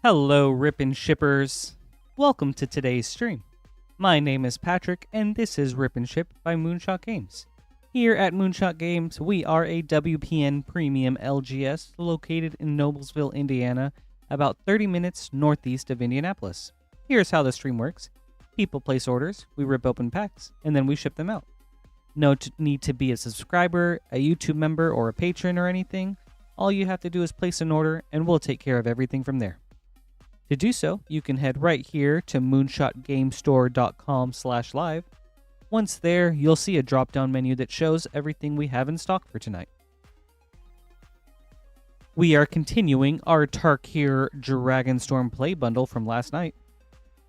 Hello, Rippin' Shippers. Welcome to today's stream. My name is Patrick, and this is Rippin' Ship by Moonshot Games. Here at Moonshot Games, we are a WPN Premium LGS located in Noblesville, Indiana, about 30 minutes northeast of Indianapolis. Here's how the stream works. People place orders, we rip open packs, and then we ship them out. No need to be a subscriber, a YouTube member, or a patron or anything. All you have to do is place an order, and we'll take care of everything from there. To do so, you can head right here to moonshotgamestore.com/live. Once there, you'll see a drop-down menu that shows everything we have in stock for tonight. We are continuing our Tarkir Dragonstorm play bundle from last night.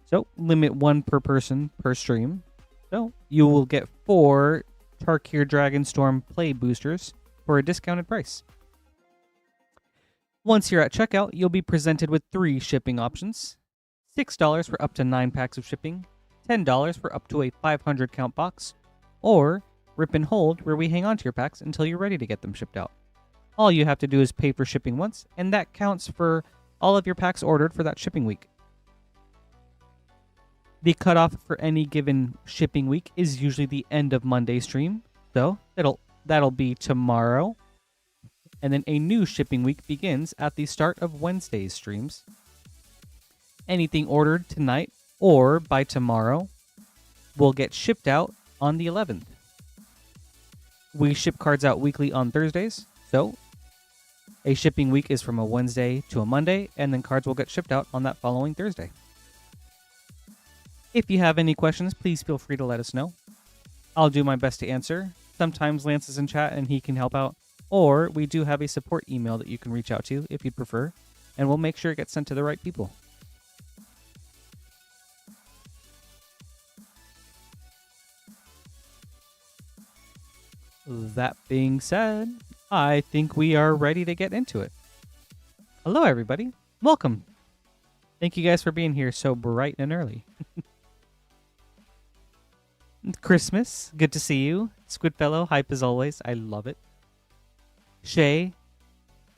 So, limit 1 per person per stream. So, you will get 4 Tarkir Dragonstorm play boosters for a discounted price. Once you're at checkout, you'll be presented with 3 shipping options. $6 for up to 9 packs of shipping, $10 for up to a 500 count box, or Rip and Hold, where we hang on to your packs until you're ready to get them shipped out. All you have to do is pay for shipping once, and that counts for all of your packs ordered for that shipping week. The cutoff for any given shipping week is usually the end of Monday stream, so that'll be tomorrow. And then a new shipping week begins at the start of Wednesday's streams. Anything ordered tonight or by tomorrow will get shipped out on the 11th. We ship cards out weekly on Thursdays, so a shipping week is from a Wednesday to a Monday, and then cards will get shipped out on that following Thursday. If you have any questions, please feel free to let us know. I'll do my best to answer. Sometimes Lance is in chat and he can help out. Or we do have a support email that you can reach out to if you'd prefer, and we'll make sure it gets sent to the right people. That being said, I think we are ready to get into it. Hello, everybody. Welcome. Thank you guys for being here so bright and early. Christmas, good to see you. Squidfellow, hype as always. I love it. Shay,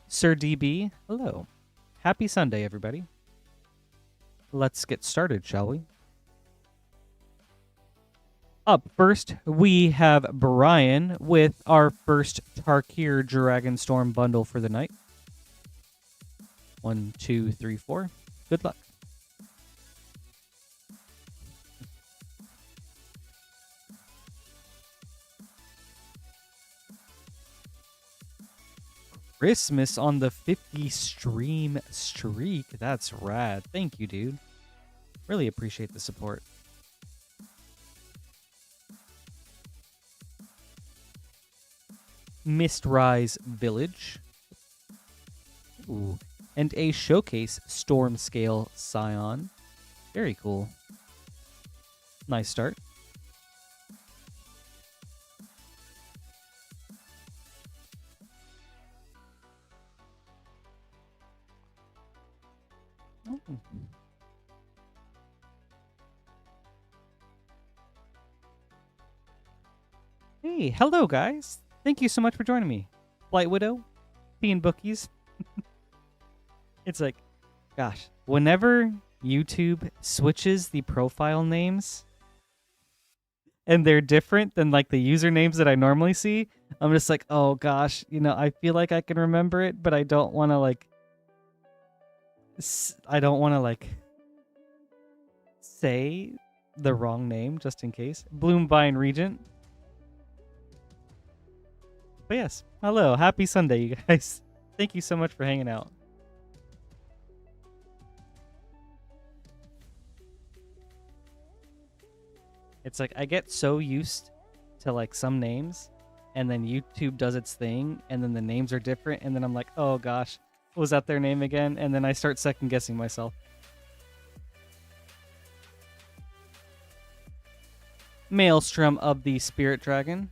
Sir DB, hello. Happy Sunday, everybody. Let's get started, shall we? Up first, we have Brian with our first Tarkir Dragonstorm bundle for the night. 1, 2, 3, 4. Good luck. Christmas on the 50 stream streak. That's rad. Thank you, dude. Really appreciate the support. Mistrise Village. Ooh. And a Showcase Storm Scale Scion. Very cool. Nice start. Hey, hello guys. Thank you so much for joining me. Blight Widow, Fiend Bookies. It's like, gosh, whenever YouTube switches the profile names and they're different than like the usernames that I normally see, I'm just like, oh gosh, I feel like I can remember it, but I don't want to like say the wrong name just in case. Bloomvine Regent. But yes, hello, happy Sunday, you guys. Thank you so much for hanging out. It's like I get so used to like some names, and then YouTube does its thing, and then the names are different, and then I'm like, oh gosh, what was that their name again? And then I start second guessing myself. Maelstrom of the Spirit Dragon.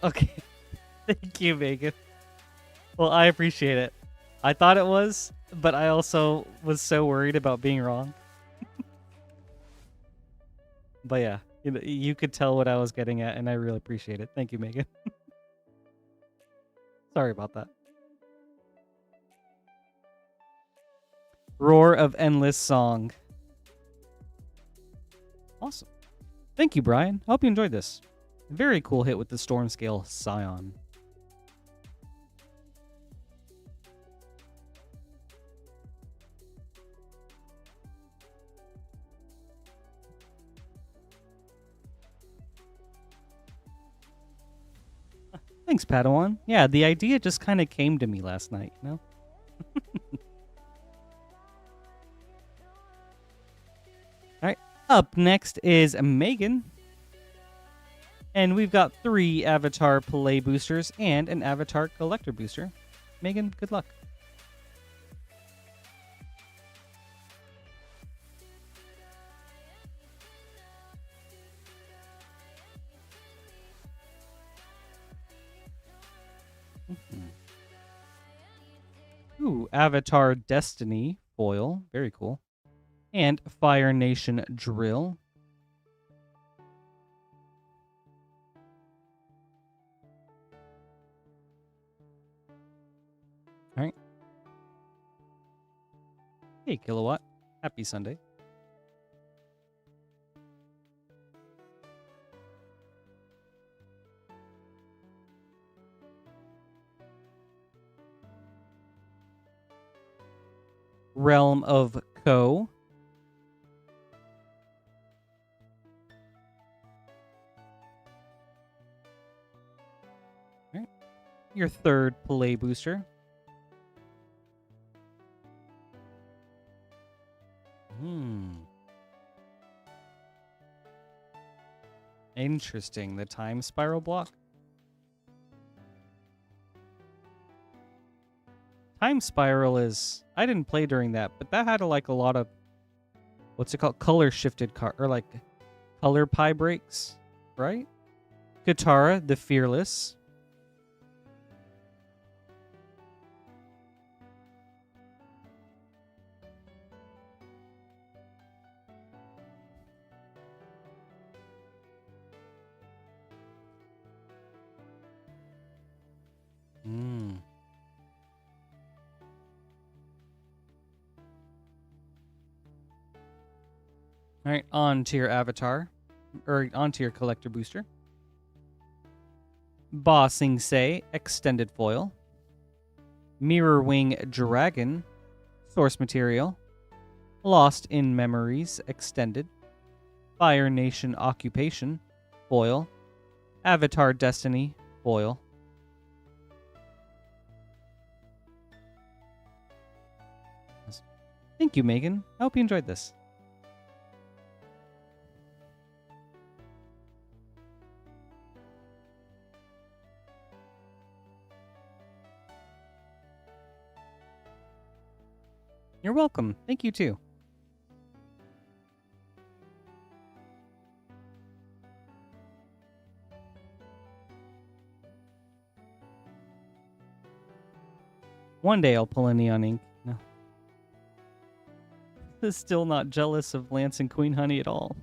Okay. Thank you, Megan. Well, I appreciate it. I thought it was, but I also was so worried about being wrong. But yeah, you could tell what I was getting at, and I really appreciate it. Thank you, Megan. Sorry about that. Roar of Endless Song. Awesome. Thank you, Brian. I hope you enjoyed this. Very cool hit with the Storm Scale Scion. Thanks, Padawan. Yeah, the idea just kind of came to me last night, you know? Alright, up next is Megan. And we've got 3 Avatar Play boosters and an Avatar Collector booster. Megan, good luck. Ooh, Avatar Destiny foil. Very cool. And Fire Nation Drill. All right. Hey, Kilowatt. Happy Sunday. Realm of Ko. All right. Your 3rd Play booster. Interesting. The Time Spiral block. Time Spiral is... I didn't play during that, but that had a lot of... What's it called? Color shifted card... Or like color pie breaks, right? Katara, the Fearless. All right, on to your Avatar. Or onto your Collector booster. Bossing Say, Extended Foil. Mirror Wing Dragon, Source Material. Lost in Memories, Extended. Fire Nation Occupation, foil. Avatar Destiny, foil. Thank you, Megan. I hope you enjoyed this. You're welcome. Thank you, too. One day I'll pull a Neon Ink. No. Still not jealous of Lance and Queen Honey at all.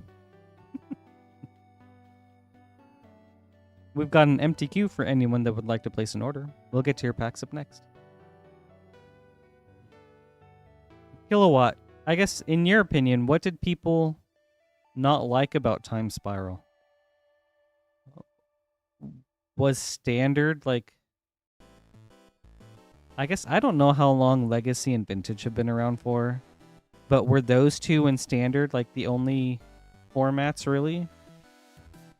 We've got an empty queue for anyone that would like to place an order. We'll get to your packs up next. Kilowatt, I guess in your opinion, what did people not like about Time Spiral? Was standard like... I guess I don't know how long Legacy and Vintage have been around for, but were those two in standard like the only formats really?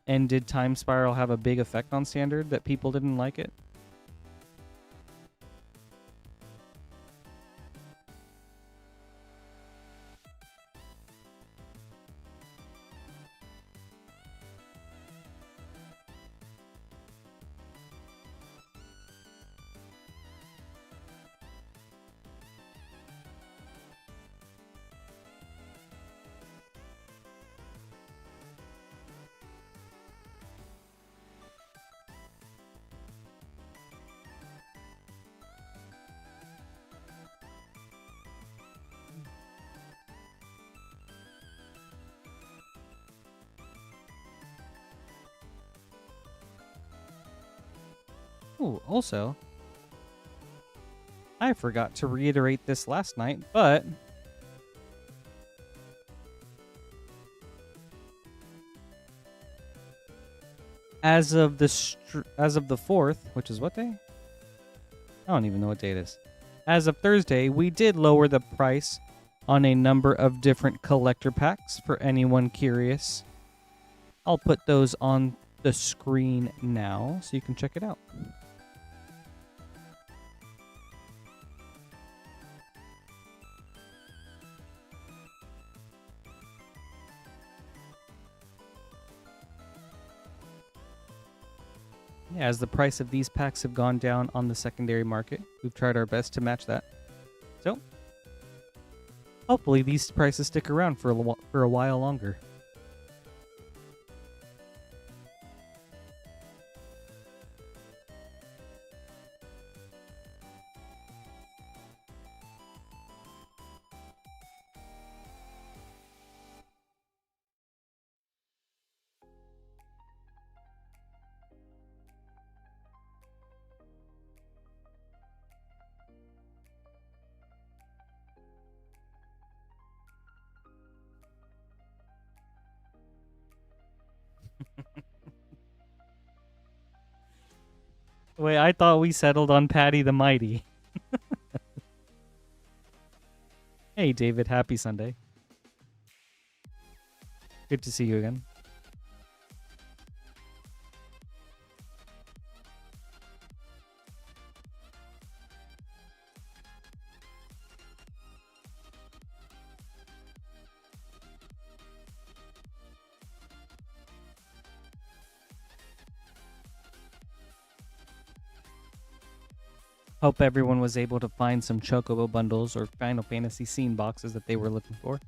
And did Time Spiral have a big effect on standard that people didn't like it? Ooh, also, I forgot to reiterate this last night, but as of the 4th, which is what day? I don't even know what day it is. As of Thursday, we did lower the price on a number of different collector packs for anyone curious. I'll put those on the screen now so you can check it out. Yeah, as the price of these packs have gone down on the secondary market, we've tried our best to match that. So, hopefully these prices stick around for a while longer. Wait, I thought we settled on Patty the Mighty. Hey, David, happy Sunday. Good to see you again. Hope everyone was able to find some Chocobo bundles or Final Fantasy scene boxes that they were looking for.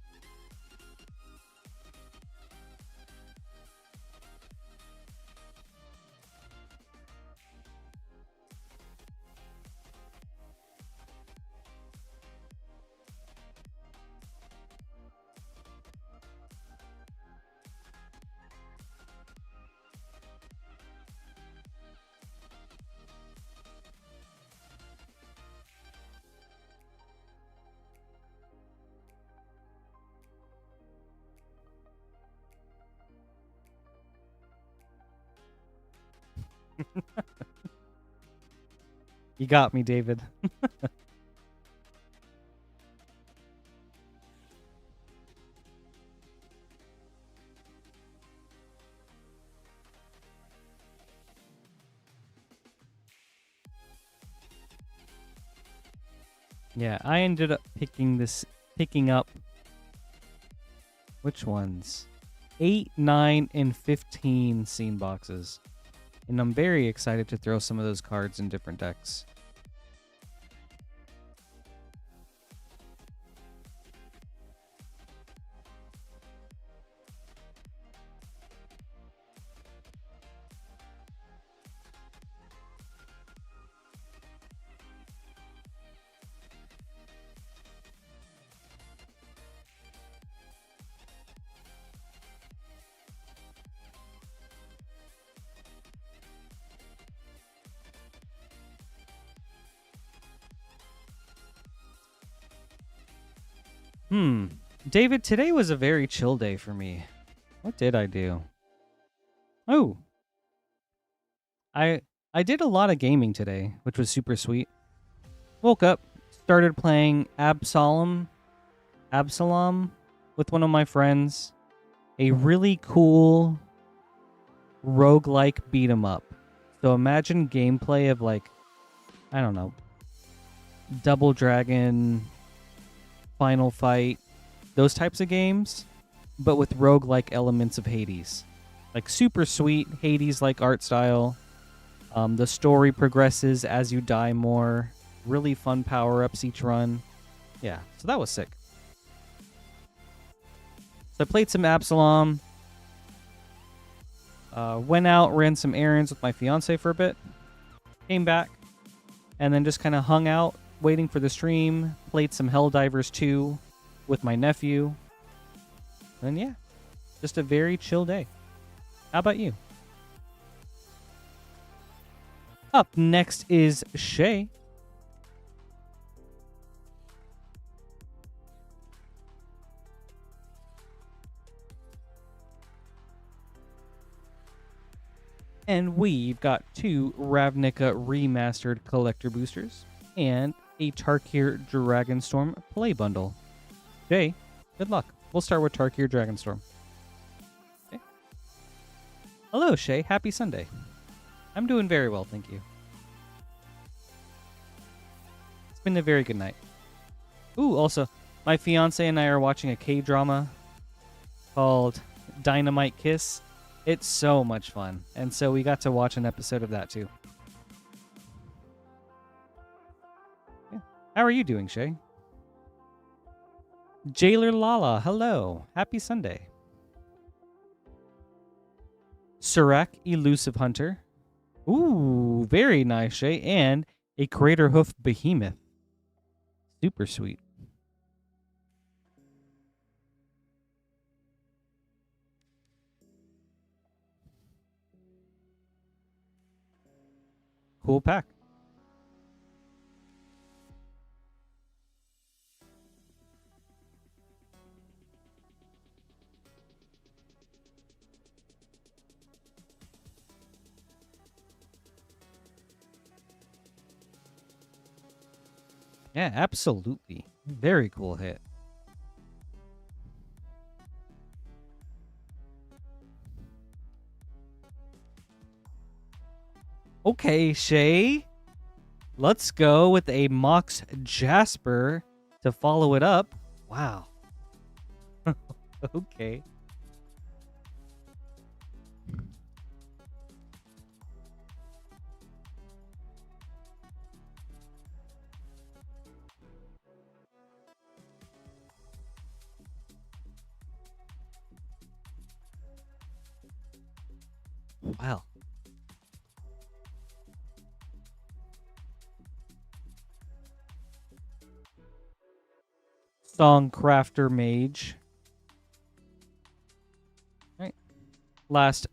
You got me, David. Yeah, I ended up picking up which ones? 8, 9, and 15 scene boxes. And I'm very excited to throw some of those cards in different decks. David, today was a very chill day for me. What did I do? Oh. I did a lot of gaming today, which was super sweet. Woke up, started playing Absalom with one of my friends. A really cool roguelike beat 'em up. So imagine gameplay of like, I don't know, Double Dragon, Final Fight, those types of games, but with roguelike elements of Hades. Like super sweet Hades-like art style. The story progresses as you die more. Really fun power-ups each run. Yeah, so that was sick. So I played some Absalom. Went out, ran some errands with my fiance for a bit. Came back. And then just kind of hung out, waiting for the stream. Played some Helldivers 2 with my nephew. And yeah, just a very chill day. How about you? Up next is Shay. And we've got 2 Ravnica Remastered Collector Boosters and a Tarkir Dragonstorm Play Bundle. Jay, good luck. We'll start with Tarkir Dragonstorm. Okay. Hello, Shay. Happy Sunday. I'm doing very well, thank you. It's been a very good night. Ooh, also, my fiance and I are watching a K-drama called Dynamite Kiss. It's so much fun. And so we got to watch an episode of that too. Yeah. How are you doing, Shay? Jailer Lala, hello. Happy Sunday. Surak, Elusive Hunter. Ooh, very nice, Shay. And a Crater Hoof Behemoth. Super sweet. Cool pack. Yeah, absolutely. Very cool hit. Okay, Shay. Let's go with a Mox Jasper to follow it up. Wow. Okay. Wow. Songcrafter Mage. All right. Last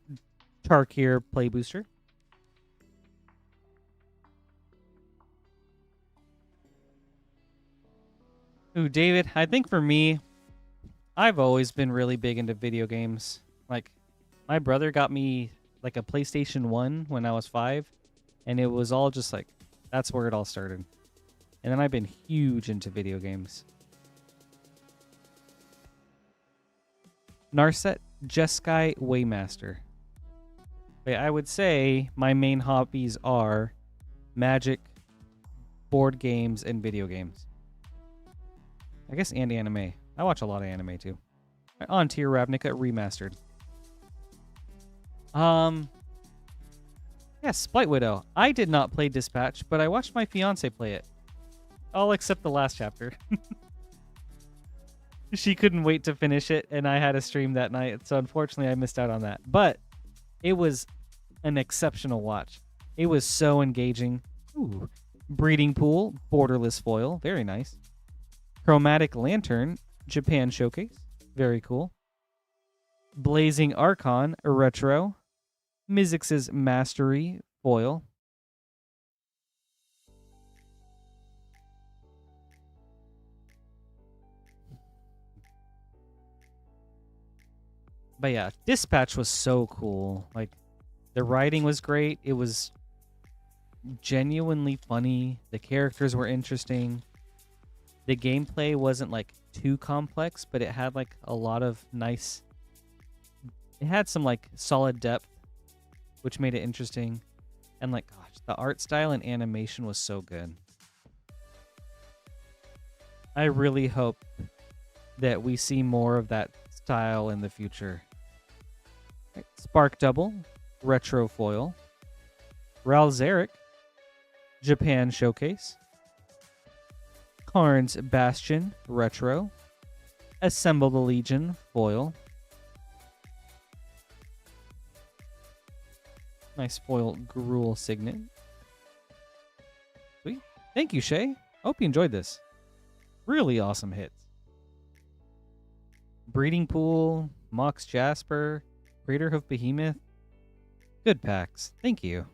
Tarkir Play Booster. Ooh, David, I think for me, I've always been really big into video games. Like, my brother got me like a PlayStation 1 when I was 5, and it was all just like, that's where it all started. And then I've been huge into video games. Narset Jeskai Waymaster. But I would say my main hobbies are Magic, board games, and video games. I guess and anime. I watch a lot of anime too. Right, on to your Ravnica Remastered. Yeah, Spite Widow. I did not play Dispatch, but I watched my fiance play it. All except the last chapter. She couldn't wait to finish it, and I had a stream that night, so unfortunately I missed out on that. But it was an exceptional watch. It was so engaging. Ooh. Breeding Pool, Borderless Foil. Very nice. Chromatic Lantern, Japan Showcase. Very cool. Blazing Archon, Retro. Mizzix's Mastery, Foil. But yeah, Dispatch was so cool. Like, the writing was great. It was genuinely funny. The characters were interesting. The gameplay wasn't like too complex, but it had like a lot of nice. It had some like solid depth, which made it interesting. And like, gosh, the art style and animation was so good. I really hope that we see more of that style in the future. Right. Spark Double, Retro Foil. Ralzeric, Japan Showcase. Karn's Bastion, Retro. Assemble the Legion, Foil. Nice foil Gruul Signet. Sweet. Thank you, Shay. Hope you enjoyed this. Really awesome hits. Breeding Pool, Mox Jasper, Crater Hoof Behemoth. Good packs. Thank you.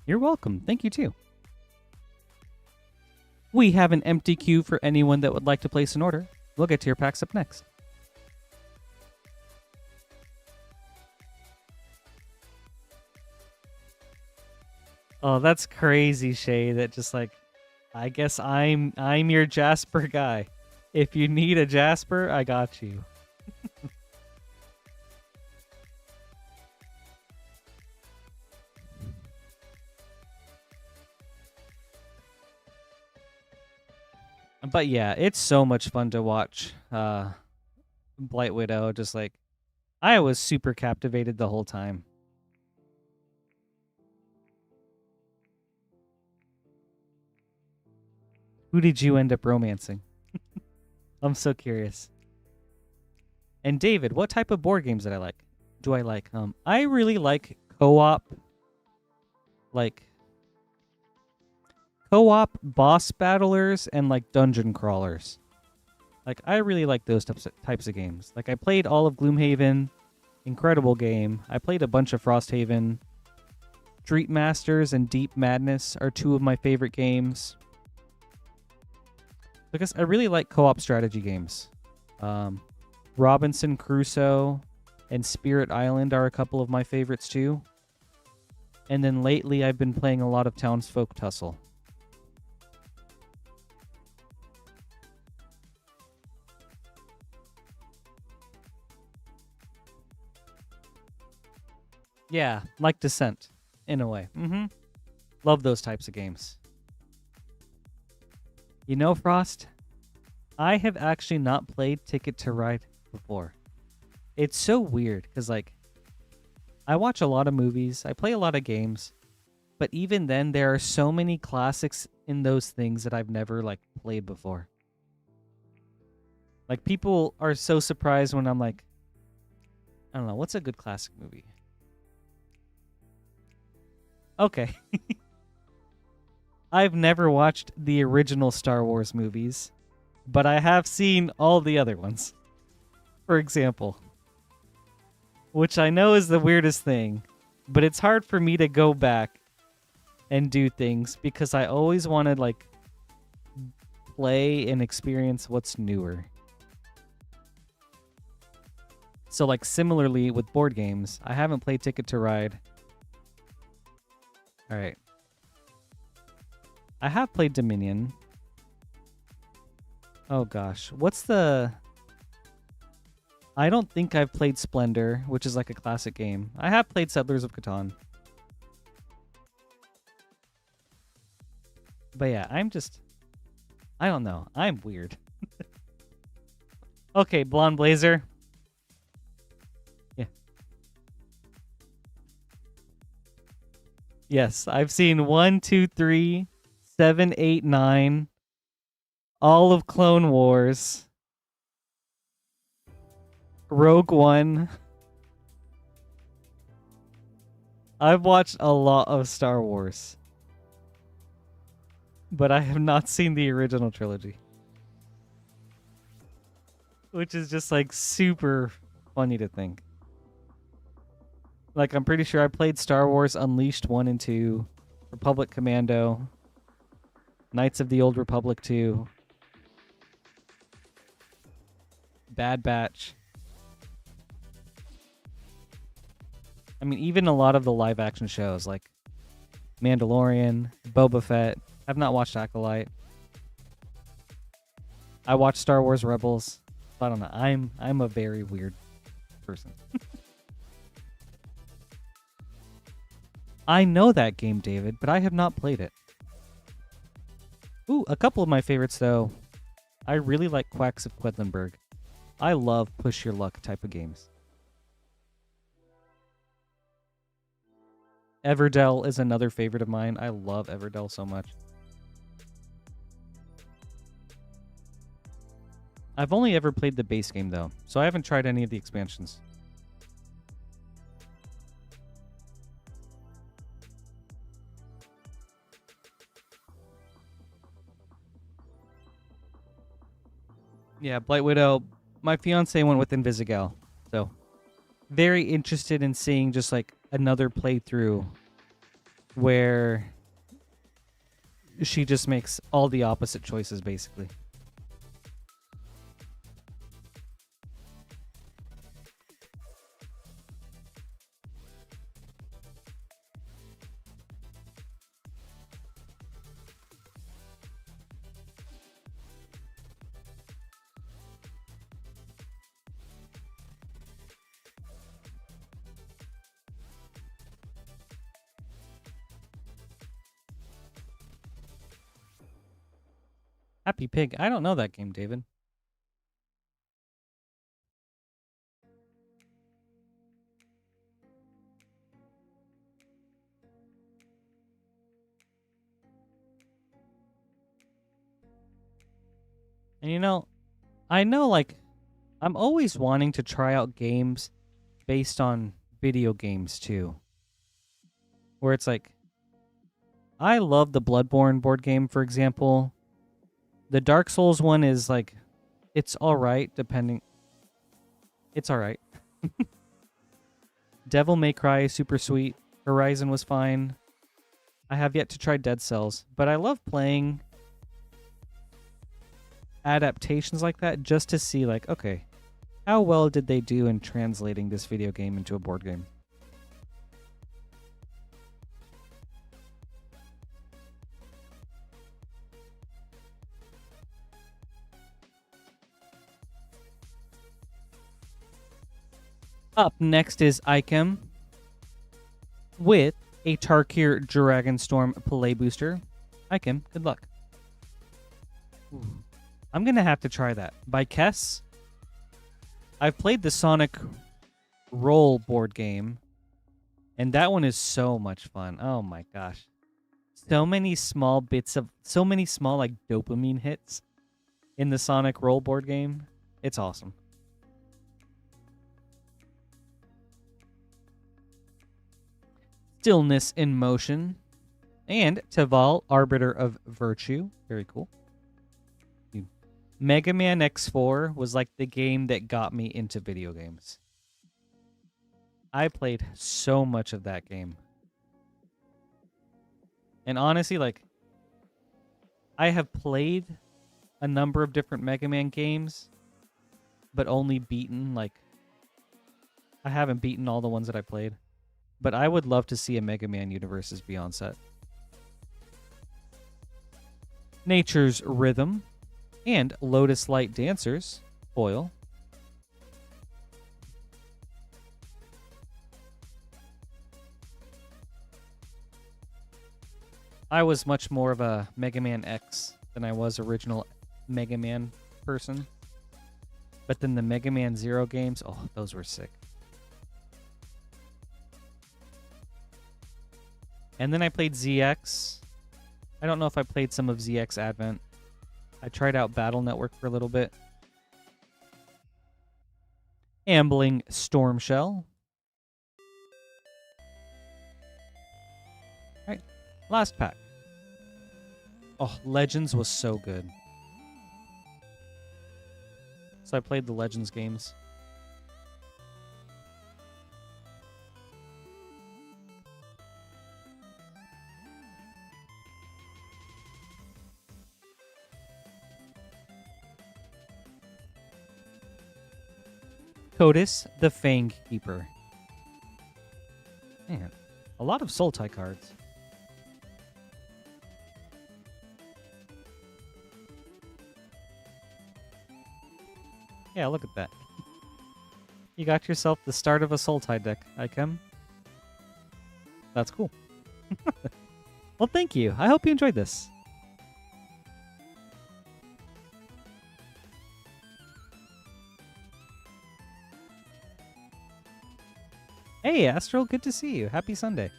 You're welcome. Thank you too. We have an empty queue for anyone that would like to place an order. We'll get to your packs up next. Oh, that's crazy, Shay. That just like, I guess I'm your Jasper guy. If you need a Jasper, I got you. But yeah, it's so much fun to watch Blight Widow. Just like, I was super captivated the whole time. Who did you end up romancing? I'm so curious. And David, what type of board games do I like? I really like co-op, like co-op boss battlers and like dungeon crawlers. Like I really like those types of games. Like I played all of Gloomhaven, incredible game. I played a bunch of Frosthaven. Street Masters and Deep Madness are two of my favorite games. Because I really like co-op strategy games. Robinson Crusoe and Spirit Island are a couple of my favorites too. And then lately I've been playing a lot of Townsfolk Tussle. Yeah, like Descent, in a way. Love those types of games. You know, Frost, I have actually not played Ticket to Ride before. It's so weird, because, like, I watch a lot of movies, I play a lot of games, but even then, there are so many classics in those things that I've never, like, played before. Like, people are so surprised when I'm like, I don't know, what's a good classic movie? Okay. I've never watched the original Star Wars movies, but I have seen all the other ones. For example, which I know is the weirdest thing, but it's hard for me to go back and do things because I always want to like play and experience what's newer. So like similarly with board games, I haven't played Ticket to Ride. All right. I have played Dominion. Oh gosh, what's the... I don't think I've played Splendor, which is like a classic game. I have played Settlers of Catan. But yeah, I don't know. I'm weird. Okay, Blonde Blazer. Yeah. Yes, I've seen 1, 2, 3, 7, 8, 9, all of Clone Wars, Rogue One. I've watched a lot of Star Wars, but I have not seen the original trilogy, which is just like super funny to think. Like, I'm pretty sure I played Star Wars Unleashed 1 and 2, Republic Commando, Knights of the Old Republic 2, Bad Batch. I mean, even a lot of the live action shows like Mandalorian, Boba Fett. I've not watched Acolyte. I watched Star Wars Rebels. I don't know. I'm a very weird person. I know that game, David, but I have not played it. Ooh, a couple of my favorites, though. I really like Quacks of Quedlinburg. I love push your luck type of games. Everdell is another favorite of mine. I love Everdell so much. I've only ever played the base game, though, so I haven't tried any of the expansions. Yeah, Blight Widow. My fiance went with Invisigal, so very interested in seeing just like another playthrough where she just makes all the opposite choices, basically. Happy Pig. I don't know that game, David. And you know, I know, like, I'm always wanting to try out games based on video games too. Where it's like, I love the Bloodborne board game, for example. The Dark Souls one is like, it's alright, depending. It's alright. Devil May Cry is super sweet. Horizon was fine. I have yet to try Dead Cells, but I love playing adaptations like that just to see, like, okay, how well did they do in translating this video game into a board game? Up next is Ikem with a Tarkir Dragonstorm Play Booster. Ikem, good luck. Ooh. I'm going to have to try that. By Kess, I've played the Sonic Roll board game, and that one is so much fun. Oh my gosh. So many small bits of, so many small, like, dopamine hits in the Sonic Roll board game. It's awesome. Stillness in Motion, and Taval, Arbiter of Virtue. Very cool. Mega Man X4 was like the game that got me into video games. I played so much of that game. And honestly, like, I have played a number of different Mega Man games, but only beaten, like, I haven't beaten all the ones that I played. But I would love to see a Mega Man Universes Beyond set. Nature's Rhythm and Lotus Light Dancers foil. I was much more of a Mega Man X than I was original Mega Man person. But then the Mega Man Zero games, oh, those were sick. And then I played ZX. I don't know if I played some of ZX Advent. I tried out Battle Network for a little bit. Ambling Stormshell. Alright, last pack. Oh, Legends was so good. So I played the Legends games. Codis, the Fang Keeper. Man, a lot of Sultai cards. Yeah, look at that. You got yourself the start of a Sultai deck, Ikem. That's cool. Well, thank you. I hope you enjoyed this. Hey, Astral, good to see you. Happy Sunday.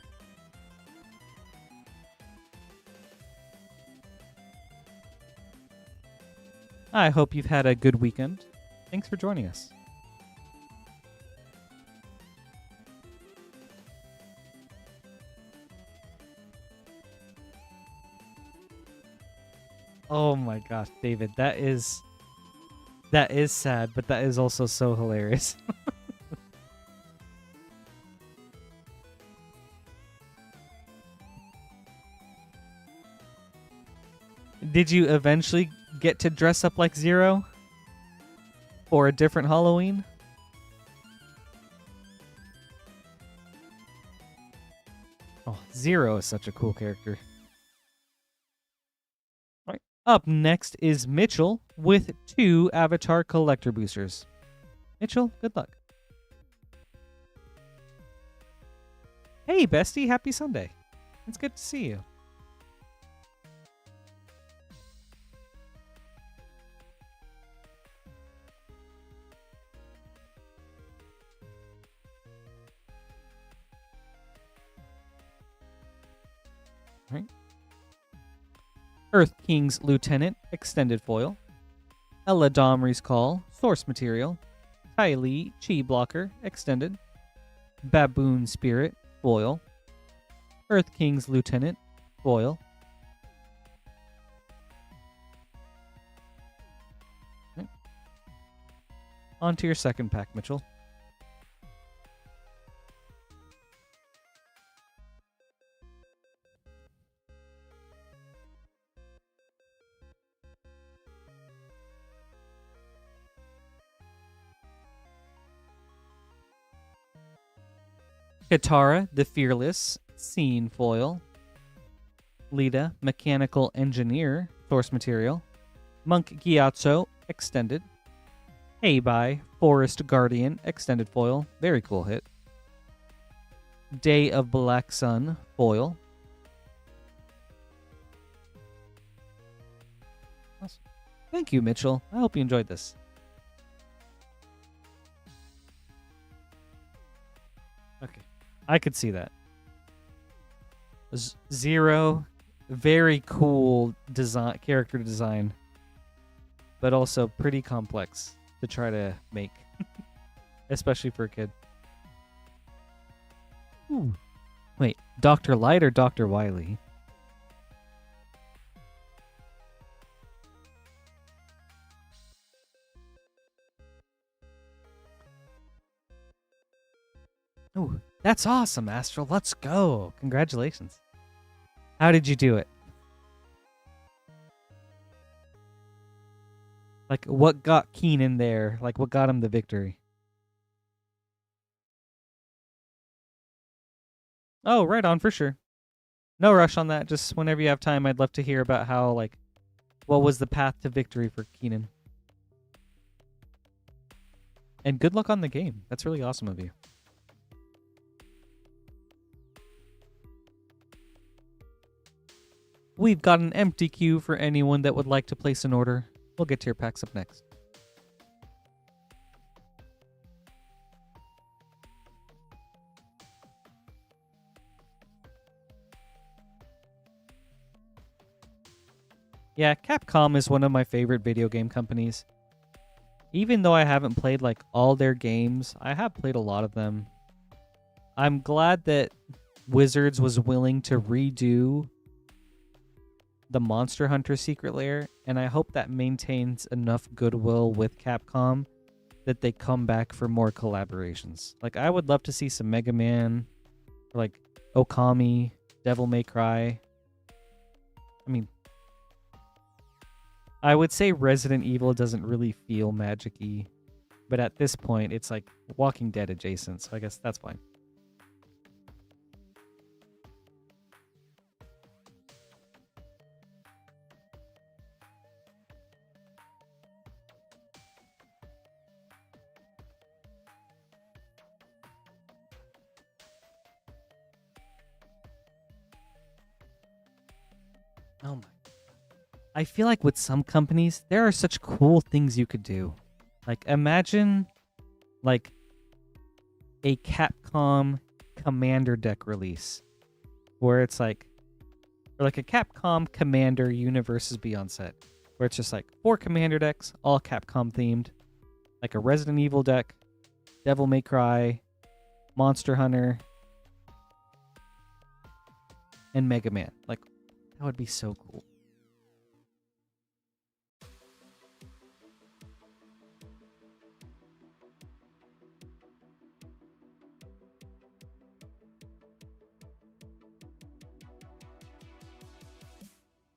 I hope you've had a good weekend. Thanks for joining us. Oh my gosh, David, that is sad, but that is also so hilarious. Did you eventually get to dress up like Zero for a different Halloween? Oh, Zero is such a cool character. All right. Up next is Mitchell with 2 Avatar Collector Boosters. Mitchell, good luck. Hey, bestie, happy Sunday. It's good to see you. All right. Earth King's Lieutenant, Extended Foil. Ella Domri's Call, Source Material. Ty Lee, Chi Blocker, Extended. Baboon Spirit, Foil. Earth King's Lieutenant, Foil. Okay. On to your second pack, Mitchell. Katara, the Fearless, Scene Foil. Lita, Mechanical Engineer, Source Material. Monk Gyatso, Extended. Heibai, Forest Guardian, Extended Foil. Very cool hit. Day of Black Sun, Foil. Awesome. Thank you, Mitchell. I hope you enjoyed this. Okay. I could see that. Zero, very cool design, character design, but also pretty complex to try to make, especially for a kid. Ooh. Wait, Dr. Light or Dr. Wily? Ooh. That's awesome, Astral. Let's go. Congratulations. How did you do it? Like, what got Keenan there? Like, what got him the victory? Oh, right on, for sure. No rush on that. Just whenever you have time, I'd love to hear about how, like, what was the path to victory for Keenan. And good luck on the game. That's really awesome of you. We've got an empty queue for anyone that would like to place an order. We'll get to your packs up next. Yeah, Capcom is one of my favorite video game companies. Even though I haven't played like all their games, I have played a lot of them. I'm glad that Wizards was willing to redo the Monster Hunter Secret Lair, and I hope that maintains enough goodwill with Capcom that they come back for more collaborations. Like, I would love to see some Mega Man, or like Okami, Devil May Cry. I mean, I would say Resident Evil doesn't really feel magic-y, but at this point, it's like Walking Dead adjacent, so I guess that's fine. Oh my. I feel like with some companies, there are such cool things you could do. Like, imagine, like, a Capcom Commander deck release. Where it's like, or like a Capcom Commander Universes Beyond set. Where it's just like 4 Commander decks, all Capcom themed. Like a Resident Evil deck, Devil May Cry, Monster Hunter, and Mega Man. Like, that would be so cool.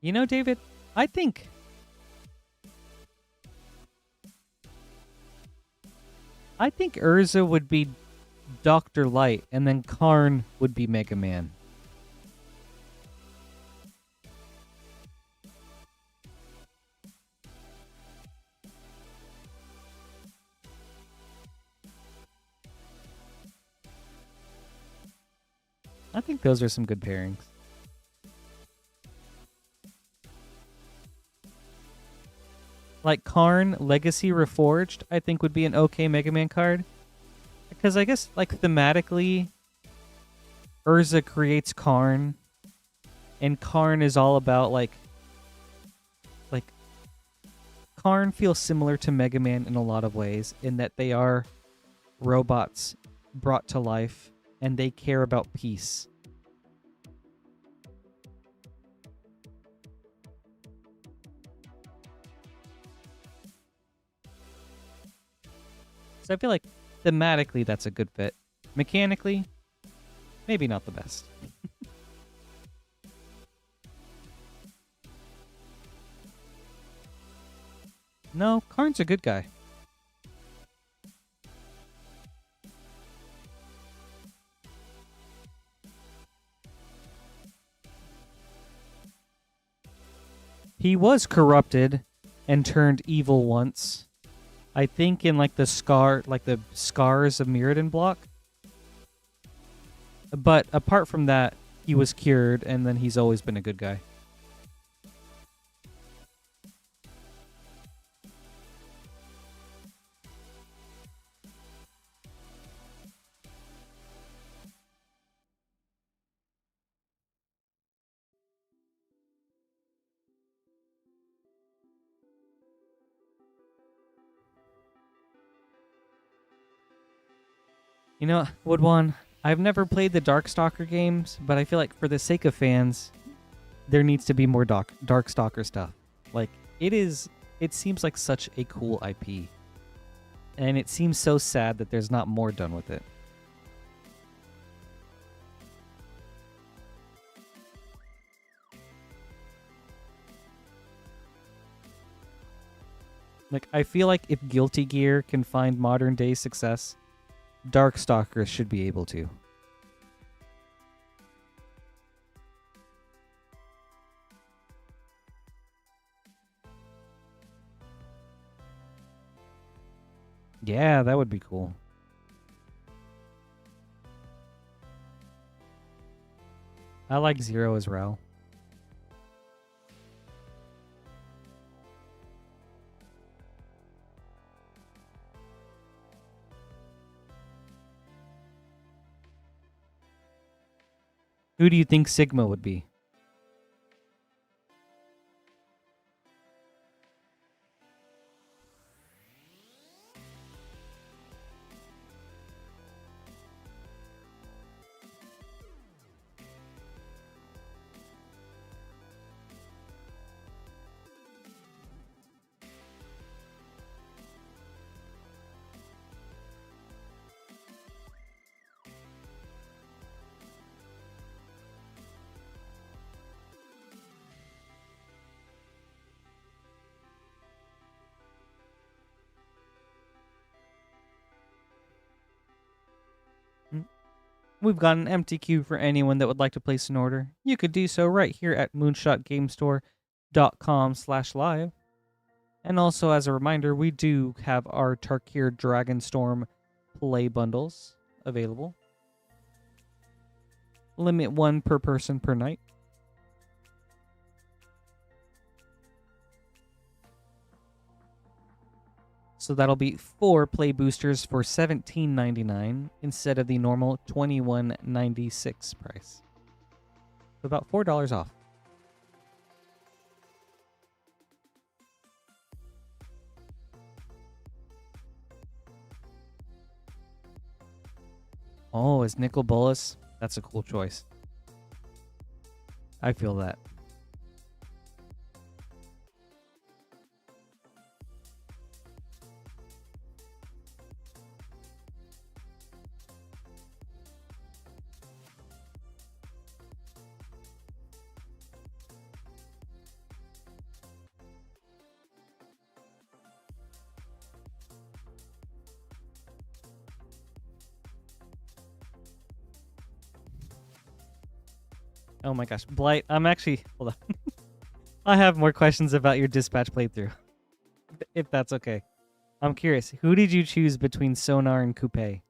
You know, David, I think Urza would be Dr. Light, and then Karn would be Mega Man. I think those are some good pairings. Like Karn Legacy Reforged, I think would be an okay Mega Man card. Because I guess, like, thematically, Urza creates Karn, and Karn is all about, like Karn feels similar to Mega Man in a lot of ways, in that they are robots brought to life, and they care about peace. So I feel like thematically that's a good fit. Mechanically, maybe not the best. No, Karn's a good guy. He was corrupted and turned evil once. I think in like the scars of Mirrodin block. But apart from that, he was cured, and then he's always been a good guy. You know, Woodwan, I've never played the Darkstalker games, but I feel like for the sake of fans, there needs to be more Darkstalker stuff. Like, it seems like such a cool IP. And it seems so sad that there's not more done with it. Like, I feel like if Guilty Gear can find modern day success, Darkstalkers should be able to. Yeah, that would be cool. I like Zero as well. Who do you think Sigma would be? We've got an empty queue for anyone that would like to place an order. You could do so right here at moonshotgamestore.com/live. And also, as a reminder, we do have our Tarkir Dragonstorm play bundles available. Limit 1 per person per night. So that'll be 4 play boosters for $17.99 instead of the normal $21.96 price. So about $4 off. Oh, is Nicol Bolas? That's a cool choice. I feel that. Oh my gosh. Blight, I'm actually... Hold on. I have more questions about your dispatch playthrough. If that's okay. I'm curious. Who did you choose between Sonar and Coupe? All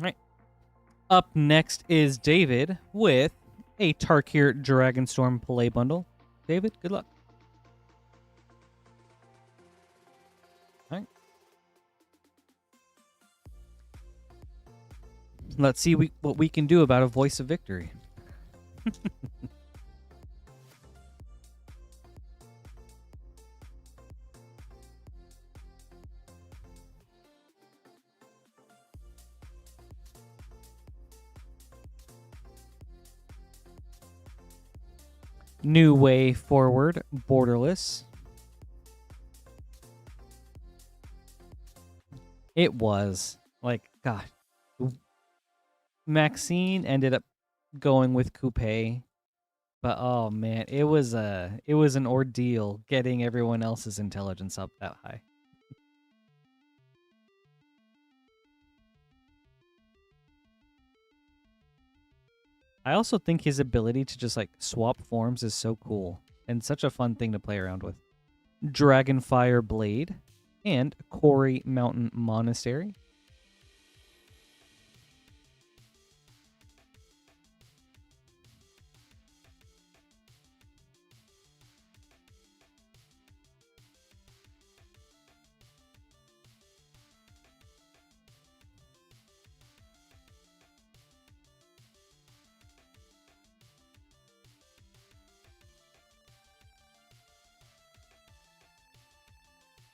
right. Up next is David with a Tarkir Dragonstorm play bundle. David, good luck. All right. Let's see what we can do about a voice of victory. New Way Forward, Borderless. It was. Like, God. Maxine ended up going with Coupe. But oh man, it was an ordeal getting everyone else's intelligence up that high. I also think his ability to just like swap forms is so cool and such a fun thing to play around with. Dragonfire Blade and Quarry Mountain Monastery.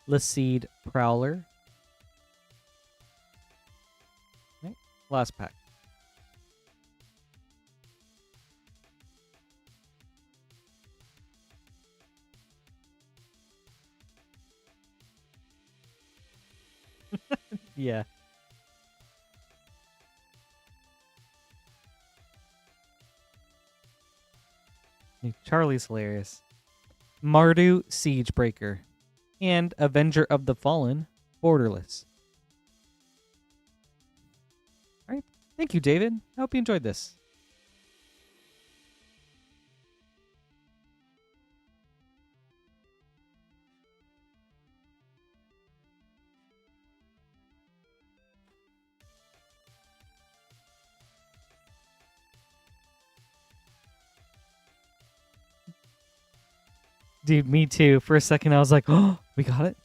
Laseed Prowler. Okay, last pack. Yeah. Charlie's hilarious. Mardu Siegebreaker and Avenger of the Fallen Borderless. All right. Thank you, David. I hope you enjoyed this. Dude, me too. For a second, I was like, oh, we got it.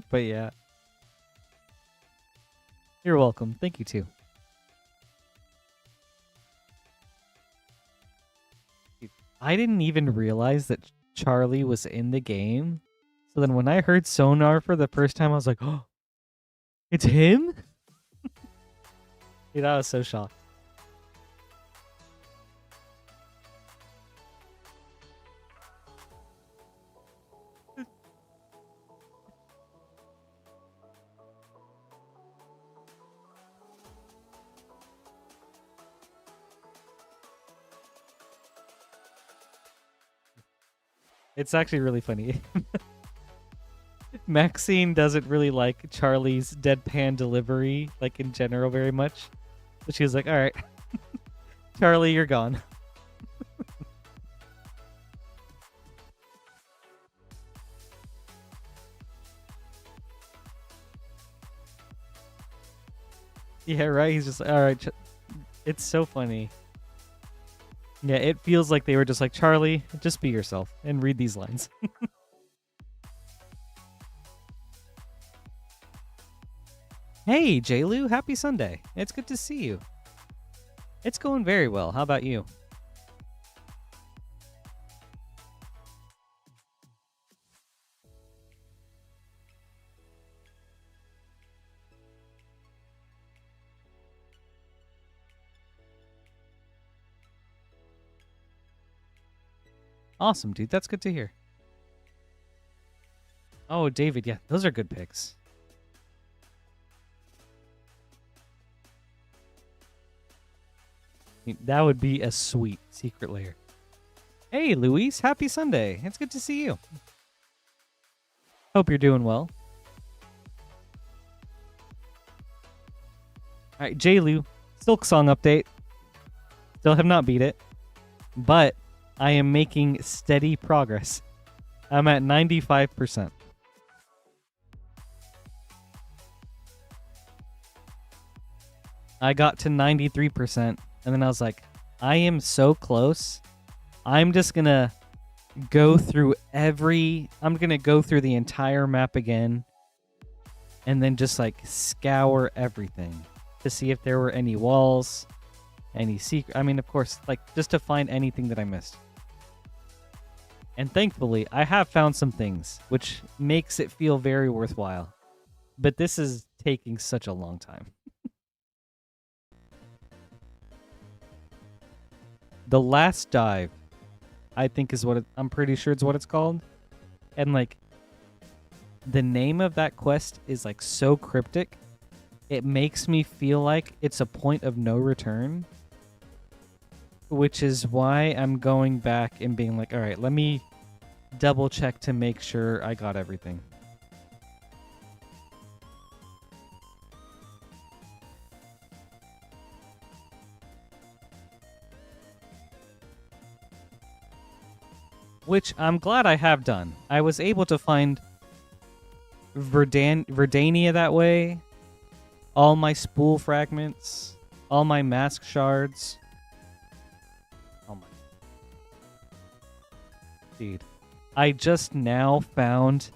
But yeah. You're welcome. Thank you too. I didn't even realize that Charlie was in the game. So then when I heard Sonar for the first time, I was like, oh, it's him? Dude, I was so shocked. It's actually really funny. Maxine doesn't really like Charlie's deadpan delivery, like in general, very much. So she was like, all right, Charlie, you're gone. Yeah, right? He's just like, all right. It's so funny. Yeah, it feels like they were just like, Charlie, just be yourself and read these lines. Hey, J-Lu, happy Sunday. It's good to see you. It's going very well. How about you? Awesome, dude. That's good to hear. Oh, David, yeah, those are good picks. That would be a sweet secret lair. Hey, Luis, happy Sunday. It's good to see you. Hope you're doing well. All right, J-Lu, Silk Song update. Still have not beat it, but I am making steady progress. I'm at 95%. I got to 93%, and then I was like, I am so close. I'm just going to go through I'm going to go through the entire map again, and then just like scour everything to see if there were any walls, any secret. I mean, of course, like just to find anything that I missed. And thankfully, I have found some things, which makes it feel very worthwhile. But this is taking such a long time. The Last Dive, I think is what I'm pretty sure it's what it's called. And like, the name of that quest is like so cryptic. It makes me feel like it's a point of no return. Which is why I'm going back and being like, all right, let me double check to make sure I got everything. Which I'm glad I have done. I was able to find Verdania that way, all my spool fragments, all my mask shards. Oh my. Dude. I just now found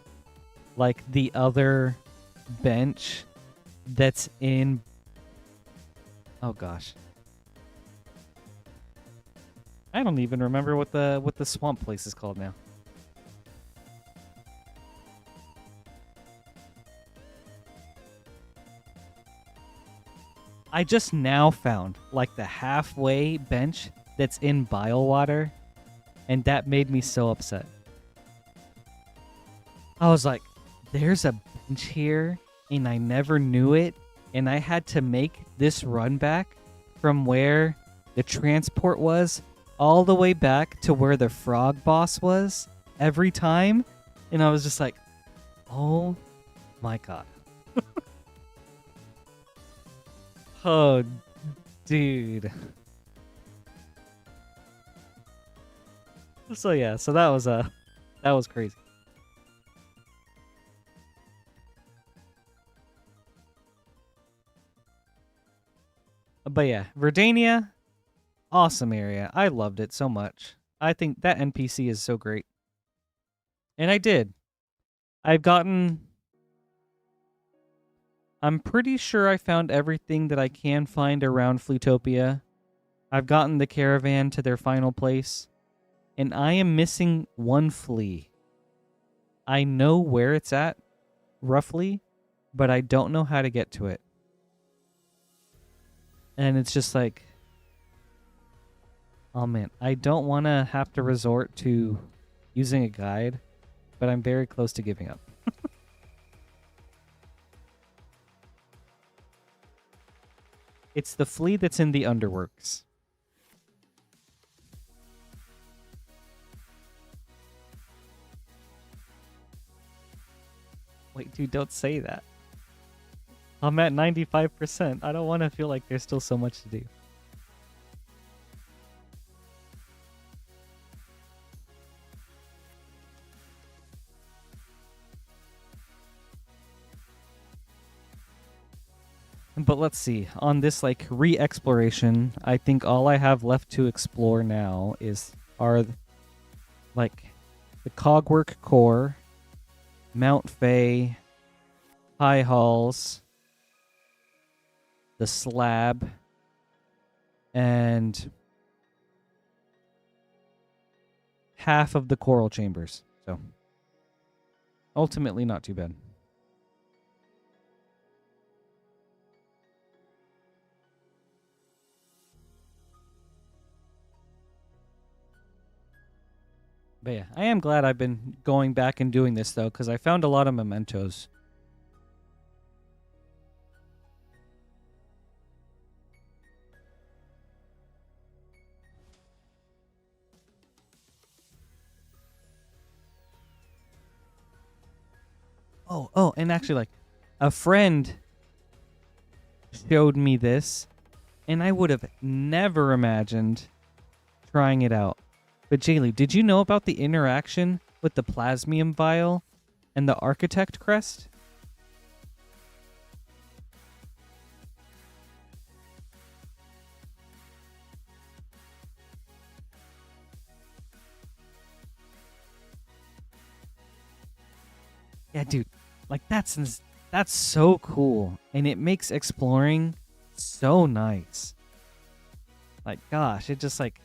like the other bench that's in. Oh gosh. I don't even remember what the swamp place is called now. I just now found like the halfway bench that's in bile water, and that made me so upset. I was like, there's a bench here, and I never knew it, and I had to make this run back from where the transport was all the way back to where the frog boss was every time, and I was just like, oh my god. Oh, dude. So yeah, so that was crazy. But yeah, Verdania, awesome area. I loved it so much. I think that NPC is so great. And I did. I'm pretty sure I found everything that I can find around Fleetopia. I've gotten the caravan to their final place. And I am missing one flea. I know where it's at, roughly, but I don't know how to get to it. And it's just like, oh man, I don't want to have to resort to using a guide, but I'm very close to giving up. It's the flea that's in the underworks. Wait, dude, don't say that. I'm at 95%. I don't want to feel like there's still so much to do. But let's see. On this like re-exploration, I think all I have left to explore now are like the Cogwork Core, Mount Fay, High Halls, the Slab, and half of the Coral Chambers. So ultimately not too bad. But yeah, I am glad I've been going back and doing this, though, because I found a lot of mementos. Oh, and actually, like, a friend showed me this, and I would have never imagined trying it out. But Jaylee, did you know about the interaction with the Plasmium Vial and the Architect Crest? Yeah, dude, like that's so cool, and it makes exploring so nice. Like, gosh, it just like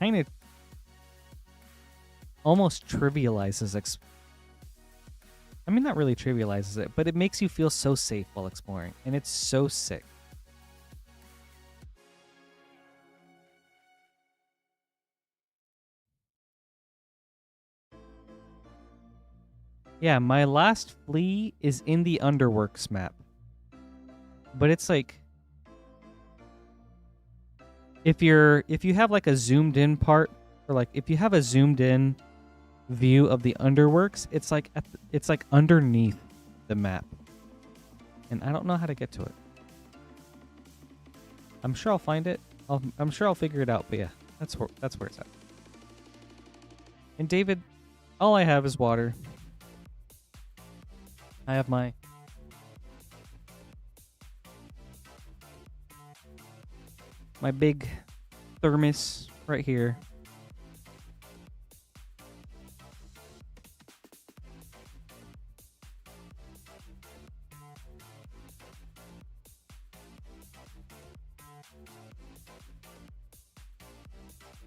kind of almost trivializes. I mean, not really trivializes it, but it makes you feel so safe while exploring, and it's so sick. Yeah, my last flea is in the Underworks map. But it's like if you have like a zoomed in part, or like if you have a zoomed in view of the Underworks, it's like it's like underneath the map. And I don't know how to get to it. I'm sure I'll find it. I'm sure I'll figure it out, but yeah, that's where it's at. And David, all I have is water. I have my big thermos right here.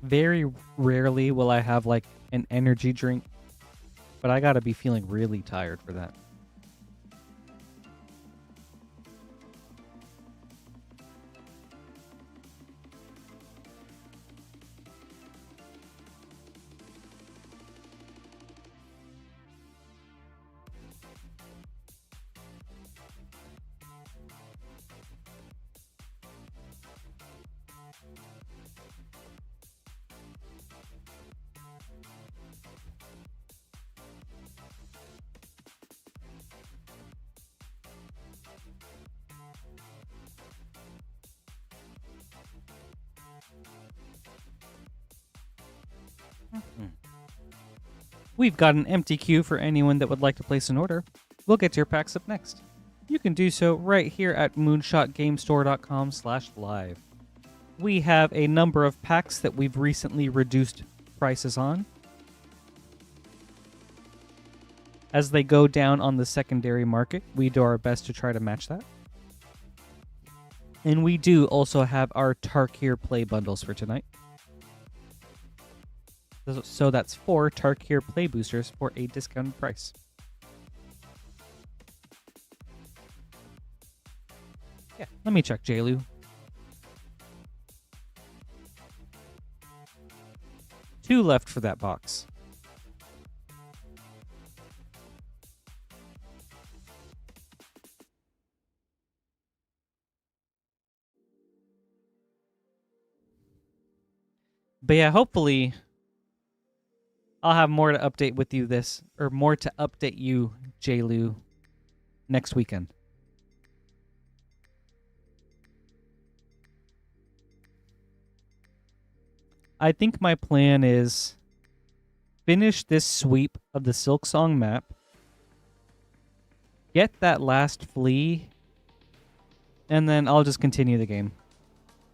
Very rarely will I have like an energy drink, but I gotta be feeling really tired for that. We've got an empty queue for anyone that would like to place an order. We'll get to your packs up next. You can do so right here at moonshotgamestore.com/live. We have a number of packs that we've recently reduced prices on. As they go down on the secondary market, we do our best to try to match that. And we do also have our Tarkir play bundles for tonight. So that's 4 Tarkir play boosters for a discounted price. Yeah, let me check, Jaylu. 2 left for that box. But yeah, hopefully I'll have more to update with you more to update you, Jaylu, next weekend. I think my plan is finish this sweep of the Silksong map, get that last flea, and then I'll just continue the game.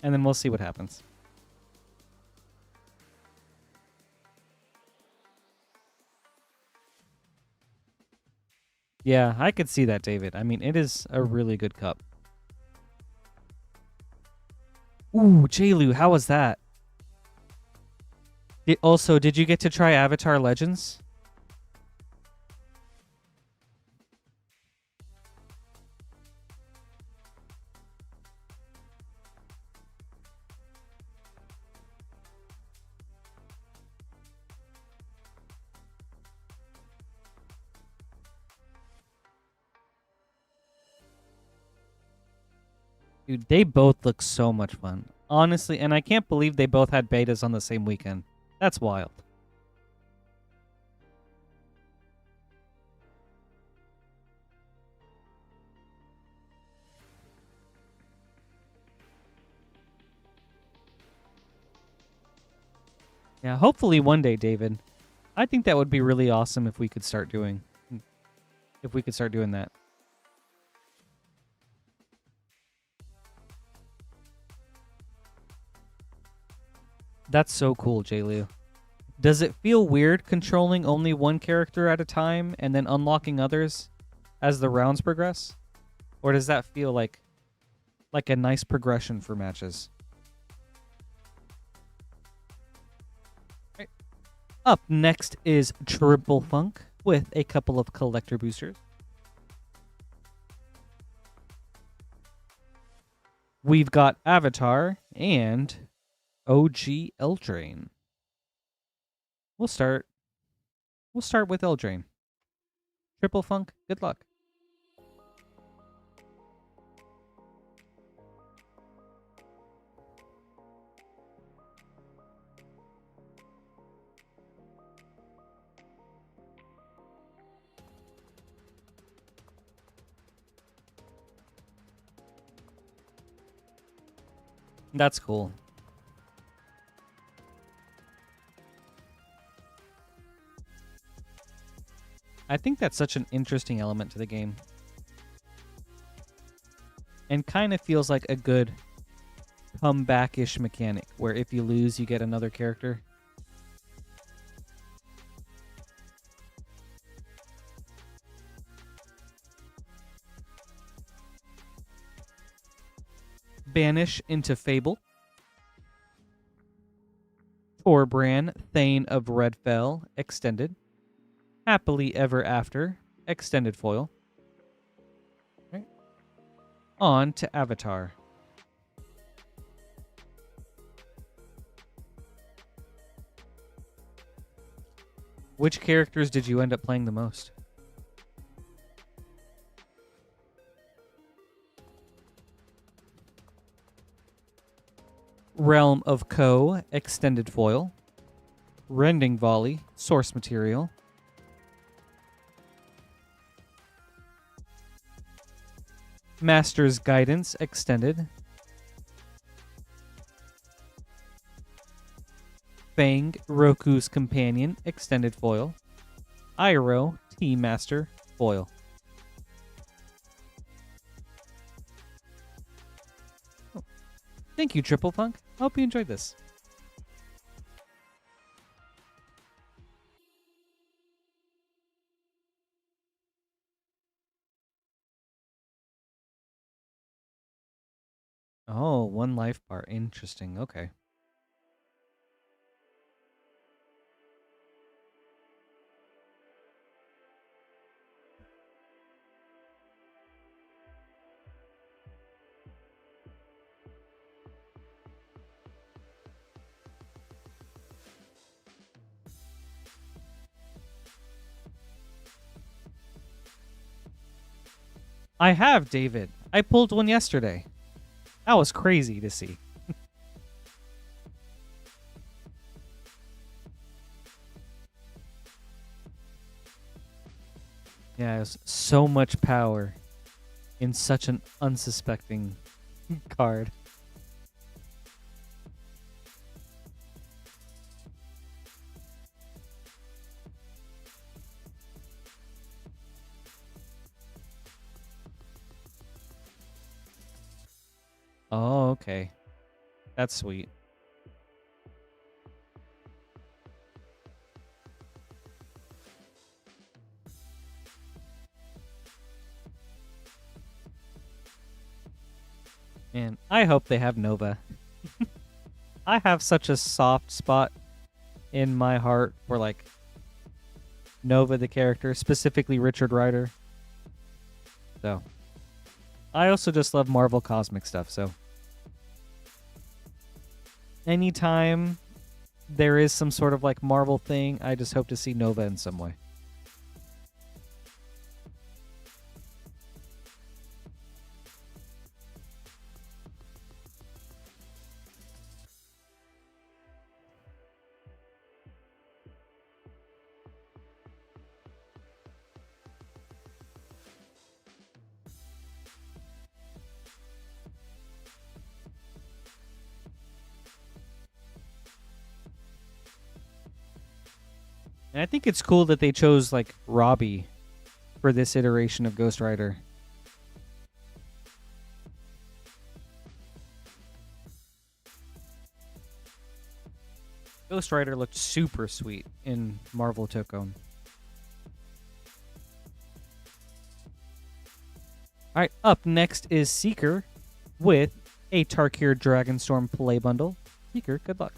And then we'll see what happens. Yeah, I could see that, David. I mean, it is a really good cup. Ooh, Jaylu, how was that? Did you get to try Avatar Legends? Dude, they both look so much fun. Honestly, and I can't believe they both had betas on the same weekend. That's wild. Yeah, hopefully one day, David. I think that would be really awesome if we could start doing that. That's so cool, J-Lu. Does it feel weird controlling only one character at a time and then unlocking others as the rounds progress? Or does that feel like a nice progression for matches? Right. Up next is Triple Funk with a couple of collector boosters. We've got Avatar and OG Eldraine. We'll start with Eldraine. Triple Funk, good luck. That's cool. I think that's such an interesting element to the game. And kind of feels like a good comeback-ish mechanic, where if you lose, you get another character. Banish into Fable. Torbran, Thane of Redfell, extended. Happily Ever After, extended foil. Right. On to Avatar. Which characters did you end up playing the most? Realm of Ko, extended foil. Rending Volley, source material. Master's Guidance, extended. Fang, Roku's Companion, extended foil. Iroh, T-Master, foil. Oh. Thank you, Triple Funk. Hope you enjoyed this. Oh, 1 life bar. Interesting. Okay. I have, David. I pulled one yesterday. That was crazy to see. Yeah, it was so much power in such an unsuspecting card. Oh, okay. That's sweet. And I hope they have Nova. I have such a soft spot in my heart for, like, Nova the character, specifically Richard Rider. So, I also just love Marvel Cosmic stuff, so anytime there is some sort of like Marvel thing, I just hope to see Nova in some way. And I think it's cool that they chose like Robbie for this iteration of Ghost Rider. Ghost Rider looked super sweet in Marvel Tokon. Alright, up next is Seeker with a Tarkir Dragonstorm play bundle. Seeker, good luck.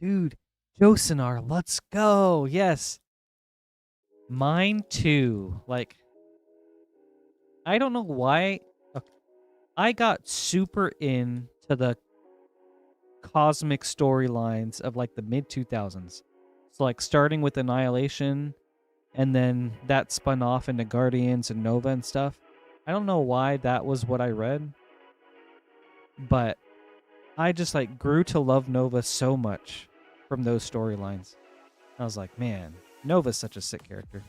Dude, Josinar, let's go. Yes. Mine too. Like, I don't know why. I got super into the cosmic storylines of like the mid 2000s. So like starting with Annihilation and then that spun off into Guardians and Nova and stuff. I don't know why that was what I read, but I just like grew to love Nova so much from those storylines. I was like, man, Nova's such a sick character.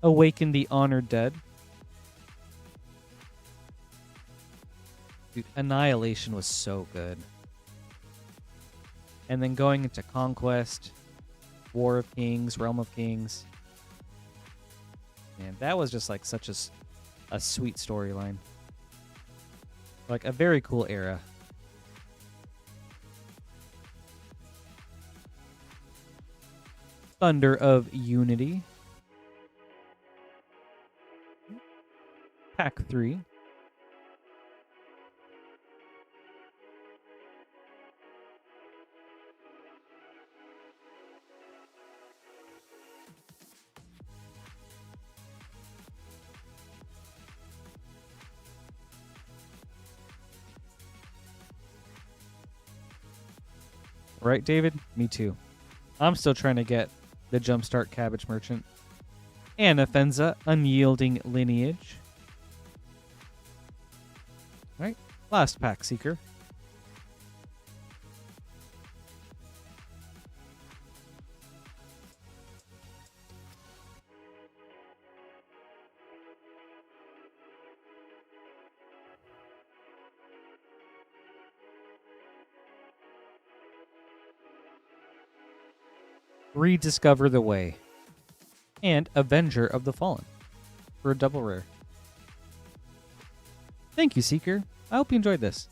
Awaken the Honored Dead. Dude, Annihilation was so good. And then going into Conquest, War of Kings, Realm of Kings. Man, that was just like such a sweet storyline. Like a very cool era. Thunder of Unity. Pack 3. Right, David? Me too. I'm still trying to get the Jumpstart Cabbage Merchant. Anafenza, Unyielding Lineage. Alright, last pack, Seeker. Rediscover the Way. And Avenger of the Fallen for a double rare. Thank you, Seeker. I hope you enjoyed this.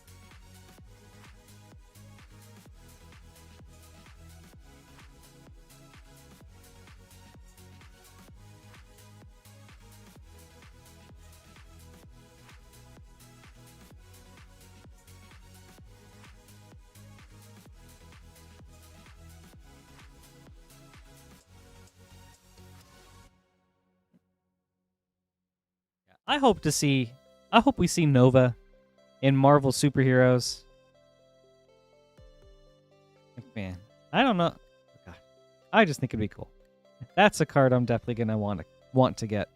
I hope we see Nova in Marvel superheroes. Like, man, I don't know. God, I just think it'd be cool. That's a card I'm definitely gonna want to get.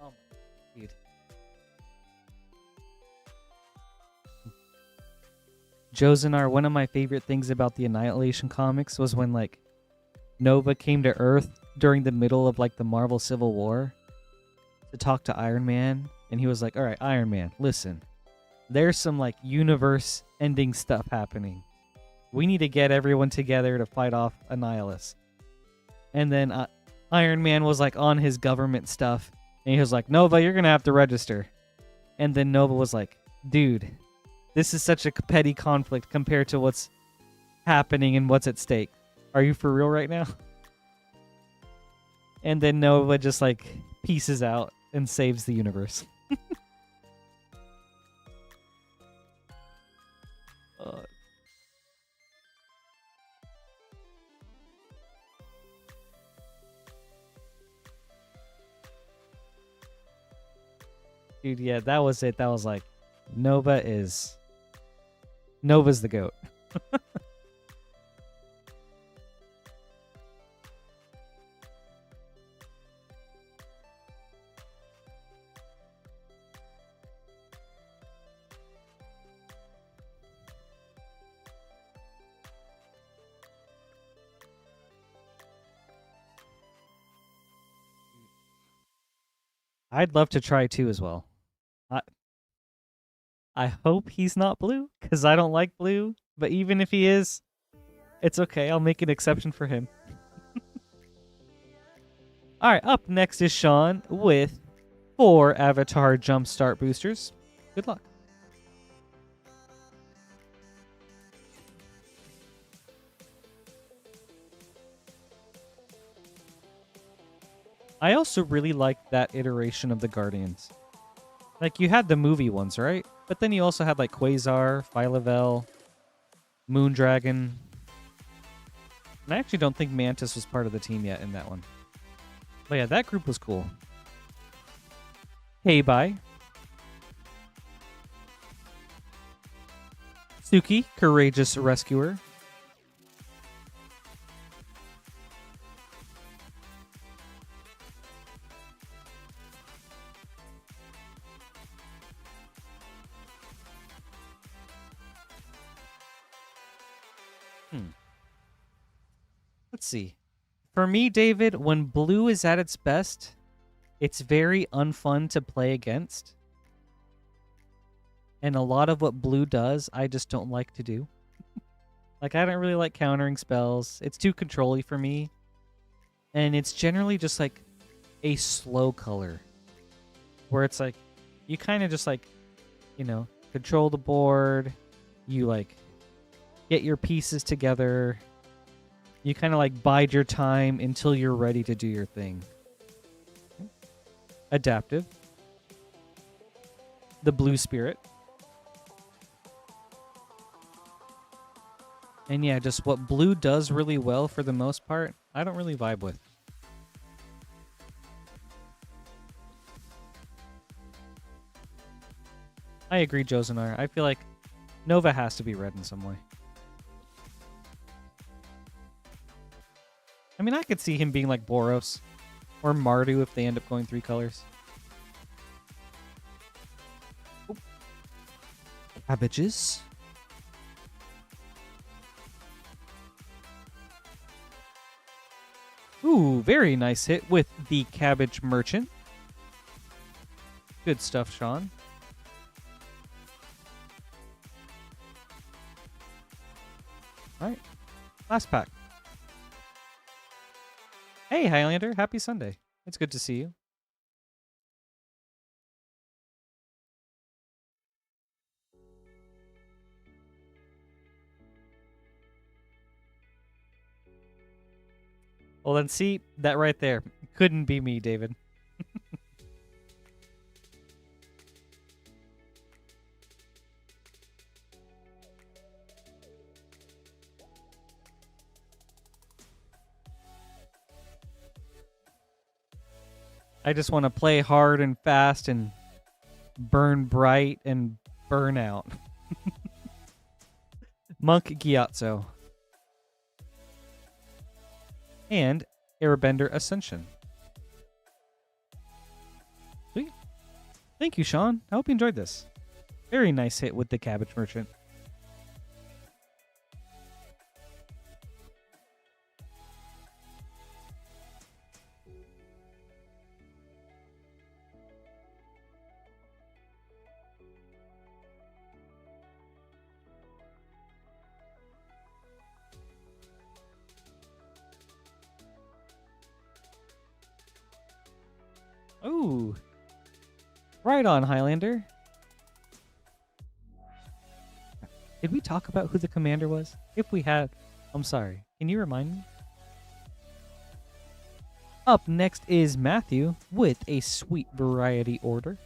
Oh, dude. Josinar, one of my favorite things about the Annihilation comics was when like Nova came to Earth during the middle of like the Marvel Civil War to talk to Iron Man, and he was like, "All right, Iron Man, listen. There's some like universe ending stuff happening. We need to get everyone together to fight off Annihilus." And then Iron Man was like on his government stuff, and he was like, "Nova, you're going to have to register." And then Nova was like, "Dude, this is such a petty conflict compared to what's happening and what's at stake. Are you for real right now?" And then Nova just like pieces out and saves the universe. Dude, yeah, that was it. That was like, Nova's the GOAT. I'd love to try too as well. I I hope he's not blue, because I don't like blue. But even if he is, it's okay. I'll make an exception for him. Alright, up next is Sean with 4 Avatar Jumpstart boosters. Good luck. I also really liked that iteration of the Guardians. Like, you had the movie ones, right? But then you also had, like, Quasar, Phylavel, Moondragon. And I actually don't think Mantis was part of the team yet in that one. But yeah, that group was cool. Hey, bye. Suki, Courageous Rescuer. Let's see. For me, David, when blue is at its best, it's very unfun to play against. And a lot of what blue does, I just don't like to do. Like, I don't really like countering spells. It's too control-y for me. And it's generally just, like, a slow color. Where it's, like, you kind of just, like, you know, control the board. You, like, get your pieces together. You kind of, like, bide your time until you're ready to do your thing. Adaptive. The Blue Spirit. And yeah, just what blue does really well for the most part, I don't really vibe with. I agree, Josenar. I feel like Nova has to be red in some way. I mean, I could see him being like Boros or Mardu if they end up going 3 colors. Oh. Cabbages. Ooh, very nice hit with the Cabbage Merchant. Good stuff, Sean. Alright, last pack. Hey, Highlander, happy Sunday. It's good to see you. Well, then see, that right there couldn't be me, David. I just want to play hard and fast and burn bright and burn out. Monk Gyatso. And Airbender Ascension. Sweet. Thank you, Sean. I hope you enjoyed this. Very nice hit with the Cabbage Merchant. Ooh. Right on, Highlander. Did we talk about who the commander was? If we had, I'm sorry. Can you remind me? Up next is Matthew with a sweet variety order.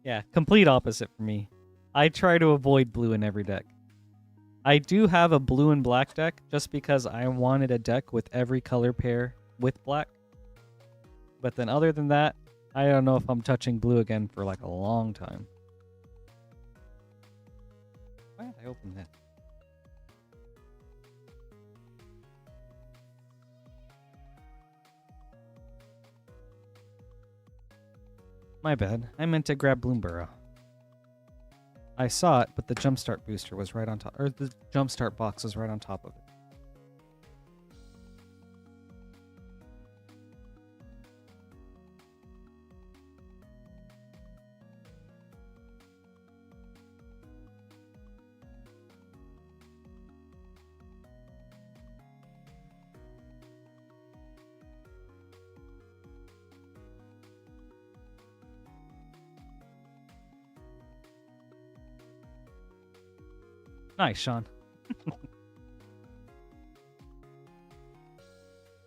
Yeah, complete opposite for me. I try to avoid blue in every deck. I do have a blue and black deck just because I wanted a deck with every color pair with black. But then other than that, I don't know if I'm touching blue again for like a long time. Why did I open that? My bad. I meant to grab Bloomburrow. I saw it, but the Jumpstart booster was right on top, or the Jumpstart box was right on top of it. Nice, Sean.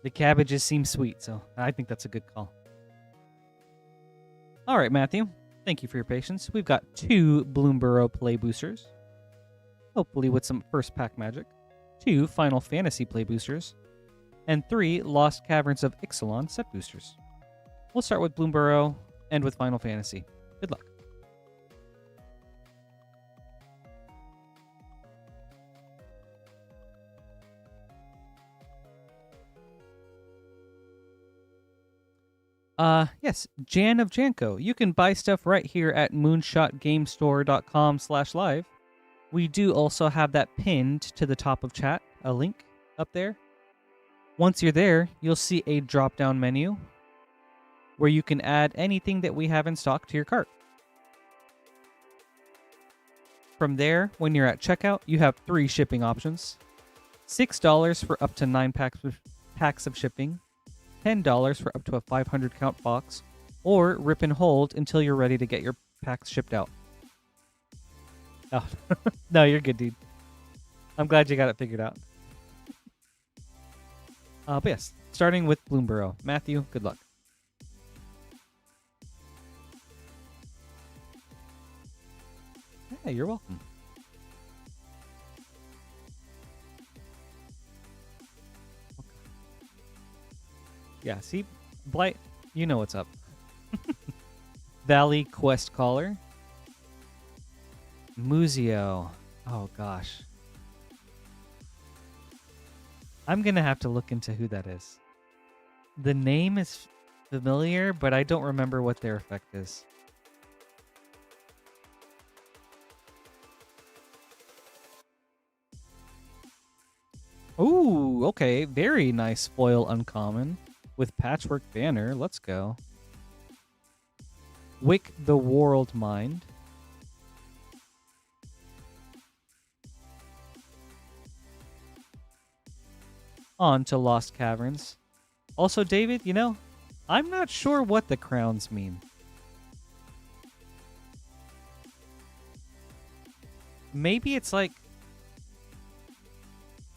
The cabbages seem sweet, so I think that's a good call. All right, Matthew. Thank you for your patience. We've got 2 Bloomburrow play boosters, hopefully with some first pack magic, 2 Final Fantasy play boosters, and 3 Lost Caverns of Ixalan set boosters. We'll start with Bloomburrow, end with Final Fantasy. Good luck. Yes, Jan of Janko. You can buy stuff right here at moonshotgamestore.com/live. We do also have that pinned to the top of chat, a link up there. Once you're there, you'll see a drop-down menu where you can add anything that we have in stock to your cart. From there, when you're at checkout, you have 3 shipping options. $6 for up to 9 packs of shipping, $10 for up to a 500 count box, or rip and hold until you're ready to get your packs shipped out. Oh, no, you're good, dude. I'm glad you got it figured out. But yes, starting with Bloomburrow. Matthew, good luck. Yeah, you're welcome. Okay. Yeah, see, Blight, you know what's up. Valley Quest Caller. Muzio. Oh, gosh. I'm going to have to look into who that is. The name is familiar, but I don't remember what their effect is. Ooh, okay. Very nice foil uncommon with Patchwork Banner. Let's go. Wick the World Mind. On to Lost Caverns. Also, David, you know, I'm not sure what the crowns mean. Maybe it's like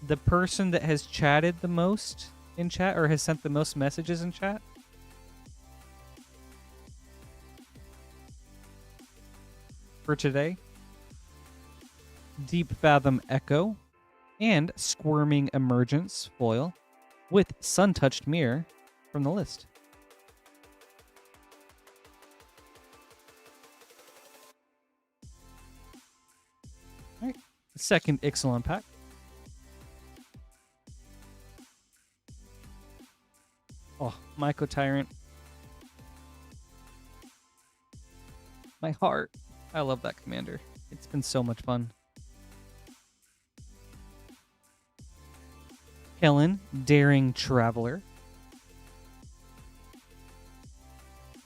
the person that has chatted the most in chat or has sent the most messages in chat. For today. Deep Fathom Echo and Squirming Emergence foil with Sun-Touched Mirror from the list. All right, second Ixalan pack. Oh, Myco Tyrant. My heart. I love that commander. It's been so much fun. Kellen, Daring Traveler.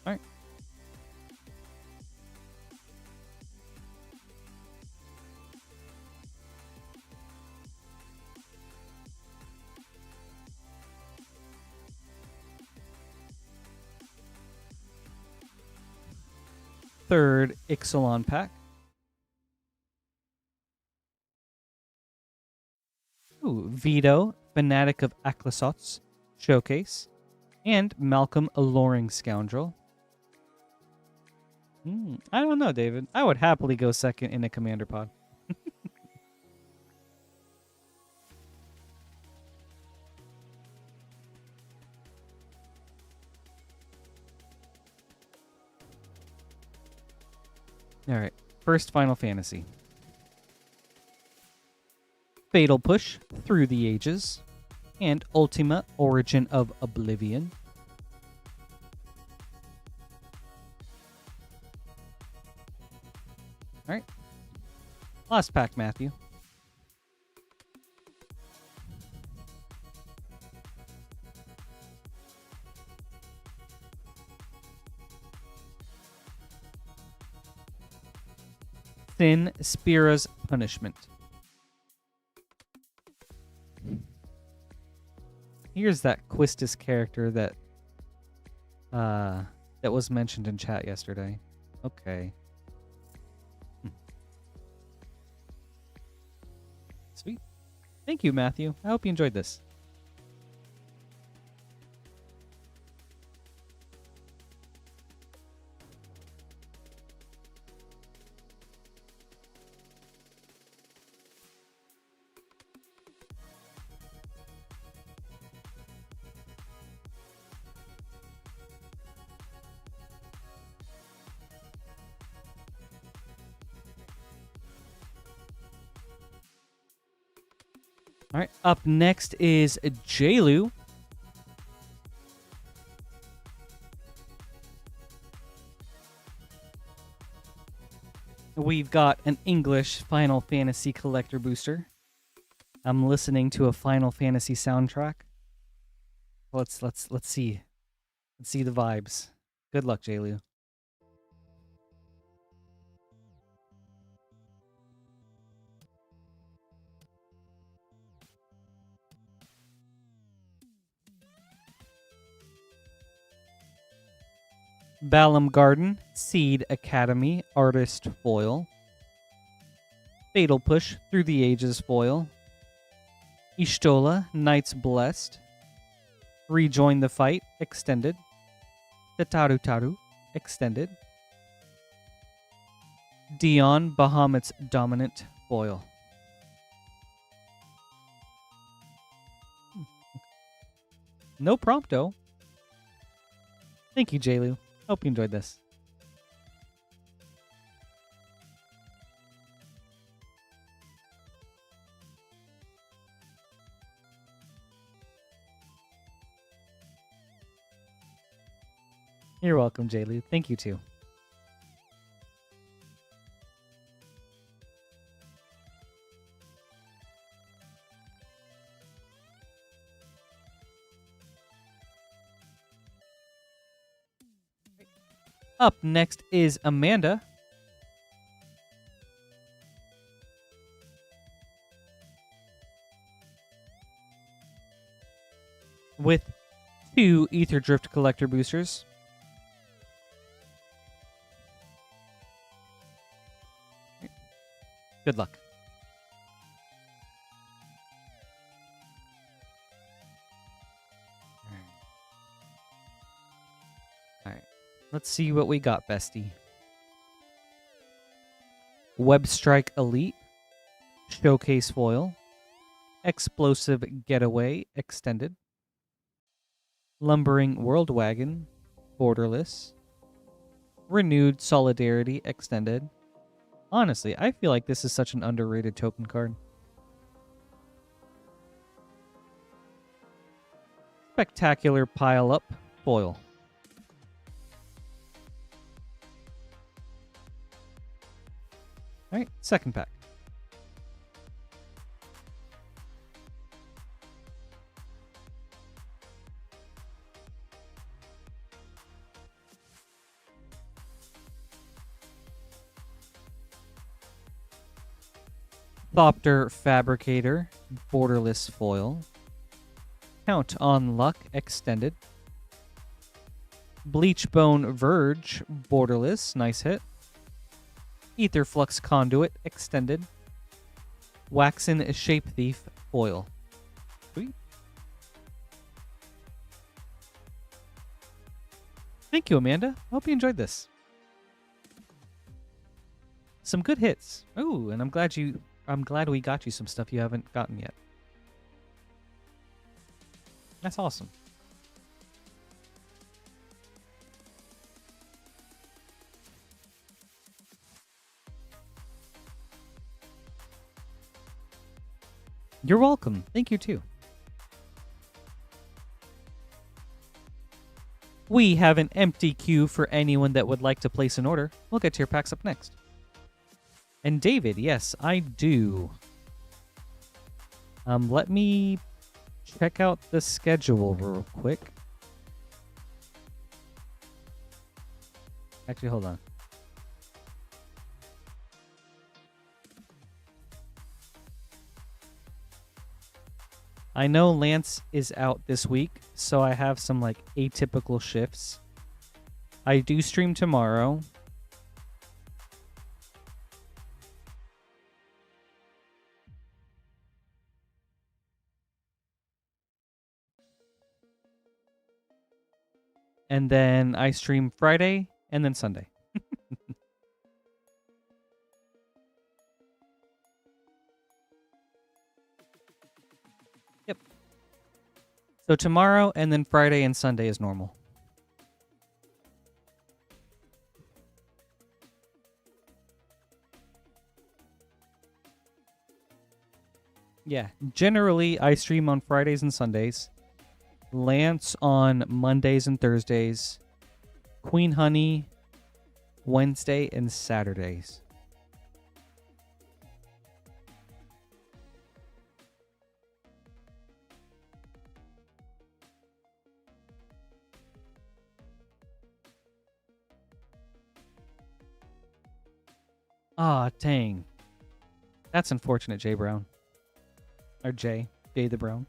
All right. Third Ixalan pack. Ooh, Vito, Fanatic of Aklasot's Showcase, and Malcolm, Alluring Scoundrel. I don't know, David. I would happily go second in a commander pod. All right. First Final Fantasy. Fatal Push, Through the Ages, and Ultima Origin of Oblivion. All right. Last pack, Matthew. Sin Spira's Punishment. Here's that Quistis character that was mentioned in chat yesterday. Okay. Sweet. Thank you, Matthew. I hope you enjoyed this. All right, up next is Jailu. We've got an English Final Fantasy collector booster. I'm listening to a Final Fantasy soundtrack. Let's see. Let's see the vibes. Good luck, Jailu. Balam Garden, Seed Academy, Artist Foil. Fatal Push, Through the Ages Foil. Ishtola, Knights Blessed. Rejoin the Fight, Extended. Tataru Taru, Extended. Dion, Bahamut's Dominant Foil. No prompto. Thank you, Jailu. Hope you enjoyed this. You're welcome, Jailu. Thank you, too. Up next is Amanda. With 2 Ether Drift Collector boosters. Good luck. Let's see what we got, bestie. Web Strike Elite, Showcase Foil, Explosive Getaway Extended, Lumbering World Wagon, Borderless, Renewed Solidarity Extended. Honestly, I feel like this is such an underrated token card. Spectacular Pile Up Foil. All right, second pack. Thopter Fabricator, Borderless Foil. Count on Luck Extended. Bleachbone Verge, Borderless, nice hit. Aetherflux Conduit Extended. Waxen Shape Thief Foil. Sweet. Thank you, Amanda. Hope you enjoyed this. some good hits. Ooh, and I'm glad we got you some stuff you haven't gotten yet. That's awesome. You're welcome. Thank you too. We have an empty queue for anyone that would like to place an order. We'll get to your packs up next. And David, yes, I do. Let me check out the schedule real quick. Actually, hold on. I know Lance is out this week, so I have some like atypical shifts. I do stream tomorrow. And then I stream Friday and then Sunday. Yep. So tomorrow and then Friday and Sunday is normal. Yeah, generally I stream on Fridays and Sundays. Lance on Mondays and Thursdays. Queen Honey Wednesday and Saturdays. Ah, dang. That's unfortunate, Jay Brown. Or Jay the Brown.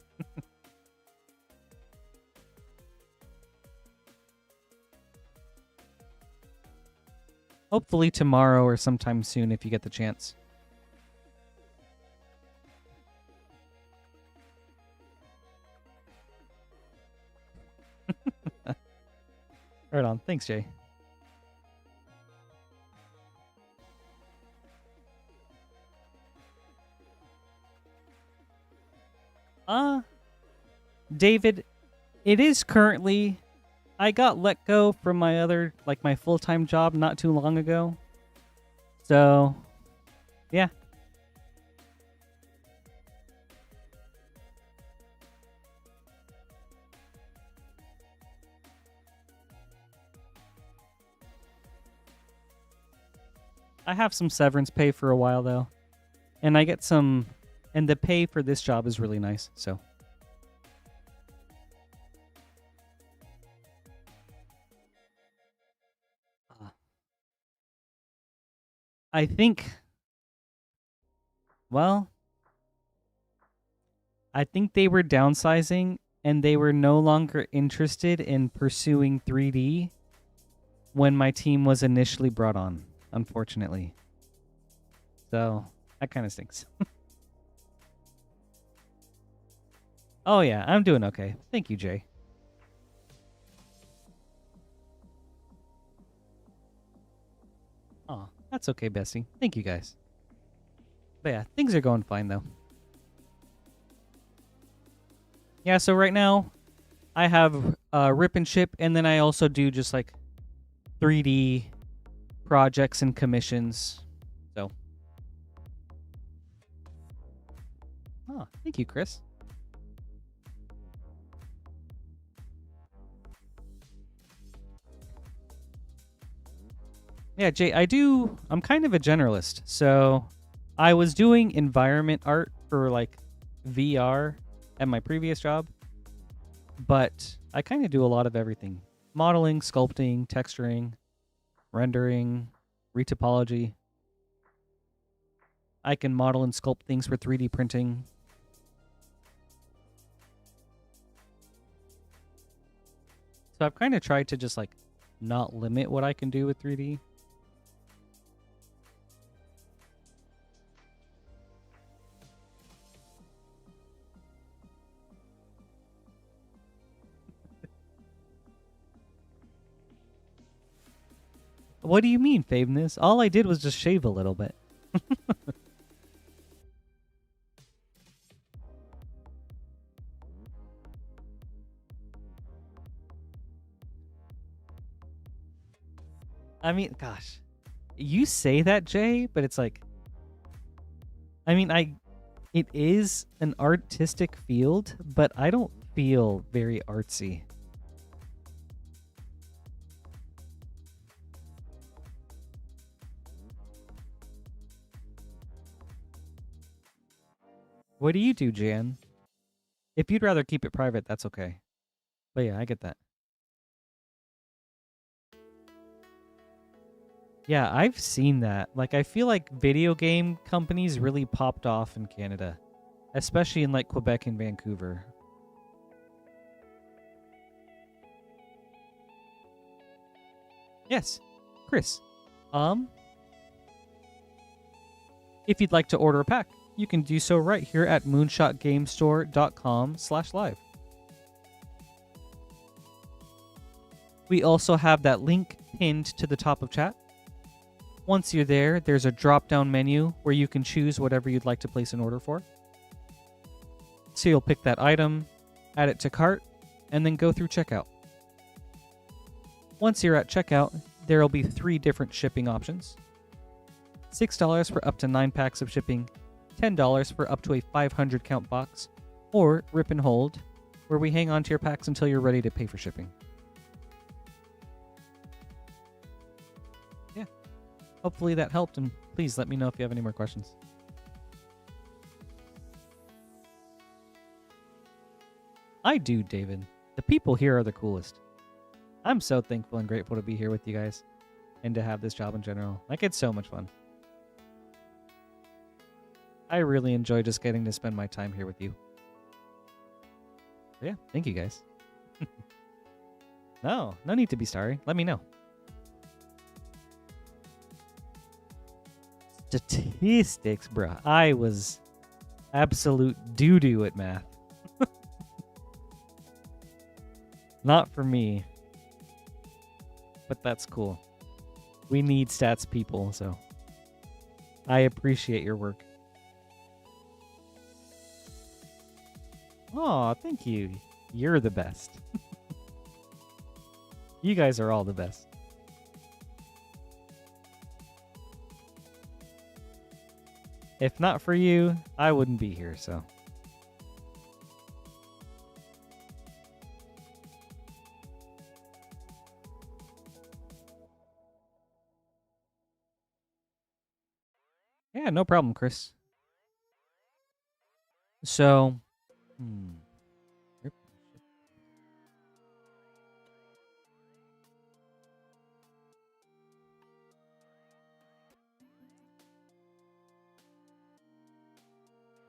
Hopefully tomorrow or sometime soon if you get the chance. Right on. Thanks, Jay. David, it is currently... I got let go from my other, like my full-time job not too long ago. So, yeah. I have some severance pay for a while, though. And I get some... And the pay for this job is really nice, so... I think... Well... I think they were downsizing, and they were no longer interested in pursuing 3D when my team was initially brought on, unfortunately. So, that kind of stinks. Oh yeah, I'm doing okay. Thank you, Jay. Oh, that's okay, Bessie. Thank you, guys. But yeah, things are going fine, though. Yeah, so right now, I have Rip and Ship, and then I also do just, like, 3D projects and commissions. So. Oh, thank you, Chris. Yeah, Jay, I'm kind of a generalist. So I was doing environment art for like VR at my previous job, but I kind of do a lot of everything. Modeling, sculpting, texturing, rendering, retopology. I can model and sculpt things for 3D printing. So I've kind of tried to just like not limit what I can do with 3D. What do you mean, Faveness? All I did was just shave a little bit. I mean, gosh. You say that, Jay, but it's like... I mean, it is an artistic field, but I don't feel very artsy. What do you do, Jan? If you'd rather keep it private, that's okay. But yeah, I get that. Yeah, I've seen that. Like, I feel like video game companies really popped off in Canada, especially in like Quebec and Vancouver. Yes, Chris. If you'd like to order a pack, you can do so right here at moonshotgamestore.com/live. We also have that link pinned to the top of chat. Once you're there, there's a drop-down menu where you can choose whatever you'd like to place an order for. So you'll pick that item, add it to cart, and then go through checkout. Once you're at checkout, there will be 3 different shipping options. $6 for up to 9 packs of shipping, $10 for up to a 500 count box, or Rip and Hold, where we hang on to your packs until you're ready to pay for shipping. Yeah. Hopefully that helped, and please let me know if you have any more questions. I do, David. The people here are the coolest. I'm so thankful and grateful to be here with you guys and to have this job in general. Like, it's so much fun. I really enjoy just getting to spend my time here with you. But yeah, thank you guys. No need to be sorry. Let me know. Statistics, bruh. I was absolute doo-doo at math. Not for me. But that's cool. We need stats people, so I appreciate your work. Aw, thank you. You're the best. You guys are all the best. If not for you, I wouldn't be here, so. Yeah, no problem, Chris. So,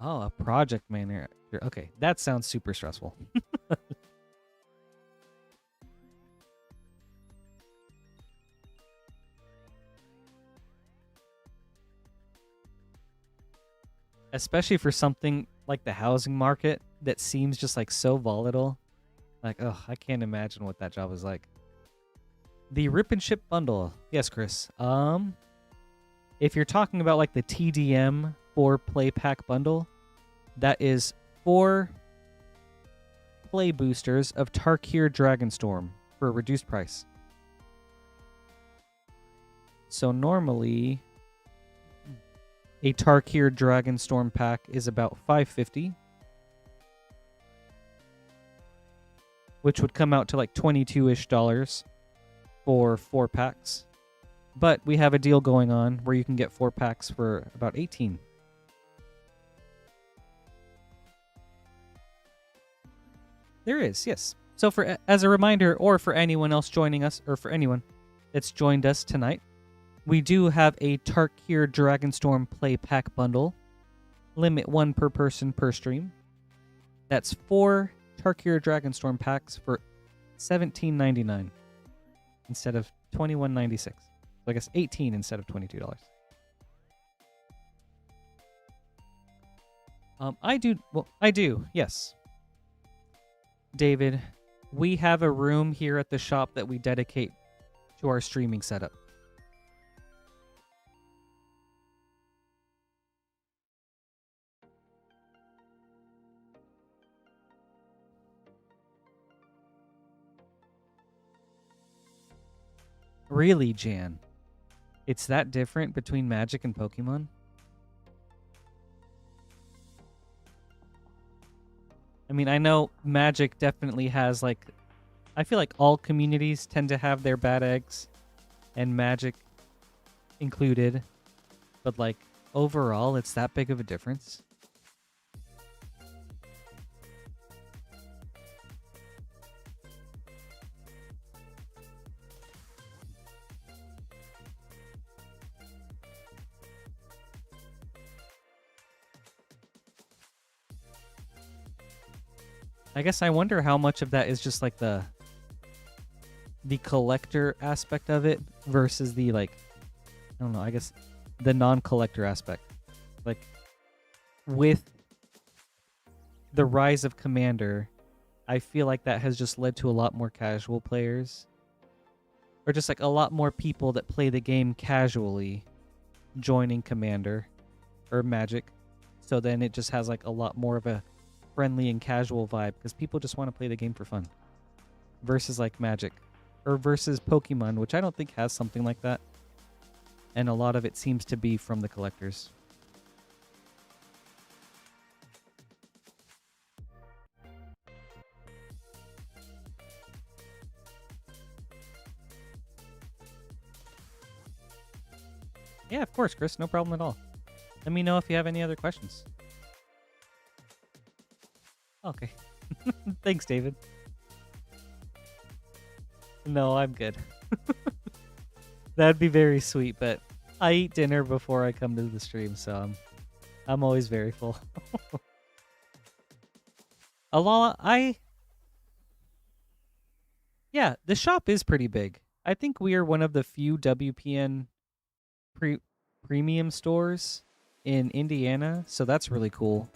oh, a project manager. Okay, that sounds super stressful. Especially for something like the housing market that seems just like so volatile. Like, oh, I can't imagine what that job is like. The Rip and Ship bundle. Yes, Chris. If you're talking about like the TDM 4 play pack bundle, that is 4 play boosters of Tarkir Dragonstorm for a reduced price. So normally a Tarkir Dragonstorm pack is about $5.50, which would come out to like $22-ish for 4 packs. But we have a deal going on where you can get 4 packs for about $18. There is, yes. So for as a reminder, or for anyone else joining us, or for anyone that's joined us tonight, we do have a Tarkir Dragonstorm play pack bundle. Limit 1 per person per stream. That's 4 Tarkir Dragonstorm packs for $17.99 instead of $21.96. So I guess $18 instead of $22. I do, yes. David, we have a room here at the shop that we dedicate to our streaming setup. Really, Jan? It's that different between Magic and Pokemon? I mean, I know Magic definitely has, like... I feel like all communities tend to have their bad eggs, and Magic included. But, like, overall, it's that big of a difference? I guess I wonder how much of that is just, like, the collector aspect of it versus the, like, I don't know, I guess the non-collector aspect. Like, with the rise of Commander, I feel like that has just led to a lot more casual players. Or just, like, a lot more people that play the game casually joining Commander or Magic. So then it just has, like, a lot more of a friendly and casual vibe because people just want to play the game for fun. Versus, like, Magic. Or versus Pokemon, which I don't think has something like that. And a lot of it seems to be from the collectors. Yeah, of course, Chris. No problem at all. Let me know if you have any other questions. Okay. Thanks, David. No, I'm good. That'd be very sweet, but I eat dinner before I come to the stream, so I'm always very full. Yeah, the shop is pretty big. I think we are one of the few WPN premium stores in Indiana, so that's really cool.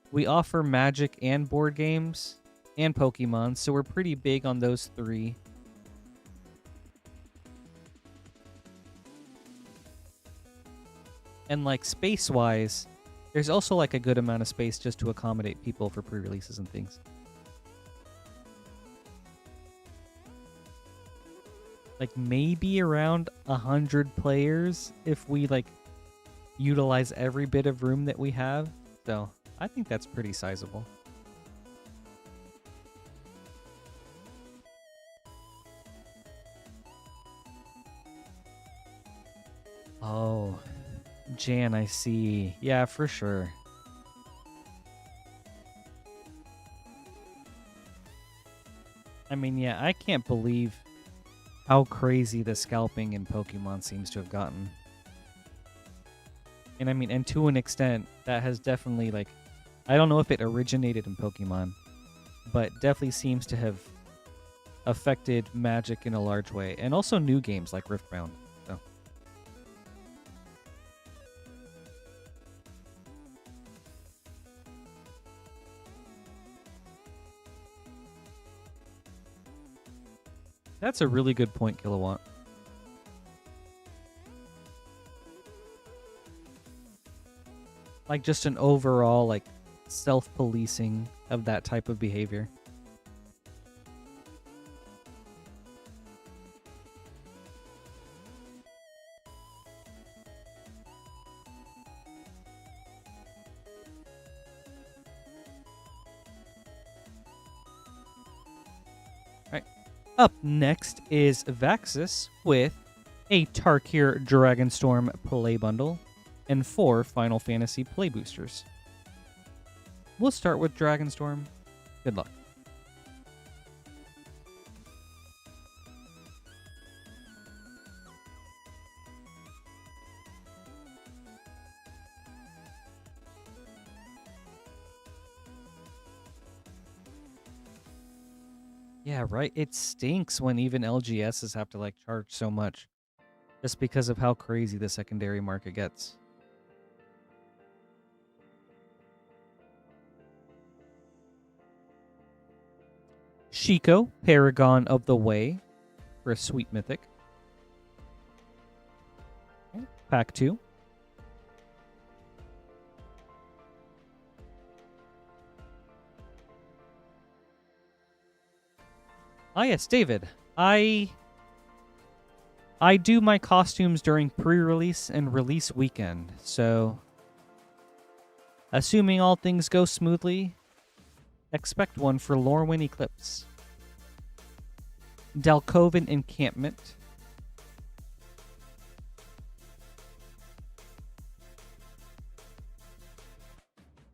We offer Magic and board games and Pokemon, so we're pretty big on those three. And, like, space-wise, there's also, like, a good amount of space just to accommodate people for pre-releases and things. Like, maybe around 100 players if we, like, utilize every bit of room that we have. So, I think that's pretty sizable. Oh, Jan, I see. Yeah, for sure. I mean, yeah, I can't believe how crazy the scalping in Pokemon seems to have gotten. And I mean, and to an extent, that has definitely, like, I don't know if it originated in Pokemon, but definitely seems to have affected Magic in a large way. And also new games like Riftbound. So. That's a really good point, Kilowatt. Like, just an overall, like, self-policing of that type of behavior. Alright. Up next is Vaxis with a Tarkir Dragonstorm play bundle and 4 Final Fantasy play boosters. We'll start with Dragonstorm. Good luck. Yeah, right. It stinks when even LGSs have to, like, charge so much just because of how crazy the secondary market gets. Shiko, Paragon of the Way for a sweet mythic. Okay, pack 2. Ah, yes, David. I I do my costumes during pre-release and release weekend, so assuming all things go smoothly, expect one for Lorwyn Eclipse. Delcoven Encampment.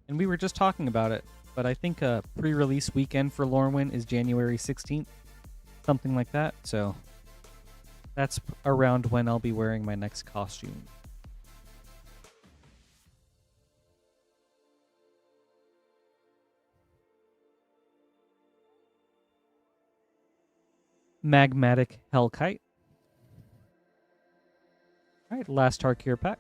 And we were just talking about it, but I think a pre-release weekend for Lorwyn is January 16th, something like that, so that's around when I'll be wearing my next costume. Magmatic Hellkite. Alright, last Tarkir pack.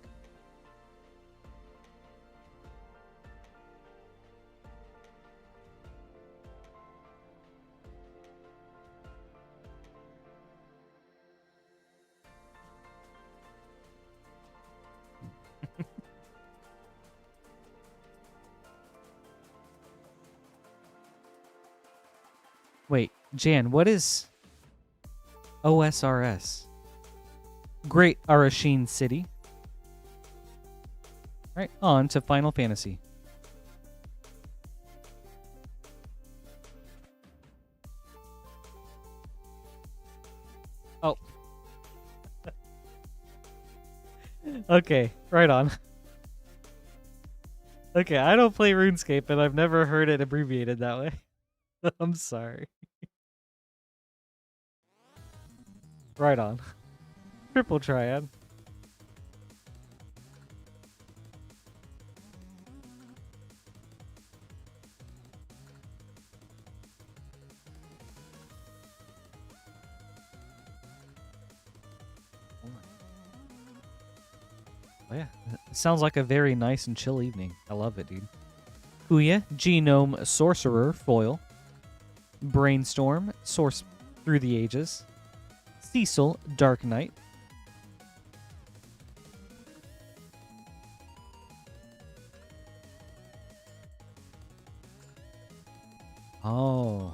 Wait, Jan, what is OSRS? Great Arasheen City. Alright, on to Final Fantasy. Oh. Okay, right on. Okay, I don't play RuneScape, and I've never heard it abbreviated that way. I'm sorry. Right on. Triple Triad. Oh yeah, it sounds like a very nice and chill evening. I love it, dude. Ouya, Genome Sorcerer Foil. Brainstorm, Source Through the Ages. Cecil, Dark Knight. Oh.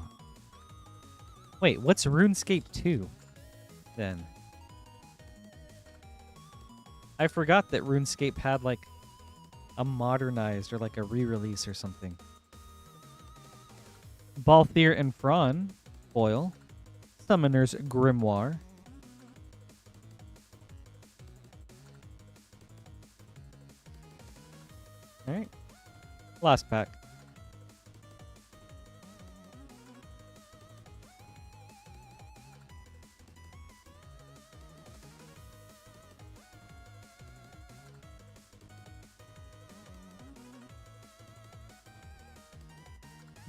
Wait, what's RuneScape 2 then? I forgot that RuneScape had like a modernized or like a re-release or something. Balthier and Fron, foil. Summoner's Grimoire. Alright. Last pack.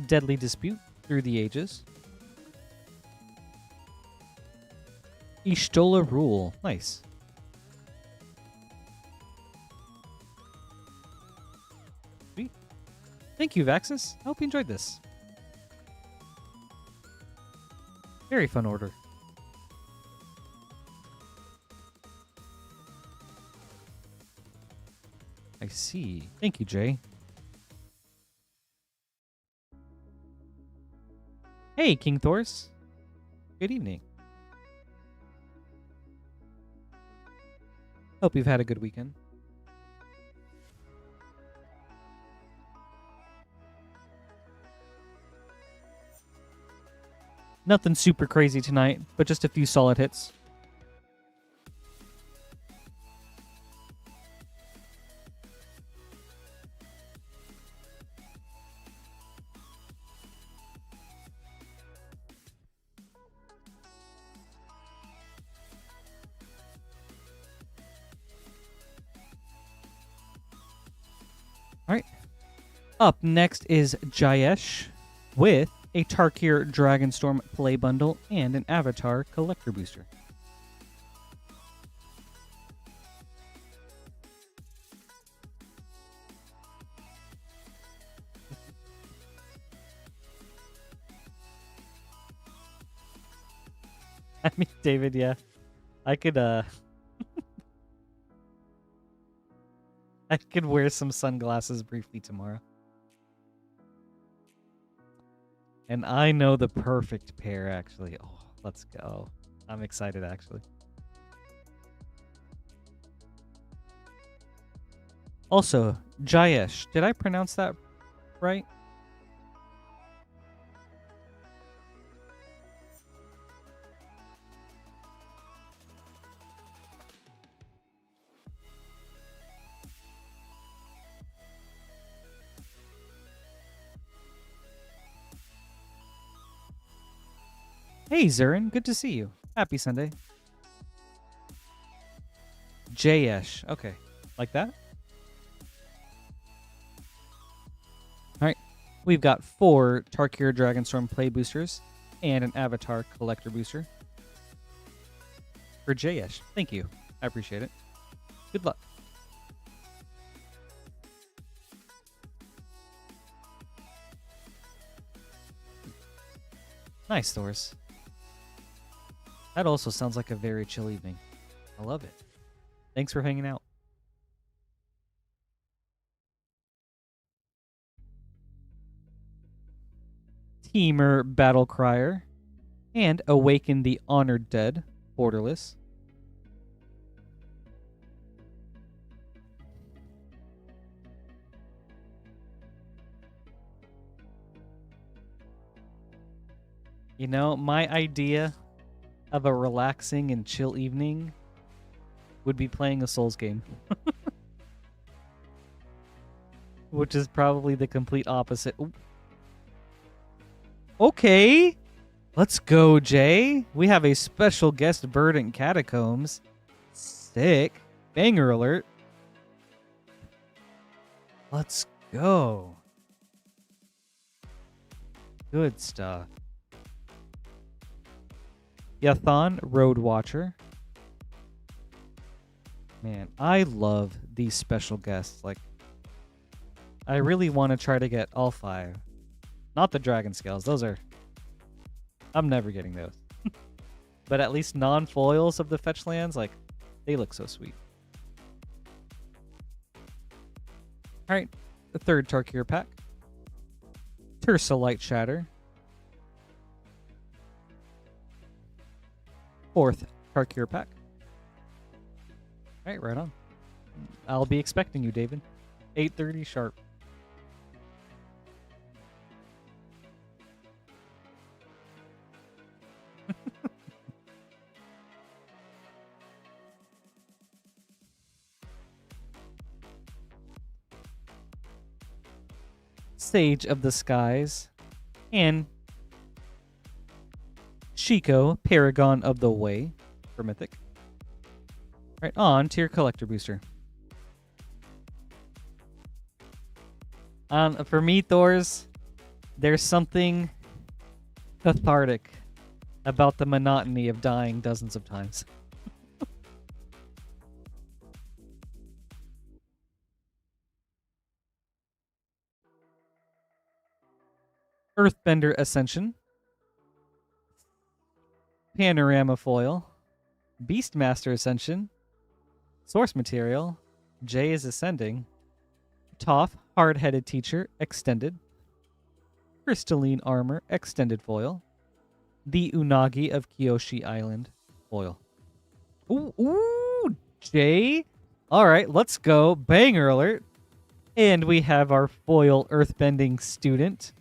Deadly Dispute, Through the Ages. Ishtola Rule, nice. Sweet. Thank you, Vaxis. I hope you enjoyed this. Very fun order. I see. Thank you, Jay. Hey, King Thors. Good evening. Hope you've had a good weekend. Nothing super crazy tonight, but just a few solid hits. Alright. Up next is Jayesh with a Tarkir Dragonstorm play bundle and an Avatar collector booster. I mean, David, yeah. I could I could wear some sunglasses briefly tomorrow. And I know the perfect pair, actually. Oh, let's go. I'm excited, actually. Also, Jayesh, did I pronounce that right? Hey, Zurin, good to see you. Happy Sunday. Jayesh. Okay. Like that? Alright. We've got 4 Tarkir Dragonstorm play boosters and an Avatar collector booster. For Jayesh. Thank you. I appreciate it. Good luck. Nice, Thors. That also sounds like a very chill evening. I love it. Thanks for hanging out. Teamer Battle Crier and Awaken the Honored Dead, borderless. You know, my idea of a relaxing and chill evening would be playing a Souls game. Which is probably the complete opposite. Ooh. Okay. Let's go, Jay. We have a special guest Verdant Catacombs. Sick. Banger alert. Let's go. Good stuff. Yathan Road Watcher. Man, I love these special guests. Like, I really want to try to get all 5. Not the Dragon Scales. Those are... I'm never getting those. But at least non-foils of the fetch lands, like, they look so sweet. Alright, the 3rd Tarkir pack. Tersa Light Shatter. 4th Tarkir pack. Alright, right on. I'll be expecting you, David. 8:30 sharp. Sage of the Skies and Shiko, Paragon of the Way for Mythic. Right on to your collector booster. For me, Thors, there's something cathartic about the monotony of dying dozens of times. Earthbender Ascension. Panorama Foil. Beastmaster Ascension. Source Material. Jay is Ascending. Toph, Hard-Headed Teacher, Extended. Crystalline Armor, Extended Foil. The Unagi of Kyoshi Island, Foil. Ooh, Jay. All right, let's go. Banger alert. And we have our foil Earthbending student.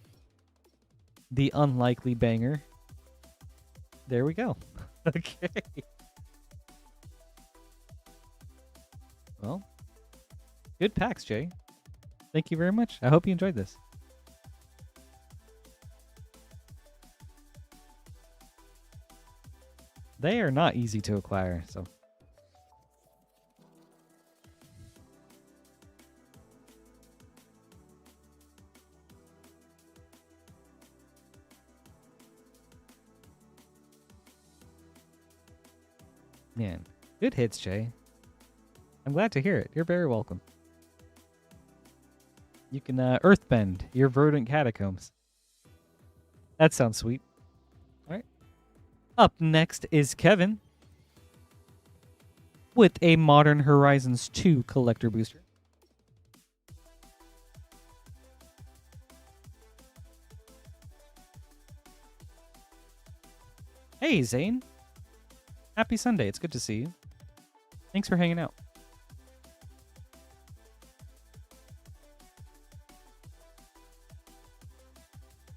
The Unlikely Banger. There we go. Okay. Well, good packs, Jay. Thank you very much. I hope you enjoyed this. They are not easy to acquire, so. Man, good hits, Jay. I'm glad to hear it. You're very welcome. You can earthbend your verdant catacombs. That sounds sweet. All right. Up next is Kevin with a Modern Horizons 2 collector booster. Hey, Zane. Happy Sunday. It's good to see you. Thanks for hanging out.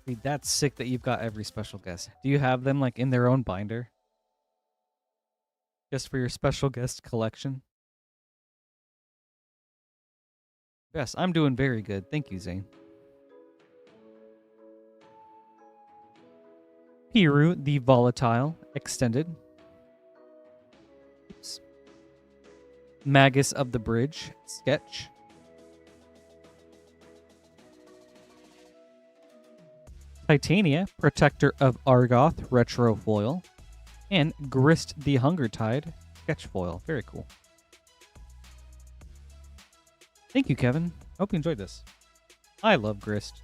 Dude, that's sick that you've got every special guest. Do you have them like in their own binder? Just for your special guest collection? Yes, I'm doing very good. Thank you, Zane. Piru, the Volatile, Extended. Oops. Magus of the Bridge, Sketch. Titania, Protector of Argoth, Retro Foil. And Grist the Hunger Tide, Sketch Foil. Very cool. Thank you, Kevin. Hope you enjoyed this. I love Grist.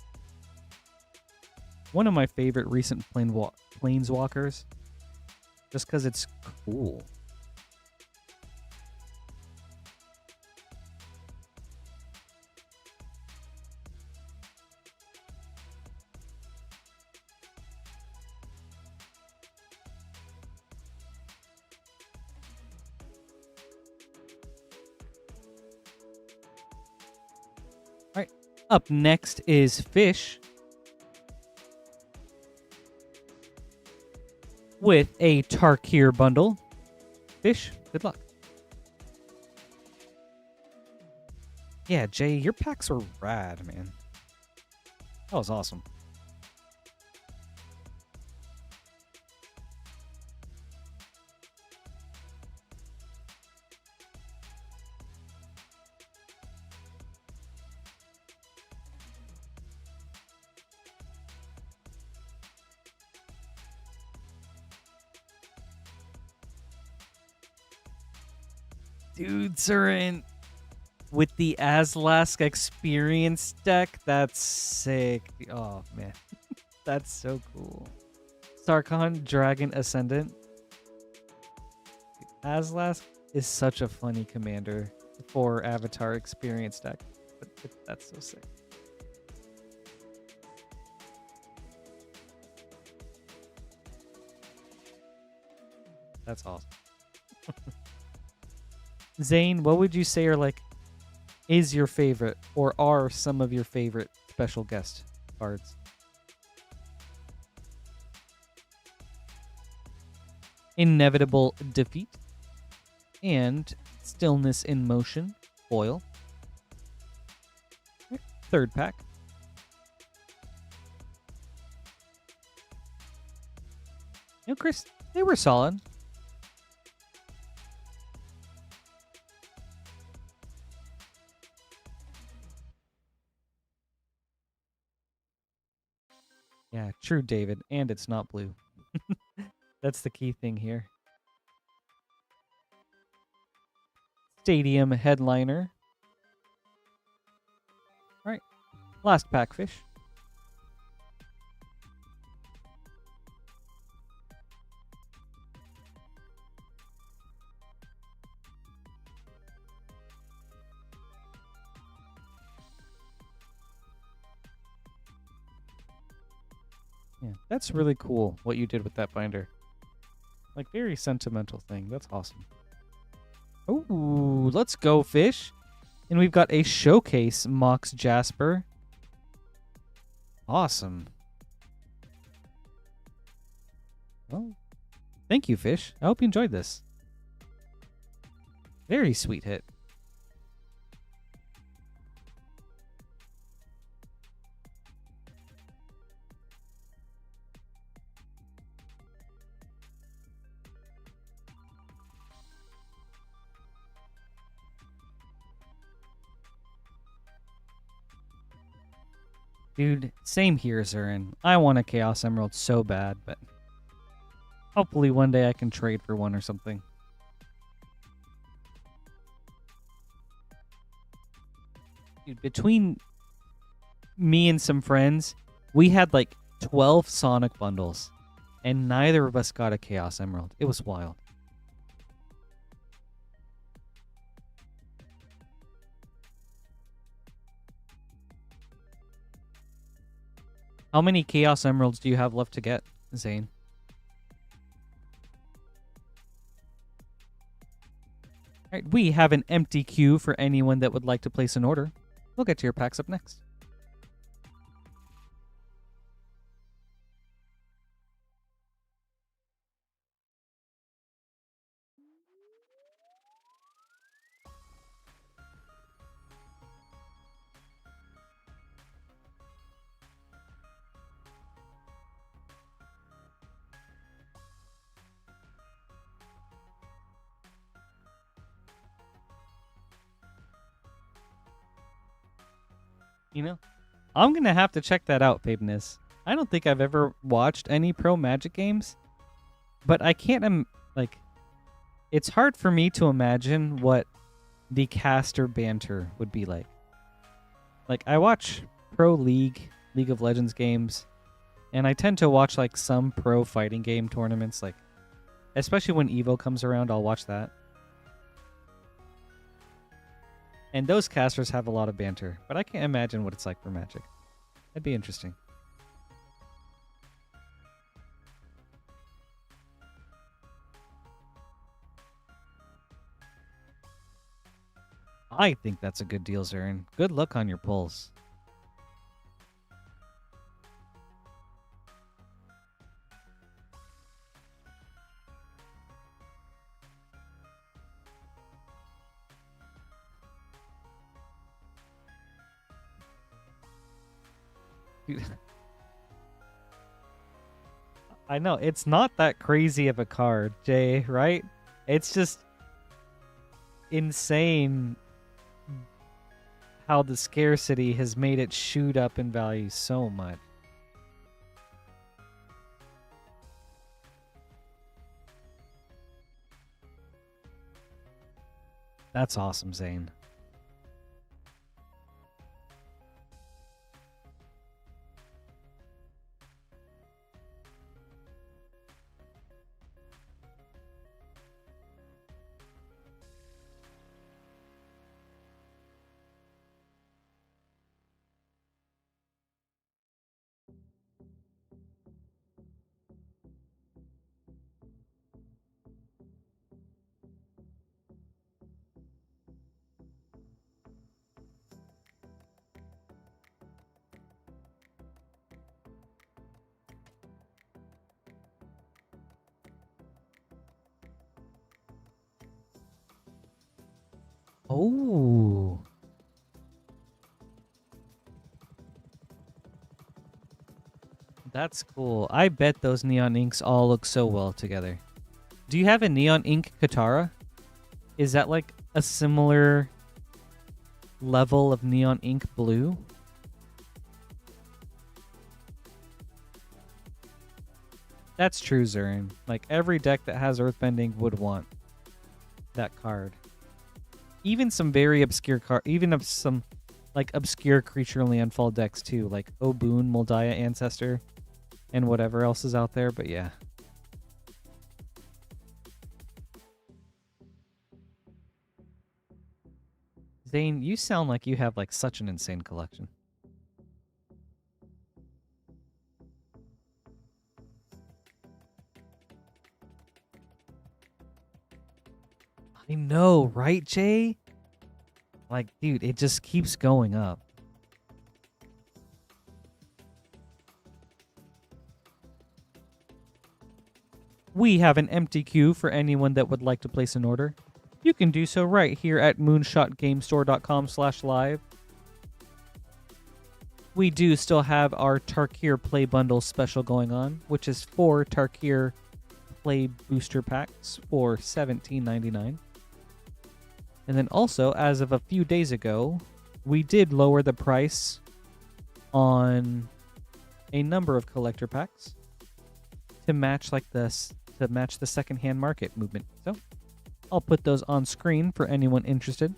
One of my favorite recent Planeswalkers. Just because it's cool. Alright, up next is Fish. With a Tarkir bundle. Fish, good luck. Yeah, Jay, your packs were rad, man. That was awesome. Dude, Surin, with the Aslask experience deck, that's sick. Oh, man. That's so cool. Sarkhan, Dragon Ascendant. Aslask is such a funny commander for Avatar experience deck. That's so sick. That's awesome. Zane, what would you say are like is your favorite or are some of your favorite special guest cards? Inevitable Defeat and Stillness in Motion foil. Third pack. You know, Chris, they were solid. Yeah, true, David. And it's not blue. That's the key thing here. Stadium Headliner. All right. Last pack, Fish. Yeah, that's really cool what you did with that binder. Like, very sentimental thing. That's awesome. Ooh, let's go, Fish. And we've got a Showcase Mox Jasper. Awesome. Well, thank you, Fish. I hope you enjoyed this. Very sweet hit. Dude, same here, Zurin. I want a Chaos Emerald so bad, but hopefully one day I can trade for one or something. Dude, between me and some friends, we had like 12 Sonic bundles, and neither of us got a Chaos Emerald. It was wild. How many Chaos Emeralds do you have left to get, Zane? Alright, we have an empty queue for anyone that would like to place an order. We'll get to your packs up next. You know, I'm gonna have to check that out, Fabeness. I don't think I've ever watched any pro Magic games, but I can't like. It's hard for me to imagine what the caster banter would be like. Like I watch pro League of Legends games, and I tend to watch like some pro fighting game tournaments, like especially when Evo comes around, I'll watch that. And those casters have a lot of banter, but I can't imagine what it's like for Magic. That'd be interesting. I think that's a good deal, Zern. Good luck on your pulls. Dude. I know, it's not that crazy of a card, Jay, right? It's just insane how the scarcity has made it shoot up in value so much. That's awesome, Zane. Oh. That's cool. I bet those neon inks all look so well together. Do you have a neon ink Katara? Is that like a similar level of neon ink blue? That's true, Zurin. Like every deck that has Earthbending would want that card. Even some very obscure even of some like obscure creature landfall decks too, like Obun, Moldaya Ancestor, and whatever else is out there. But yeah. Zane, you sound like you have like such an insane collection. I know, right, Jay? Like, dude, it just keeps going up. We have an empty queue for anyone that would like to place an order. You can do so right here at moonshotgamestore.com/live. We do still have our Tarkir Play Bundle special going on, which is 4 Tarkir Play Booster Packs for $17.99. And then also, as of a few days ago, we did lower the price on a number of collector packs to match like this, to match the secondhand market movement. So I'll put those on screen for anyone interested.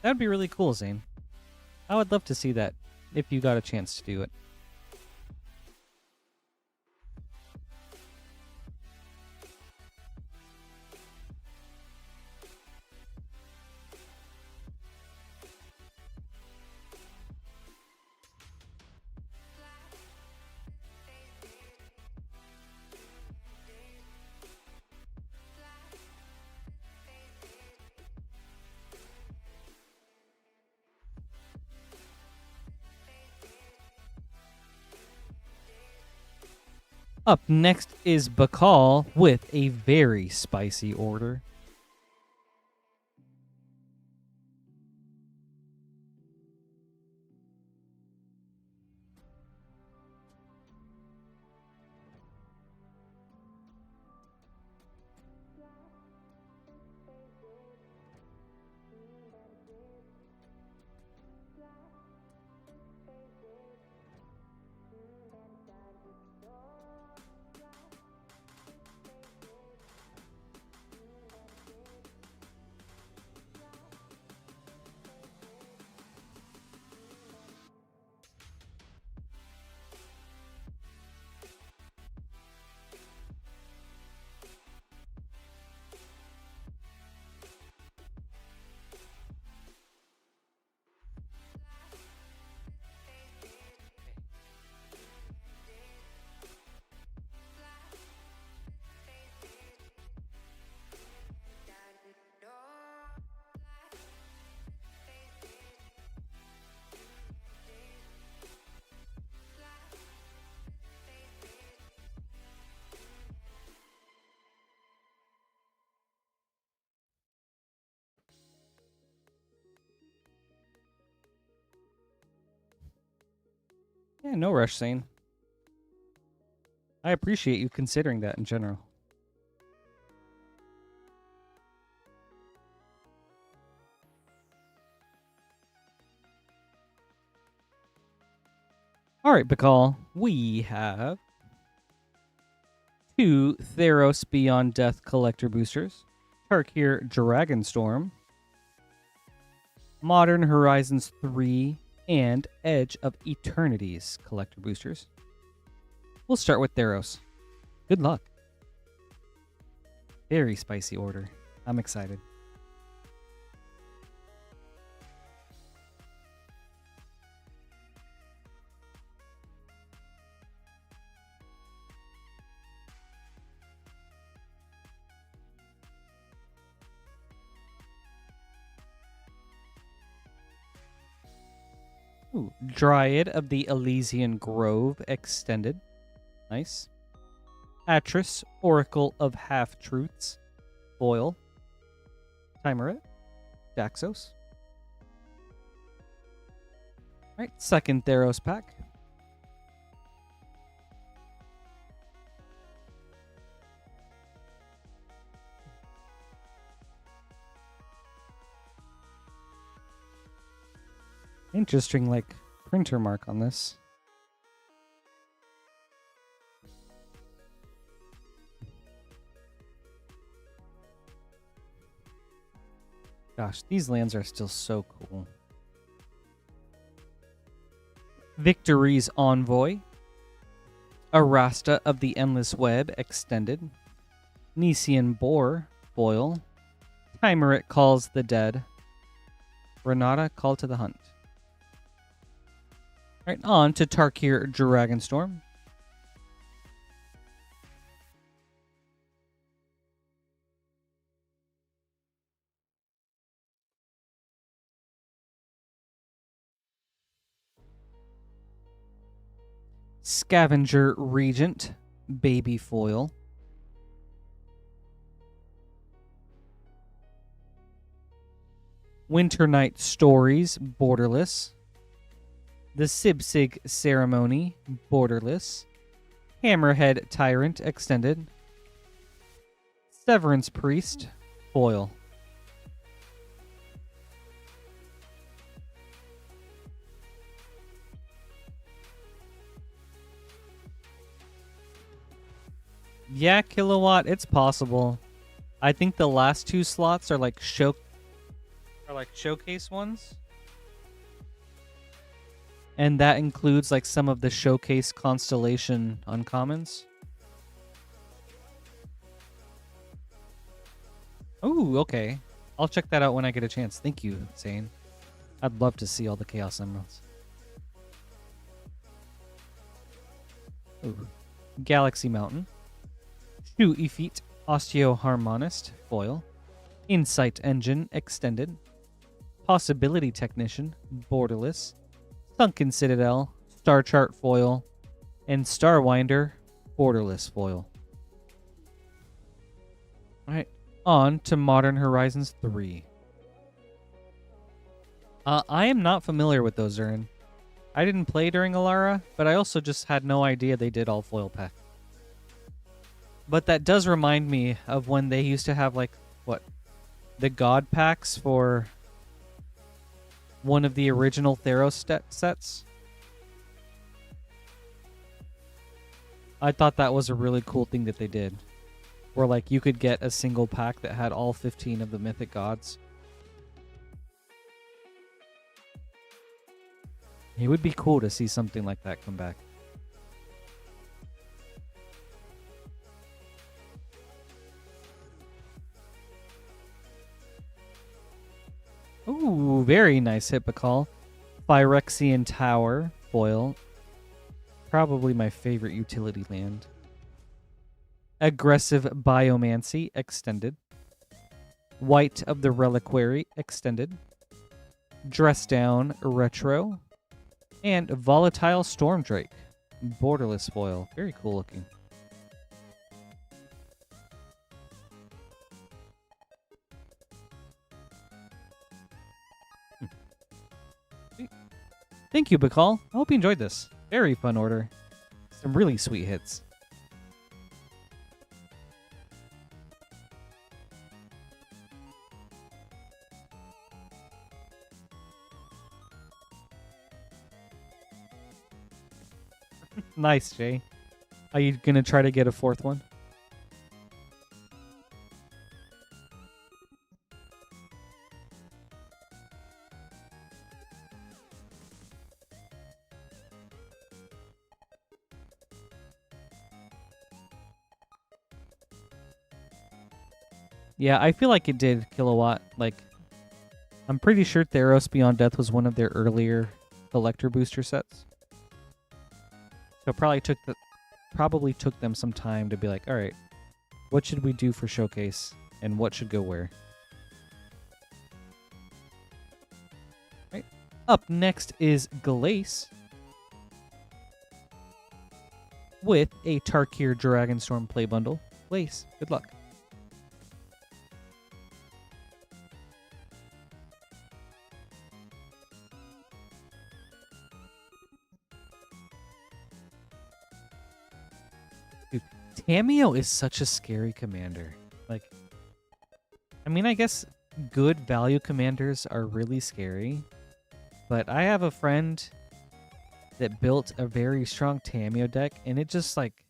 That'd be really cool, Zane. I would love to see that if you got a chance to do it. Up next is Bakal with a very spicy order. Yeah, no rush, Sane. I appreciate you considering that in general. Alright, Bakal. We have 2 Theros Beyond Death Collector Boosters. Tarkir Dragonstorm. Modern Horizons 3 and Edge of Eternities Collector Boosters. We'll start with Theros. Good luck. Very spicy order. I'm excited. Ooh, Dryad of the Elysian Grove Extended. Nice. Atris, Oracle of Half-Truths. Foil. Timerit. Daxos. Alright, second Theros pack. Interesting, like, printer mark on this. Gosh, these lands are still so cool. Victory's Envoy. Arasta of the Endless Web Extended. Nisian Boar Foil. Timerit Calls the Dead. Renata Call to the Hunt. Right, on to Tarkir Dragonstorm. Scavenger Regent, Baby Foil. Winter Night Stories, Borderless. The Sibsig Ceremony, Borderless. Hammerhead Tyrant, Extended. Severance Priest, Foil. Yeah, Kilowatt, it's possible. I think the last 2 slots are like showcase ones. And that includes like some of the showcase constellation uncommons. Ooh, okay. I'll check that out when I get a chance. Thank you, Zane. I'd love to see all the Chaos Emeralds. Ooh. Galaxy Mountain. Shoe Effete, Osteoharmonist, Foil. Insight Engine, Extended. Possibility Technician, Borderless. Sunken Citadel, Star Chart Foil. And Starwinder, Borderless foil. Alright, on to Modern Horizons 3. I am not familiar with those, Zurin. I didn't play during Alara, but I also just had no idea they did all foil pack. But that does remind me of when they used to have, like, what? The God packs for one of the original Theros sets. I thought that was a really cool thing that they did. Where, like, you could get a single pack that had all 15 of the mythic gods. It would be cool to see something like that come back. Ooh, very nice Hippocall. Phyrexian Tower foil. Probably my favorite utility land. Aggressive Biomancy extended. White of the Reliquary extended. Dress Down Retro. And Volatile Stormdrake. Borderless foil. Very cool looking. Thank you, Bacall. I hope you enjoyed this. Very fun order. Some really sweet hits. Nice, Jay. Are you going to try to get a fourth one? Yeah, I feel like it did Kilowatt. Like, I'm pretty sure Theros Beyond Death was one of their earlier collector booster sets. So probably took them some time to be like, all right, what should we do for showcase and what should go where? Right. Up next is Glace with a Tarkir Dragonstorm play bundle. Glace, good luck. Tameo is such a scary commander. Like, I mean, I guess good value commanders are really scary, but I have a friend that built a very strong Tameo deck, and it just, like,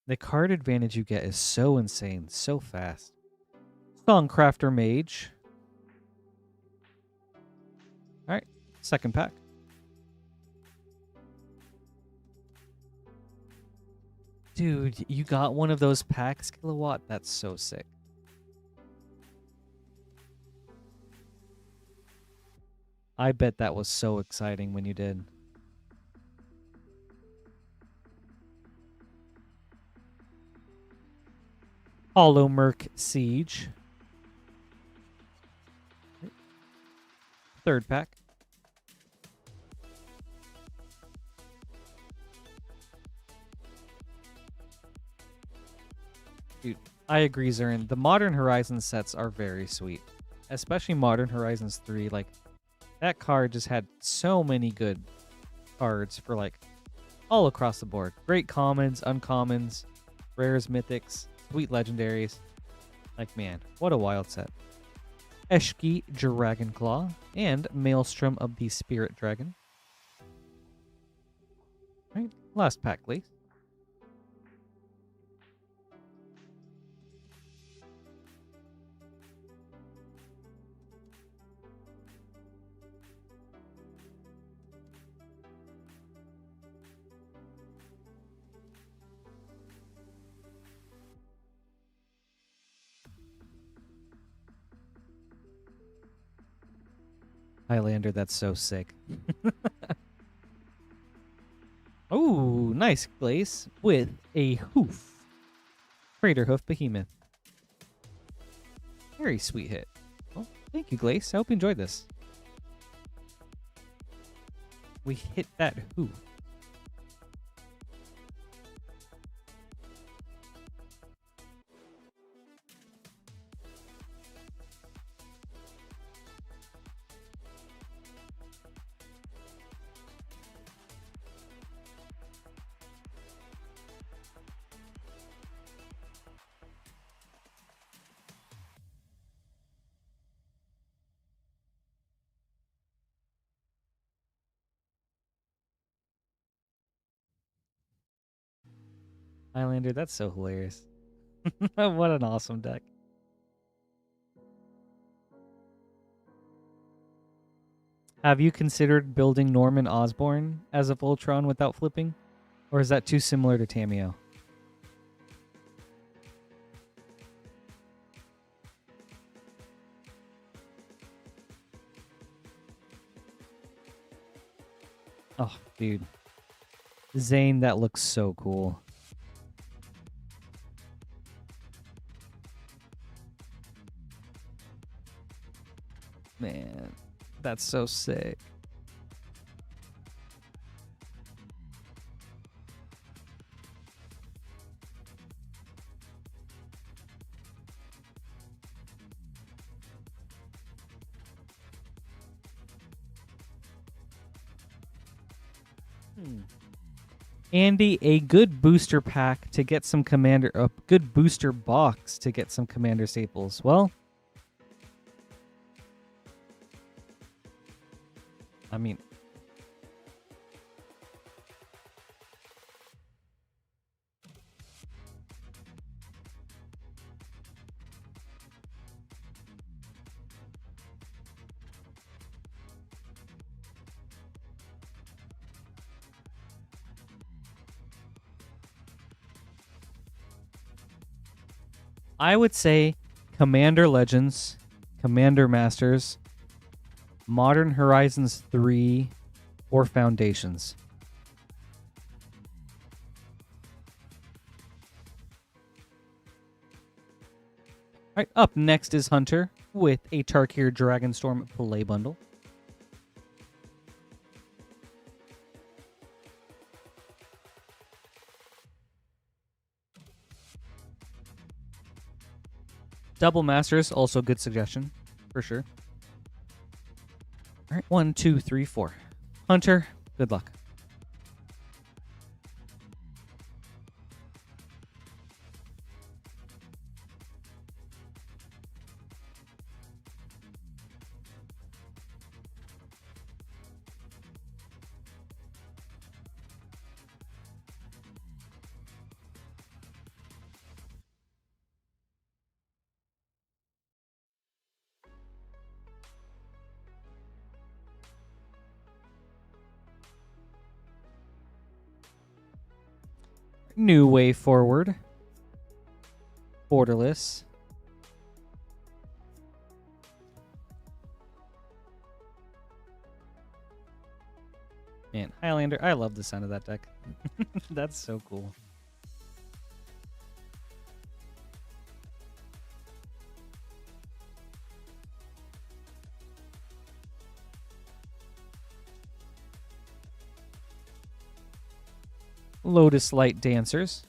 the card advantage you get is so insane, so fast. Songcrafter Mage. Alright, second pack. Dude, you got one of those packs, Kilowatt? That's so sick. I bet that was so exciting when you did. Hollow Merc Siege. Third pack. Dude, I agree, Zurin. The Modern Horizons sets are very sweet. Especially Modern Horizons 3. Like, that card just had so many good cards for, like, all across the board. Great commons, uncommons, rares, mythics, sweet legendaries. Like, man, what a wild set. Eshki Dragonclaw and Maelstrom of the Spirit Dragon. All right, last pack, please. Highlander, that's so sick. Oh, nice Glace with a Hoof. Crater Hoof Behemoth. Very sweet hit. Well, thank you, Glace. I hope you enjoyed this. We hit that Hoof. Highlander, that's so hilarious. What an awesome deck. Have you considered building Norman Osborn as a Voltron without flipping? Or is that too similar to Tameo? Oh, dude. Zane, that looks so cool. Man, that's so sick. Andy, a good booster pack to get some commander, a good booster box to get some commander staples. Well, I mean, I would say Commander Legends, Commander Masters, Modern Horizons 3, or Foundations. All right, up next is Hunter with a Tarkir Dragonstorm Play Bundle. Double Masters, also good suggestion, for sure. All right, 1, 2, 3, 4. Hunter, good luck. New Way Forward. Borderless. Man, Highlander, I love the sound of that deck. That's so cool. Lotus Light Dancers.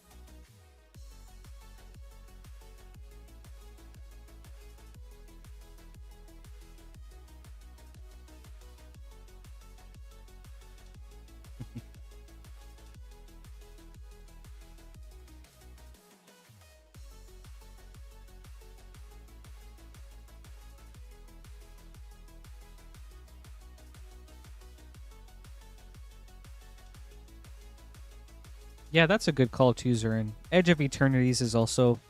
Yeah, that's a good call too, Zurin. Edge of Eternities is also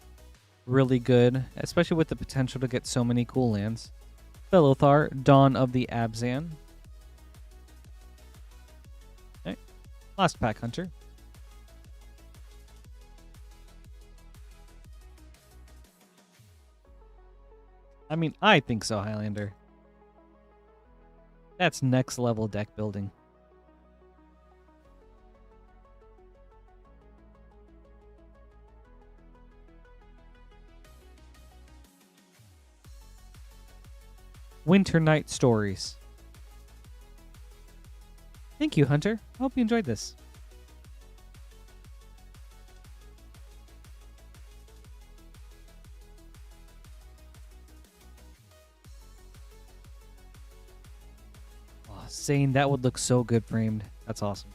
really good, especially with the potential to get so many cool lands. Belothar, Dawn of the Abzan. Okay. Last pack, Hunter. I mean, I think so, Highlander. That's next level deck building. Winter Night Stories. Thank you, Hunter. I hope you enjoyed this. Oh, Zane, that would look so good framed. That's awesome.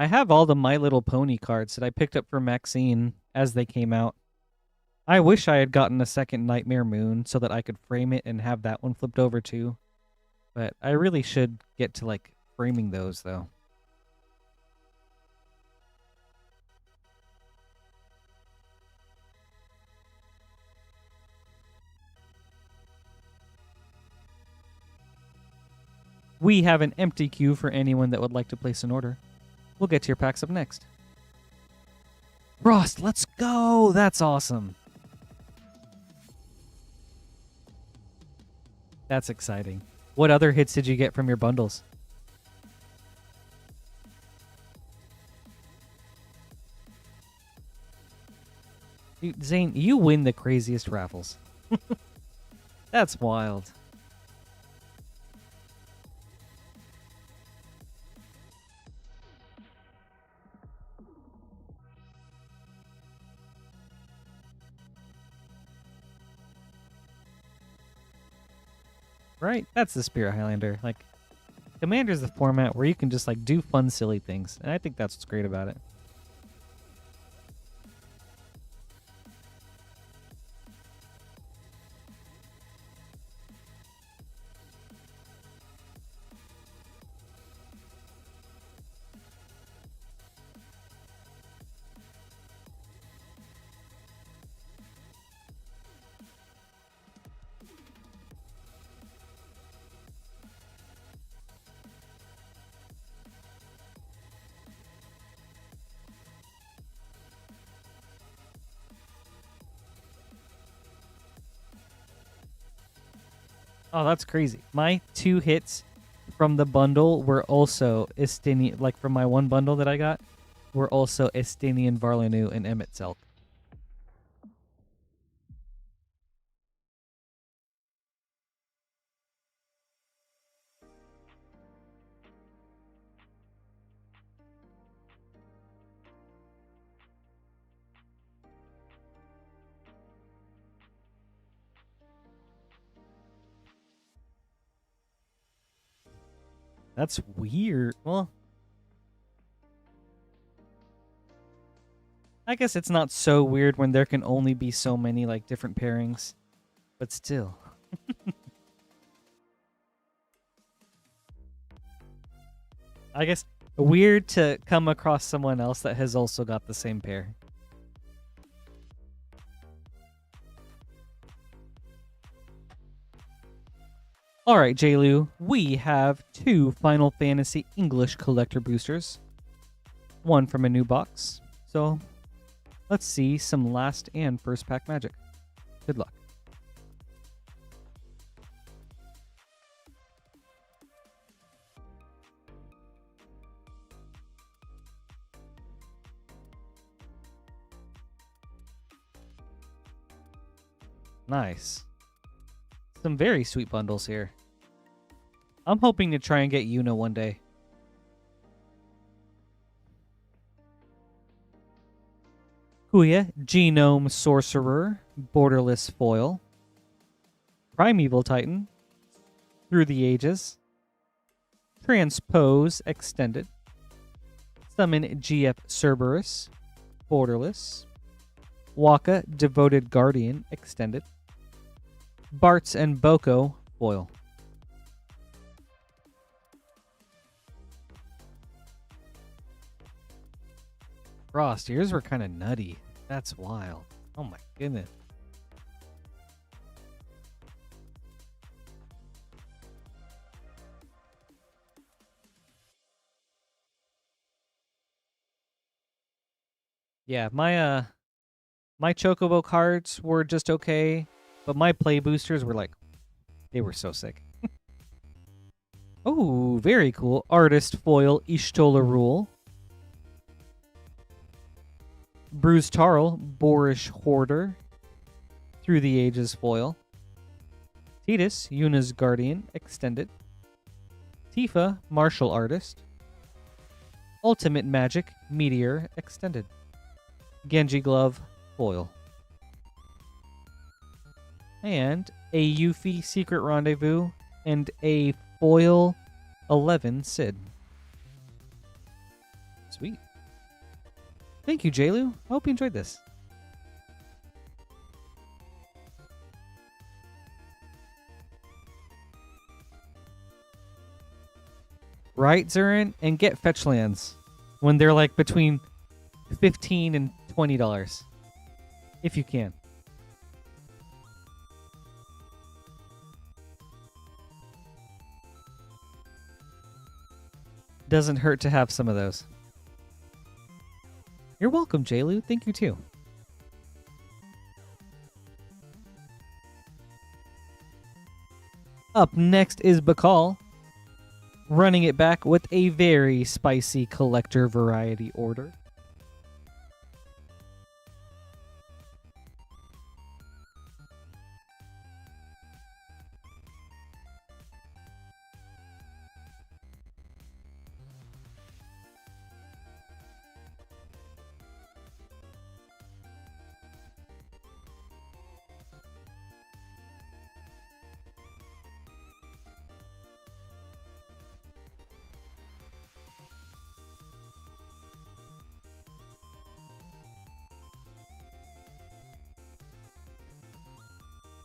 I have all the My Little Pony cards that I picked up for Maxine as they came out. I wish I had gotten a second Nightmare Moon so that I could frame it and have that one flipped over too. But I really should get to, like, framing those, though. We have an empty queue for anyone that would like to place an order. We'll get to your packs up next. Frost, let's go! That's awesome. That's exciting. What other hits did you get from your bundles? Dude, Zane, you win the craziest raffles. That's wild. Right? That's the Spirit Highlander. Like, Commander's the format where you can just, like, do fun, silly things. And I think that's what's great about it. Oh, that's crazy. My 2 hits from the bundle were also Estinian, like from my one bundle that I got, were also Estinian Varlanu and Emmett Selk. That's weird. Well, I guess it's not so weird when there can only be so many, like, different pairings. But still. I guess weird to come across someone else that has also got the same pair. Alright, JLu, we have 2 Final Fantasy English Collector Boosters. One from a new box. So, let's see some last and first pack magic. Good luck. Nice. Some very sweet bundles here. I'm hoping to try and get Yuna one day. Kuya, Genome Sorcerer, Borderless Foil. Primeval Titan, Through the Ages. Transpose Extended. Summon GF Cerberus, Borderless. Waka, Devoted Guardian, Extended. Bartz and Boko, Foil. Frost, yours were kind of nutty. That's wild. Oh my goodness. Yeah, my Chocobo cards were just okay, but my play boosters were like, they were so sick. Oh, very cool. Artist Foil, Ishtola Rule. Bruce Tarl, Boorish Hoarder. Through the Ages Foil. Titus, Yuna's Guardian, Extended. Tifa, Martial Artist. Ultimate Magic, Meteor, Extended. Genji Glove, Foil. And a Yuffie Secret Rendezvous and a Foil 11 Sid. Sweet. Thank you, JLu. I hope you enjoyed this. Right, Zurin? And get fetch lands when they're like between $15 and $20. If you can. Doesn't hurt to have some of those. You're welcome, Jaylu. Thank you too. Up next is Bakal, running it back with a very spicy collector variety order.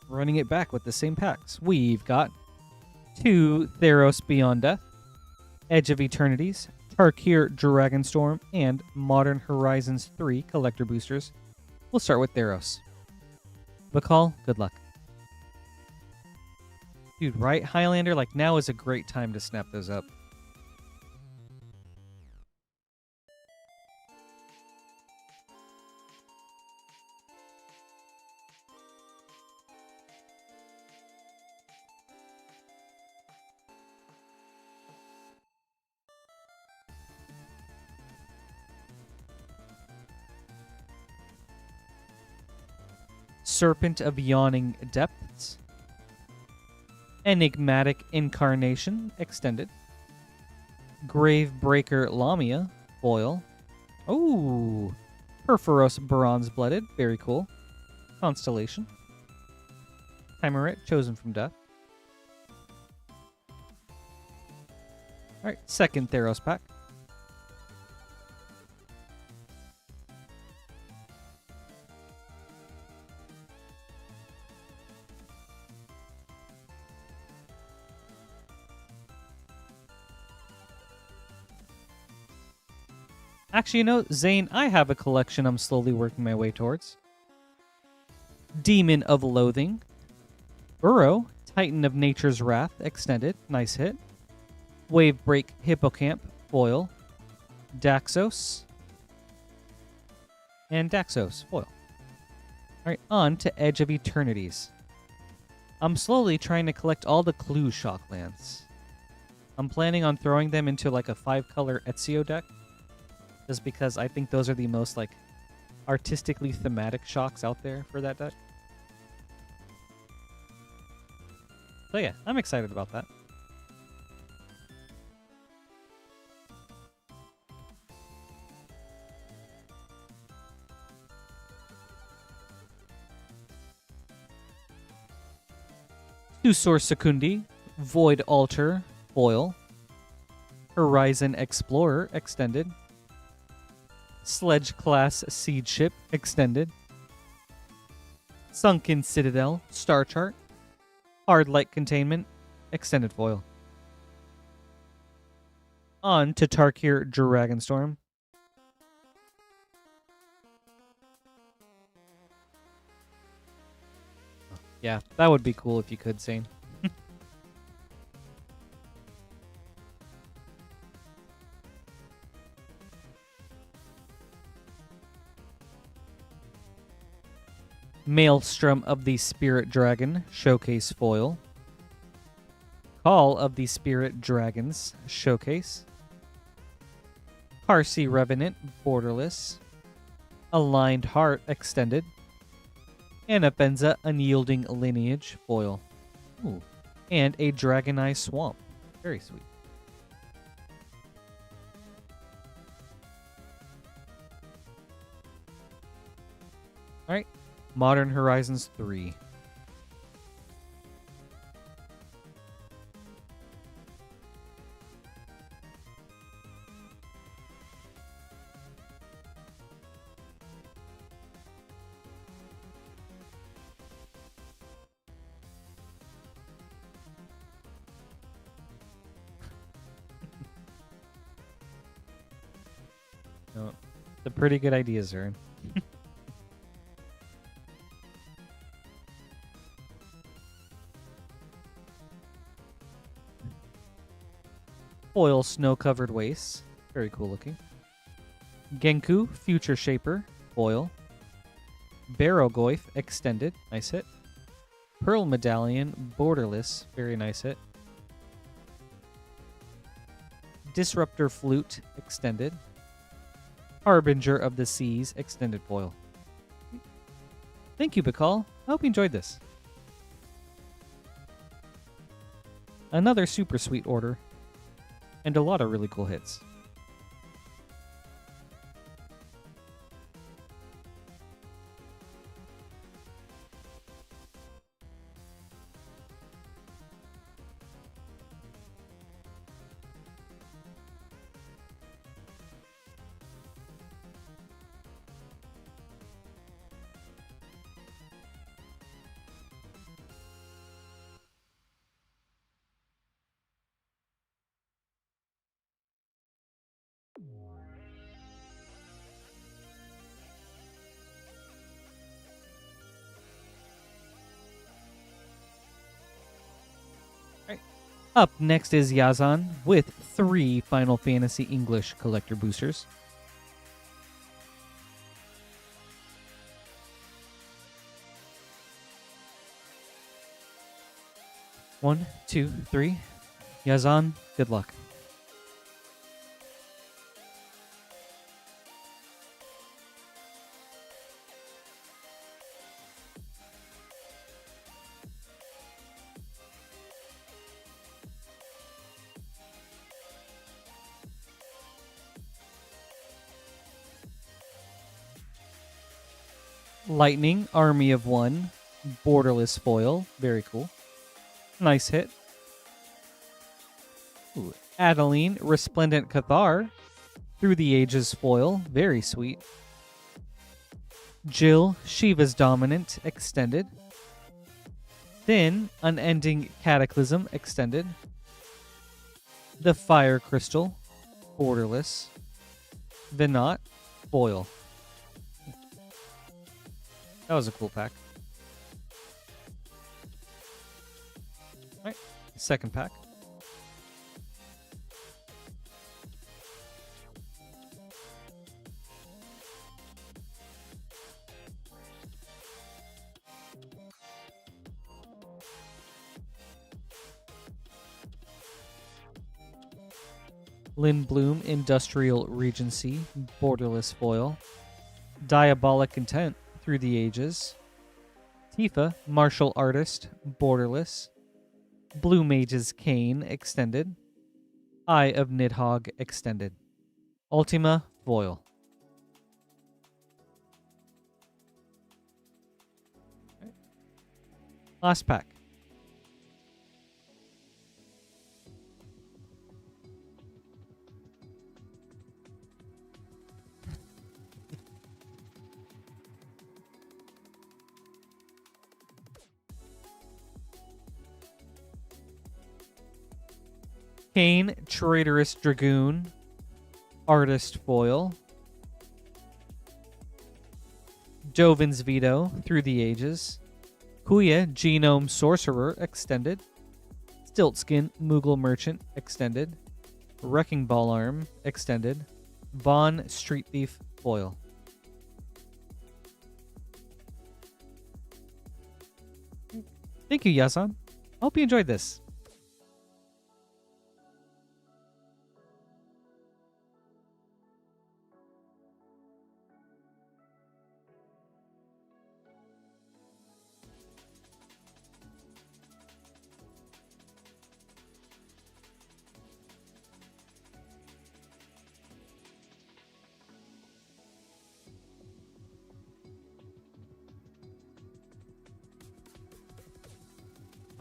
Running it back with the same packs. We've got 2 Theros Beyond Death, Edge of Eternities, Tarkir Dragonstorm, and Modern Horizons 3 collector boosters. We'll start with Theros. Bakal, good luck. Dude, right, Highlander? Like, now is a great time to snap those up. Serpent of Yawning Depths, Enigmatic Incarnation Extended, Gravebreaker Lamia foil. Ooh, Perforos Bronze Blooded, very cool. Constellation, Timerit Chosen from Death. All right, second Theros pack. Actually, you know, Zane, I have a collection I'm slowly working my way towards. Demon of Loathing. Uro, Titan of Nature's Wrath, extended. Nice hit. Wavebreak Hippocamp, foil. Daxos. And Daxos, foil. Alright, on to Edge of Eternities. I'm slowly trying to collect all the Clue Shock lands. I'm planning on throwing them into like a 5-color Ezio deck. Just because I think those are the most, like, artistically thematic shocks out there for that deck. So yeah, I'm excited about that. Tusor Secundi, Void Altar, foil. Horizon Explorer, extended. Sledge Class Siege Ship, extended. Sunken Citadel, Star Chart. Hard Light Containment, extended foil. On to Tarkir Dragonstorm. Yeah, that would be cool if you could, Zane. Maelstrom of the Spirit Dragon, Showcase foil. Call of the Spirit Dragons, Showcase. Parsi Revenant, Borderless. Aligned Heart, extended. Anapenza, Unyielding Lineage, foil. Ooh. And a Dragon Eye Swamp. Very sweet. Alright. Modern Horizons 3. It's a pretty good idea, Zern. Foil snow-covered wastes. Very cool looking. Genku Future Shaper. Foil. Barrogoyf Extended. Nice hit. Pearl Medallion Borderless. Very nice hit. Disruptor Flute Extended. Harbinger of the Seas Extended Foil. Thank you, Bakal. I hope you enjoyed this. Another super sweet order. And a lot of really cool hits. Up next is Yazan with 3 Final Fantasy English collector boosters. One, two, three. Yazan, good luck. Lightning, Army of One, Borderless Foil. Very cool. Nice hit. Ooh, Adeline, Resplendent Cathar. Through the Ages Foil. Very sweet. Jill, Shiva's Dominant. Extended. Thin, Unending Cataclysm. Extended. The Fire Crystal. Borderless. Venat. Foil. That was a cool pack. Alright, second pack. Lynn Bloom, Industrial Regency, Borderless Foil. Diabolic Intent, Through the Ages. Tifa, Martial Artist, Borderless. Blue Mage's Cane, Extended. Eye of Nidhogg, Extended. Ultima, Foil. Okay. Last pack. Kane, Traitorous Dragoon, Artist Foil. Joven's Veto, Through the Ages. Kuya, Genome Sorcerer, Extended. Stiltskin, Moogle Merchant, Extended. Wrecking Ball Arm, Extended. Vaughn, Street Thief, Foil. Thank you, Yasan. Hope you enjoyed this.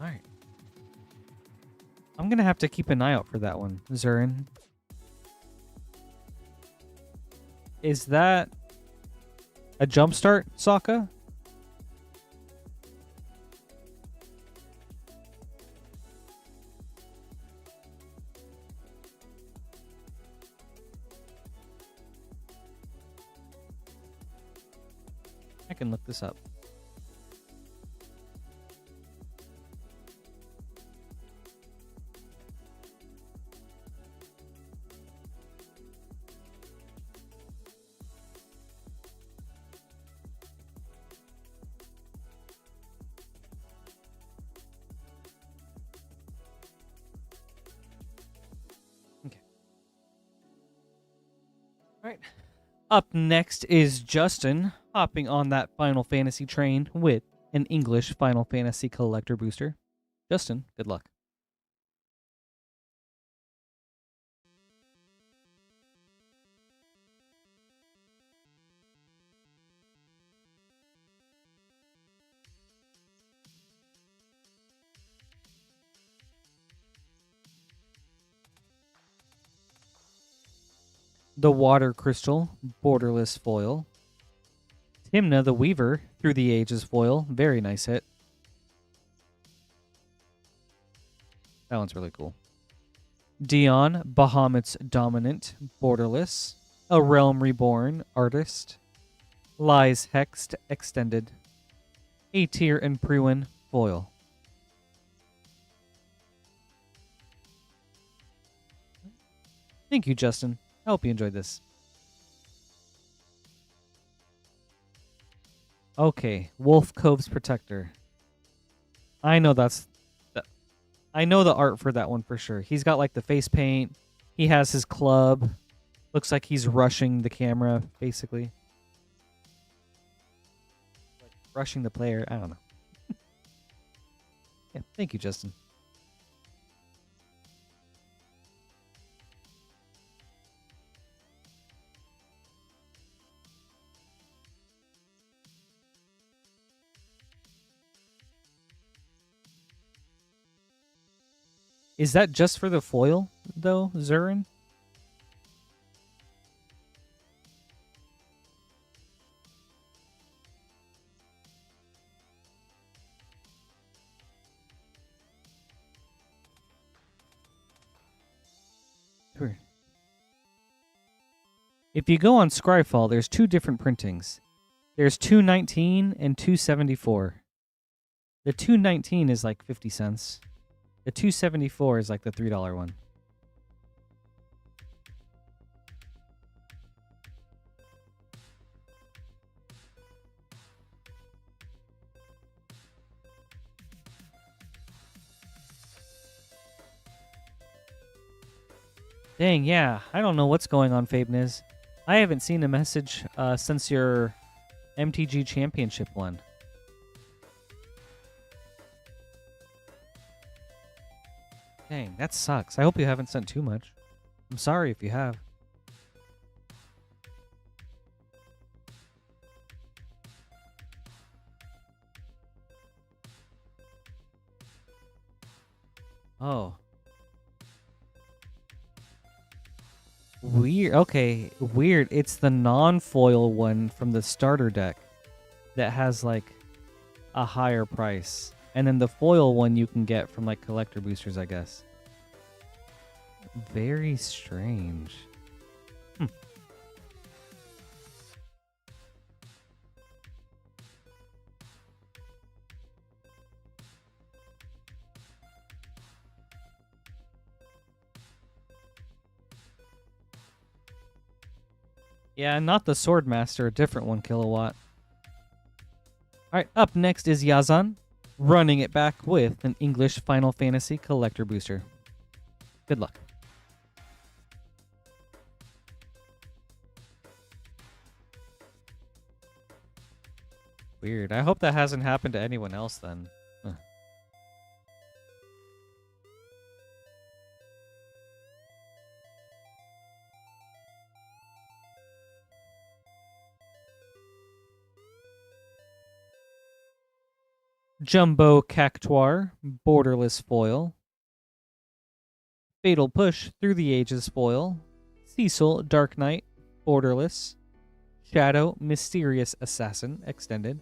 Alright. I'm gonna have to keep an eye out for that one, Zurin. Is that a jumpstart, Sokka? I can look this up. Okay. All right. Up next is Justin hopping on that Final Fantasy train with an English Final Fantasy Collector Booster. Justin, good luck. The Water Crystal, borderless foil. Timna the Weaver, Through the Ages foil. Very nice hit. That one's really cool. Dion, Bahamut's Dominant, borderless. A Realm Reborn, artist. Lies Hexed, extended. A-Tier and Pruin, foil. Thank you, Justin. I hope you enjoyed this. Okay, Wolf Cove's Protector. I know I know the art for that one for sure. He's got like the face paint. He has his club. Looks like he's rushing the camera, basically. Like rushing the player. I don't know. Yeah, thank you, Justin. Is that just for the foil, though, Zurin? Sure. If you go on Scryfall, there's two different printings. There's 219 and 274. The 219 is like 50 cents. The 274 is like the $3 one. Dang, yeah. I don't know what's going on, Fabeniz. I haven't seen a message since your MTG Championship one. Dang, that sucks. I hope you haven't sent too much. I'm sorry if you have. Oh. Weird. Okay, weird. It's the non-foil one from the starter deck that has like a higher price. And then the foil one you can get from like collector boosters, I guess. Very strange. Yeah, not the Swordmaster, a different 1 kilowatt. Alright, up next is Yazan, running it back with an English Final Fantasy Collector Booster. Good luck. Weird. I hope that hasn't happened to anyone else then. Huh. Jumbo Cactuar, borderless foil. Fatal Push, Through the Ages foil. Cecil, Dark Knight, borderless. Shadow, Mysterious Assassin, extended.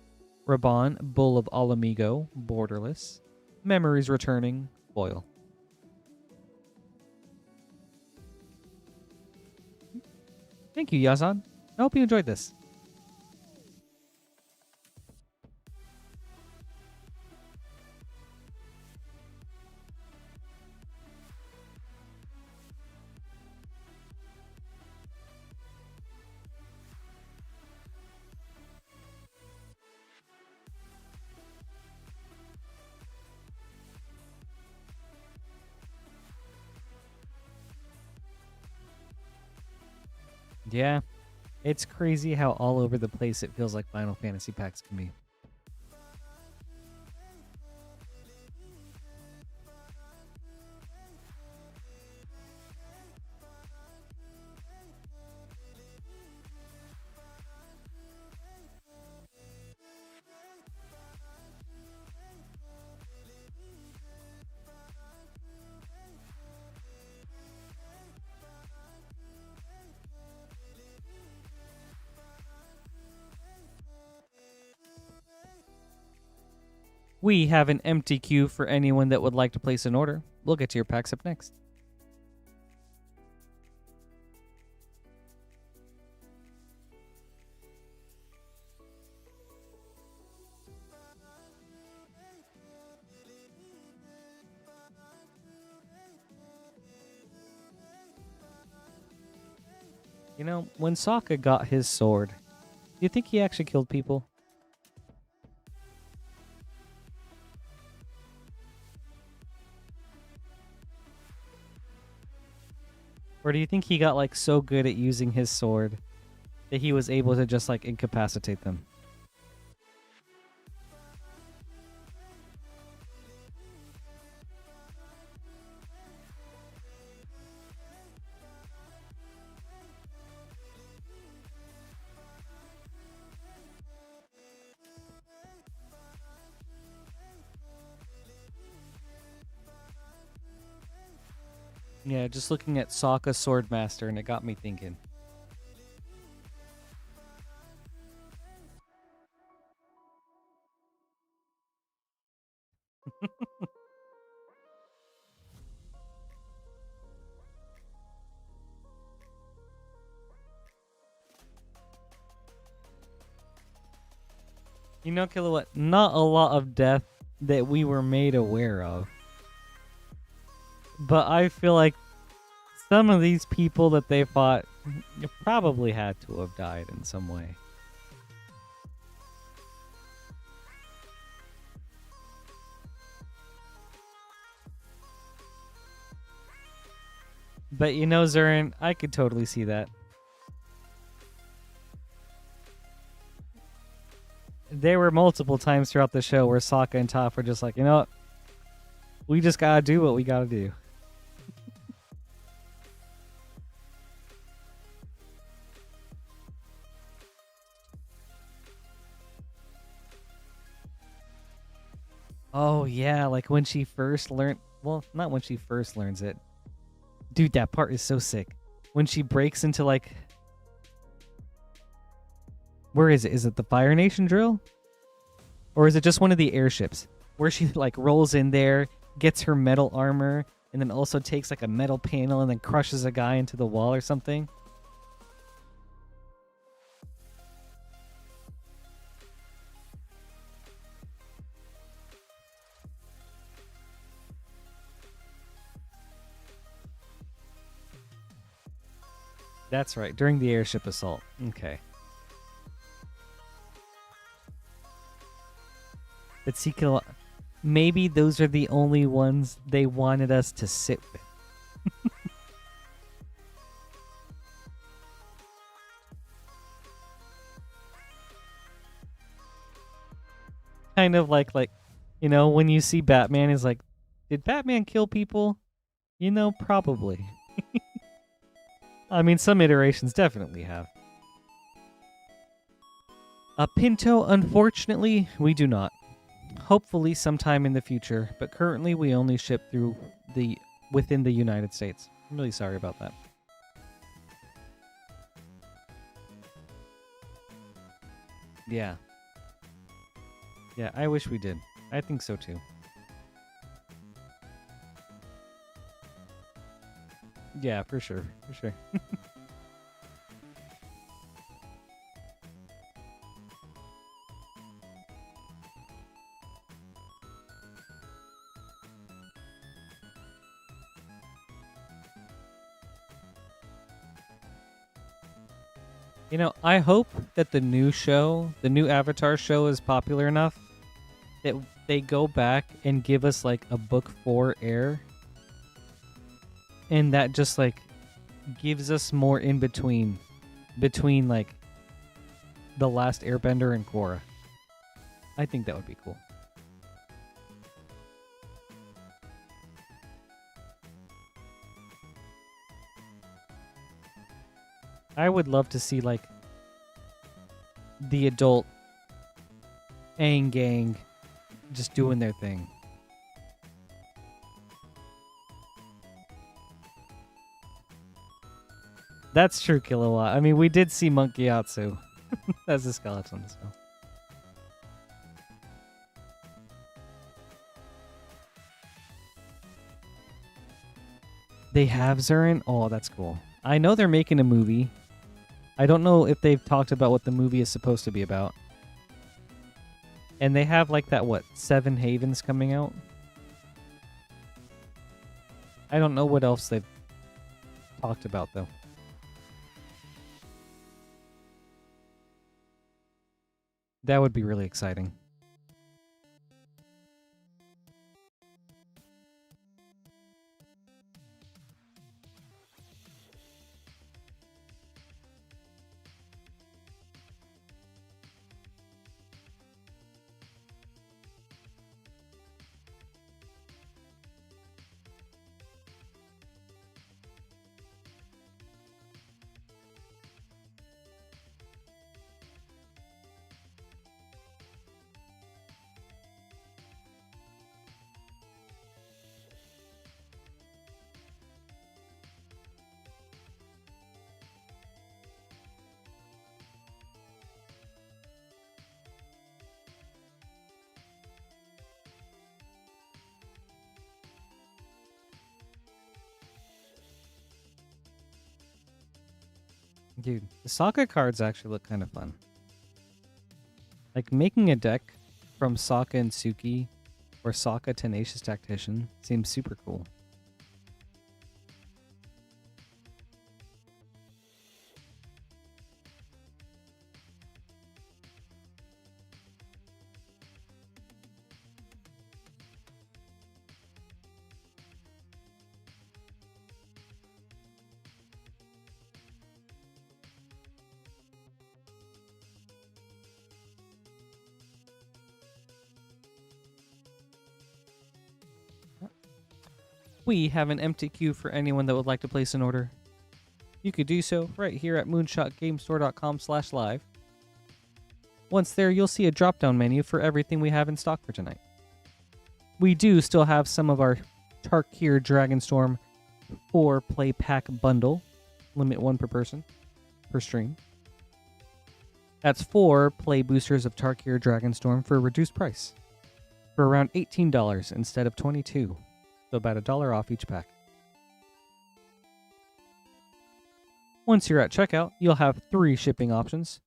Raban, Bull of Alamigo, borderless. Memories Returning, foil. Thank you, Yazan. I hope you enjoyed this. Yeah, it's crazy how all over the place it feels like Final Fantasy packs can be. We have an empty queue for anyone that would like to place an order. We'll get to your packs up next. You know, when Sokka got his sword, do you think he actually killed people? Or do you think he got like so good at using his sword that he was able to just like incapacitate them? Yeah, just looking at Sokka Swordmaster and it got me thinking. You know, Kilowatt, not a lot of death that we were made aware of. But I feel like some of these people that they fought probably had to have died in some way. But you know, Zurin, I could totally see that. There were multiple times throughout the show where Sokka and Toph were just like, you know what? We just gotta do what we gotta do. Oh, yeah, like when she first learned... Well, not when she first learns it. Dude, that part is so sick. When she breaks into, like... Where is it? Is it the Fire Nation drill? Or is it just one of the airships? Where she, like, rolls in there, gets her metal armor, and then also takes, like, a metal panel and then crushes a guy into the wall or something? That's right, during the airship assault. Okay. But see, maybe those are the only ones they wanted us to sit with. Kind of like, you know, when you see Batman, is like, did Batman kill people? You know, probably. I mean, some iterations definitely have. A Pinto, unfortunately, we do not. Hopefully sometime in the future, but currently we only ship through within the United States. I'm really sorry about that. Yeah. Yeah, I wish we did. I think so too. Yeah, for sure. For sure. You know, I hope that the new show, the new Avatar show, is popular enough that they go back and give us like a book 4 air. And that just like gives us more in between between like The Last Airbender and Korra. I think that would be cool. I would love to see like the adult Aang gang just doing their thing. That's true, Kilowatt. I mean, we did see Monkey Yatsu as a skeleton, so. They have Zurin? Oh, that's cool. I know they're making a movie. I don't know if they've talked about what the movie is supposed to be about. And they have like that, what, 7 Havens coming out? I don't know what else they've talked about, though. That would be really exciting. Dude, the Sokka cards actually look kind of fun. Like, making a deck from Sokka and Suki or Sokka Tenacious Tactician seems super cool. We have an empty queue for anyone that would like to place an order. You could do so right here at moonshotgamestore.com/live. Once there, you'll see a drop-down menu for everything we have in stock for tonight. We do still have some of our Tarkir Dragonstorm 4-play pack bundle. Limit 1 per person, per stream. That's 4 play boosters of Tarkir Dragonstorm for a reduced price. For around $18 instead of $22. So about $1 off each pack. Once you're at checkout, you'll have 3 shipping options.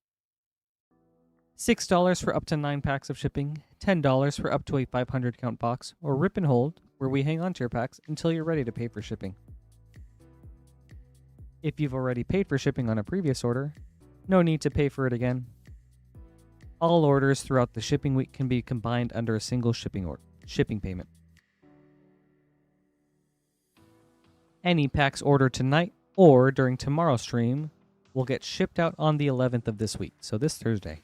$6 for up to 9 packs of shipping, $10 for up to a 500 count box, or Rip and Hold, where we hang on to your packs until you're ready to pay for shipping. If you've already paid for shipping on a previous order, no need to pay for it again. All orders throughout the shipping week can be combined under a single shipping payment. Any packs ordered tonight or during tomorrow's stream will get shipped out on the 11th of this week, so this Thursday.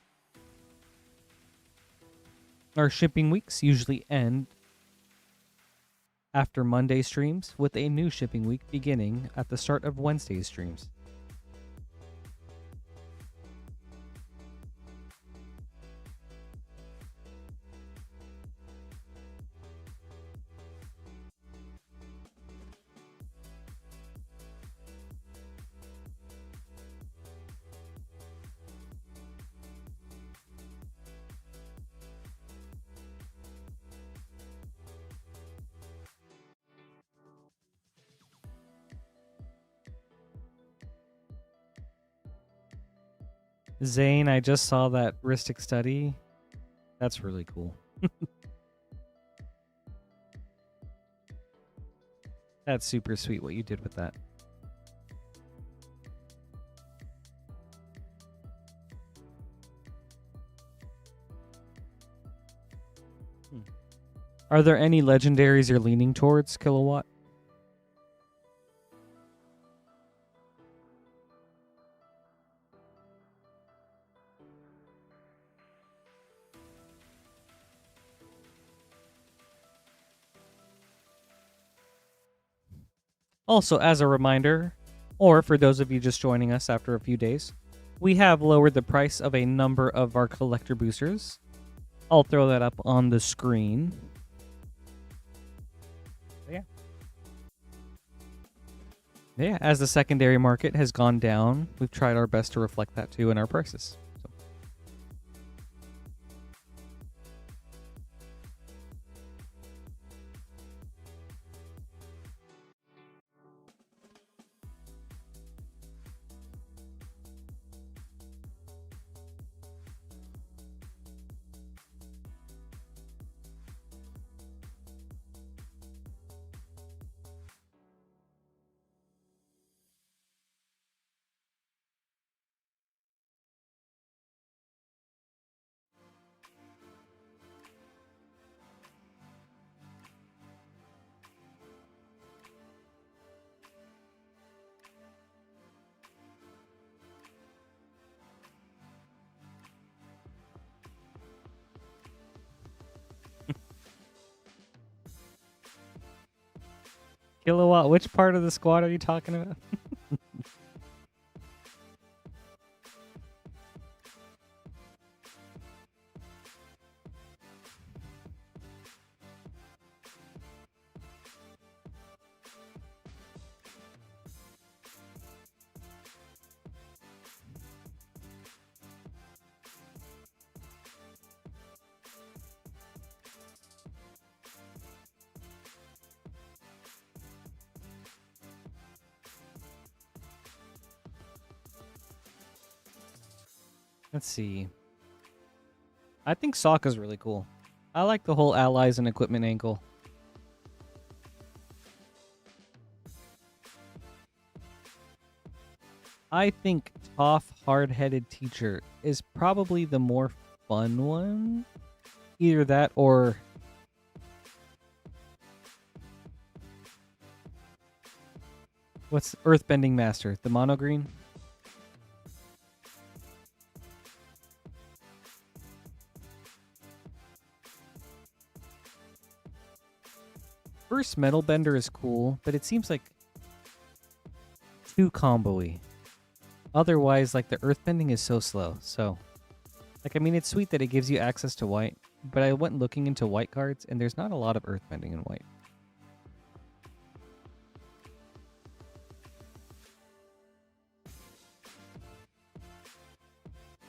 Our shipping weeks usually end after Monday streams, with a new shipping week beginning at the start of Wednesday's streams. Zane, I just saw that Ristic study. That's really cool. That's super sweet what you did with that. Are there any legendaries you're leaning towards, Kilowatt? Also, as a reminder, or for those of you just joining us after a few days, we have lowered the price of a number of our collector boosters. I'll throw that up on the screen. Yeah, as the secondary market has gone down, we've tried our best to reflect that too in our prices. Kilowatt, which part of the squad are you talking about? Let's see. I think Sokka's really cool. I like the whole allies and equipment angle. I think Toph Hard-Headed Teacher is probably the more fun one. Either that or... what's Earthbending Master? The mono green? First Metal Bender is cool, but it seems like too combo-y. Otherwise, like, the Earthbending is so slow, so... like, I mean, it's sweet that it gives you access to white, but I went looking into white cards, and there's not a lot of Earthbending in white.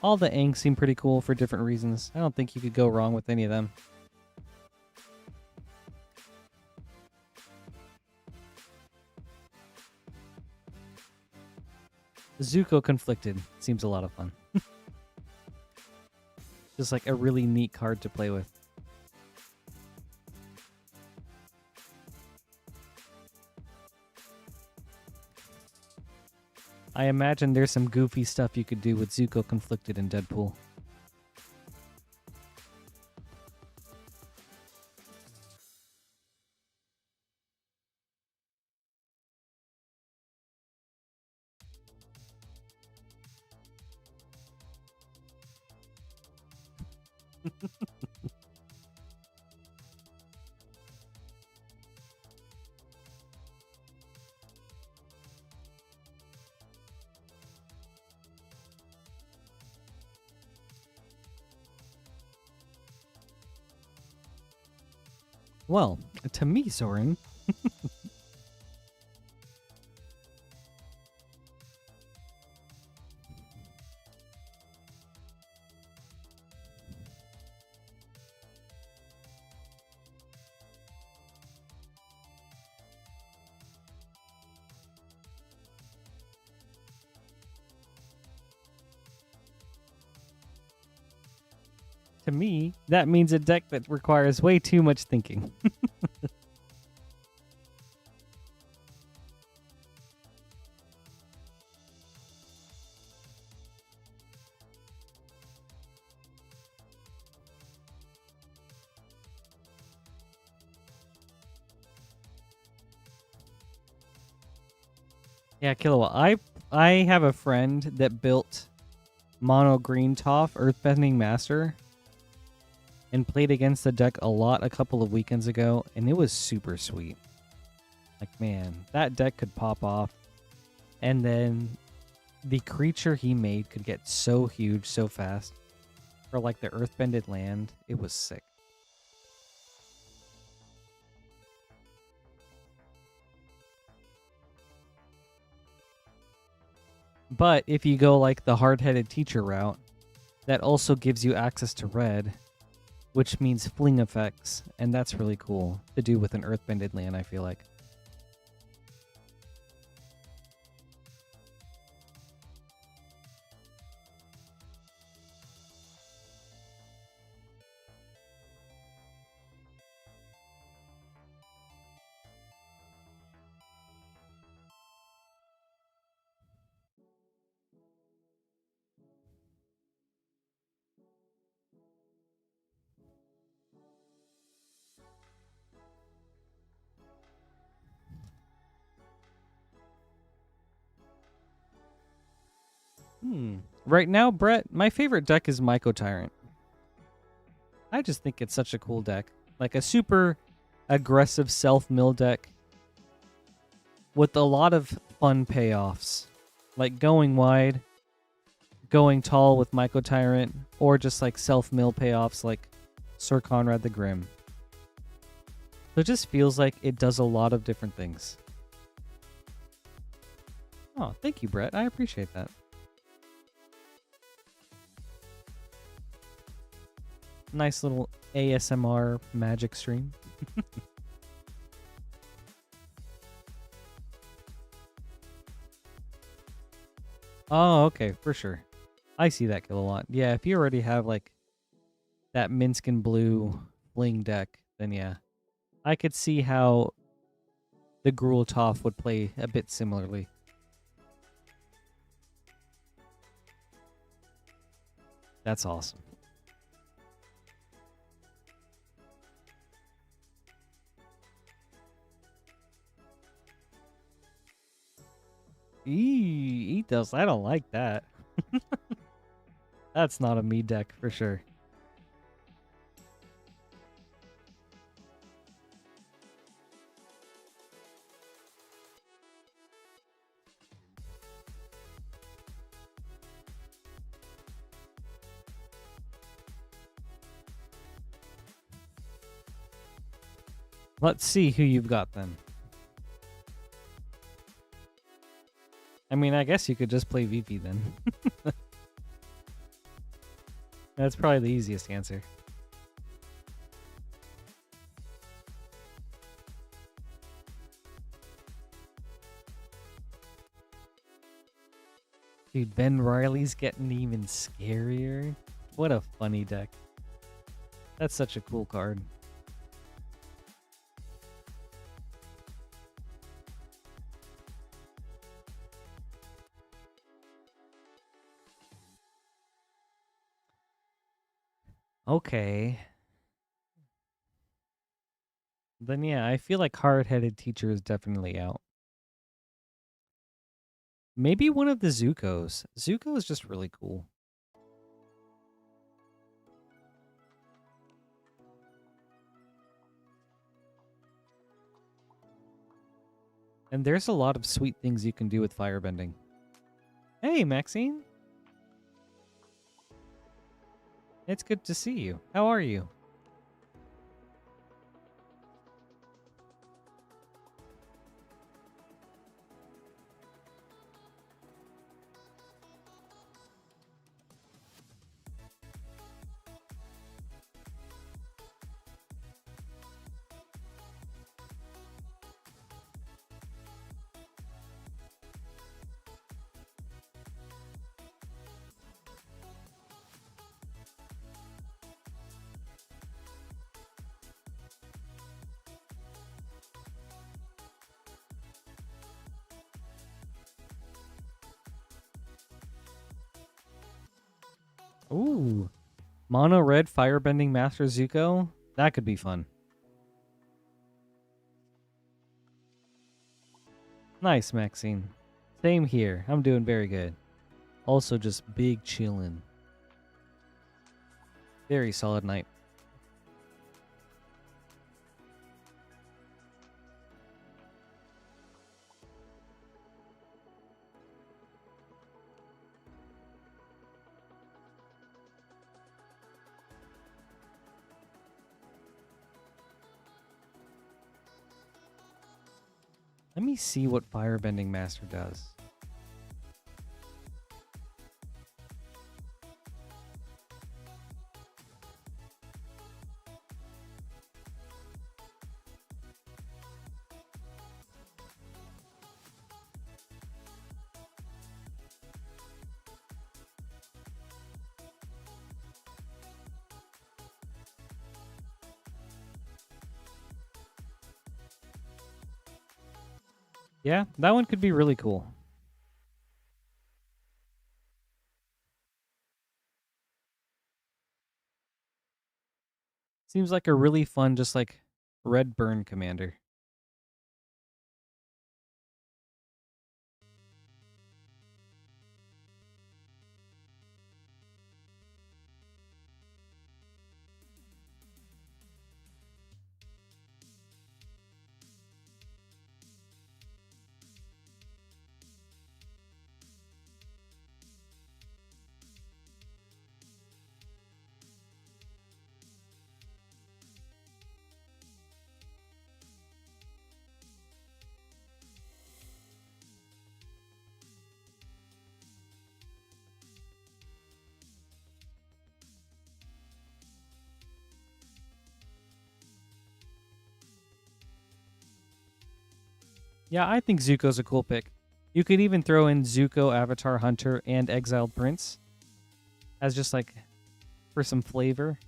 All the Aang seem pretty cool for different reasons. I don't think you could go wrong with any of them. Zuko Conflicted seems a lot of fun. Just like a really neat card to play with. I imagine there's some goofy stuff you could do with Zuko Conflicted in Deadpool. Well, to me, Soren, that means a deck that requires way too much thinking. Yeah, Kilowatt. I have a friend that built mono green Toph Earthbending Master and played against the deck a lot a couple of weekends ago, and it was super sweet. Like, man, that deck could pop off. And then the creature he made could get so huge so fast. For like the Earthbended land, it was sick. But if you go like the hard-headed teacher route, that also gives you access to red, which means fling effects, and that's really cool to do with an Earthbended land, I feel like. Right now, Brett, my favorite deck is Myco Tyrant. I just think it's such a cool deck. Like a super aggressive self-mill deck with a lot of fun payoffs. Like going wide, going tall with Myco Tyrant, or just like self-mill payoffs like Sir Conrad the Grim. So it just feels like it does a lot of different things. Oh, thank you, Brett. I appreciate that. Nice little ASMR magic stream. Oh, okay, for sure. I see that Kilowatt. Yeah, if you already have like that Minskin blue bling deck, then yeah. I could see how the Gruul Toph would play a bit similarly. That's awesome. Ethos, I don't like that. That's not a me deck for sure. Let's see who you've got then. I mean, I guess you could just play VP then. That's probably the easiest answer. Dude, Ben Riley's getting even scarier. What a funny deck. That's such a cool card. Okay. Then yeah, I feel like hard-headed teacher is definitely out. Maybe one of the Zuko's. Zuko is just really cool. And there's a lot of sweet things you can do with firebending. Hey, Maxine. It's good to see you. How are you? Ooh. Mono red firebending Master Zuko? That could be fun. Nice, Maxine. Same here. I'm doing very good. Also just big chillin'. Very solid night. Let me see what Firebending Master does. Yeah, that one could be really cool. Seems like a really fun, just like red burn commander. Yeah, I think Zuko's a cool pick. You could even throw in Zuko, Avatar Hunter, and Exiled Prince as just like for some flavor.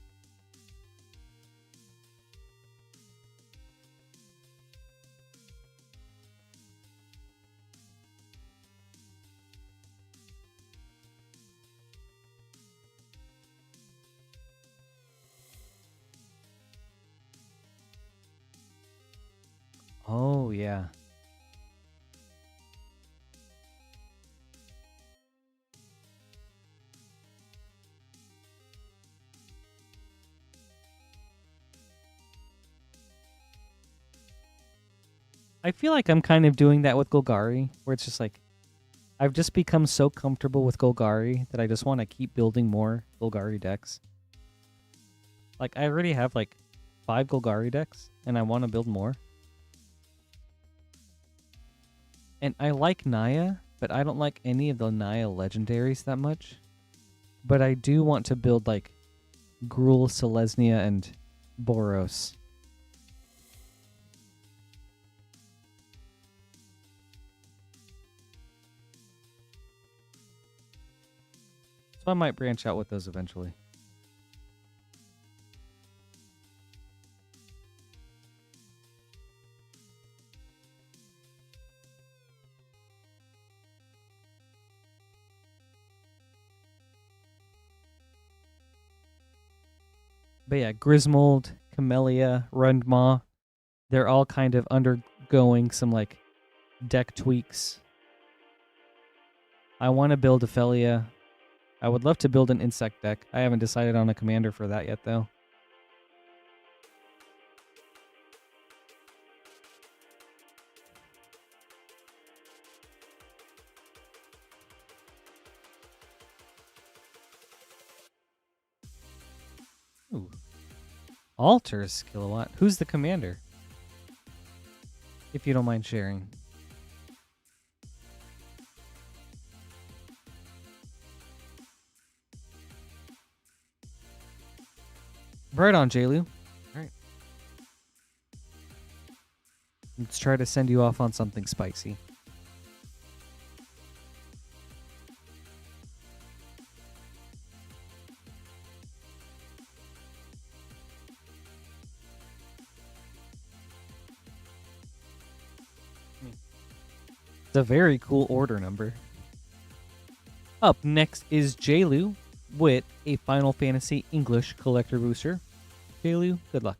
Oh, yeah. I feel like I'm kind of doing that with Golgari, where it's just like I've just become so comfortable with Golgari that I just want to keep building more Golgari decks. Like, I already have like 5 Golgari decks, and I want to build more. And I like Naya, but I don't like any of the Naya legendaries that much. But I do want to build like Gruul, Selesnya, and Boros. So I might branch out with those eventually. But yeah, Griswold, Camellia, Rundmaw, they're all kind of undergoing some like deck tweaks. I want to build Ophelia. I would love to build an insect deck. I haven't decided on a commander for that yet, though. Ooh. Altars Kilowatt. Who's the commander? If you don't mind sharing. Right on, Jailu. All right. Let's try to send you off on something spicy. It's a very cool order number. Up next is Jailu with a Final Fantasy English Collector Booster. Jailu, good luck.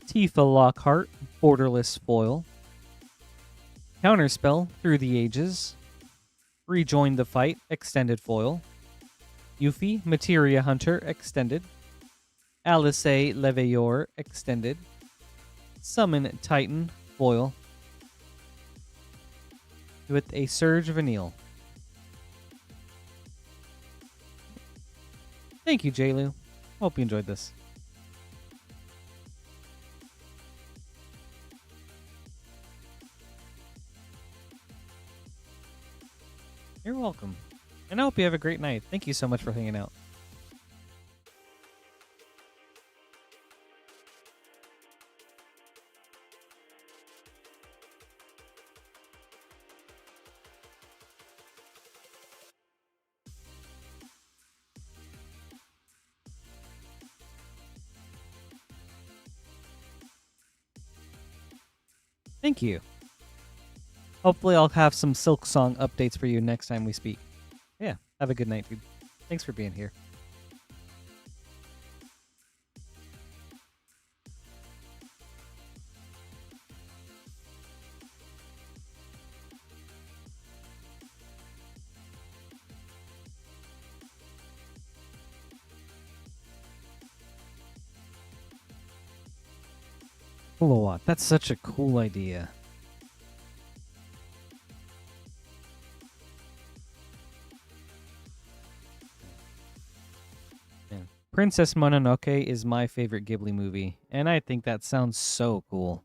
Tifa Lockhart, Borderless Foil. Counterspell, Through the Ages. Rejoin the Fight, Extended Foil. Yuffie, Materia Hunter, Extended. Alice Leveilleur, Extended. Summon Titan foil with a Surge Vanille. Thank you, JLu. Hope you enjoyed this. You're welcome. And I hope you have a great night. Thank you so much for hanging out. Thank you. Hopefully I'll have some Silk Song updates for you next time we speak. Yeah, have a good night, dude. Thanks for being here. Kilowatt. That's such a cool idea. Yeah. Princess Mononoke is my favorite Ghibli movie, and I think that sounds so cool.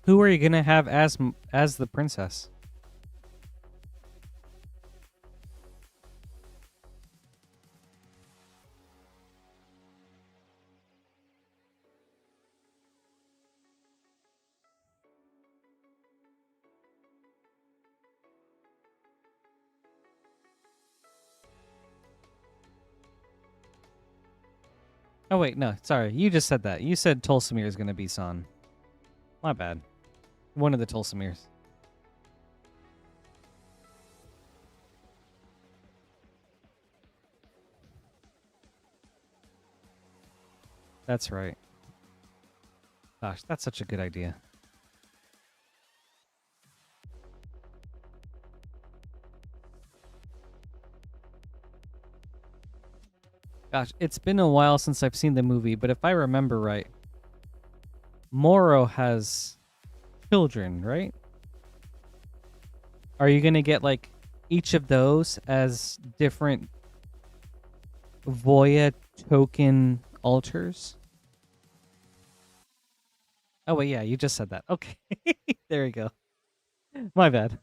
Who are you gonna have as the princess? Oh wait, no, sorry. You just said that. You said Tolsimir is gonna be San. My bad. One of the Tolsimirs. That's right. Gosh, that's such a good idea. Gosh, it's been a while since I've seen the movie, but if I remember right, Moro has children, right? Are you gonna get like each of those as different Voya token altars? Oh wait, yeah, you just said that. Okay. There you go. My bad.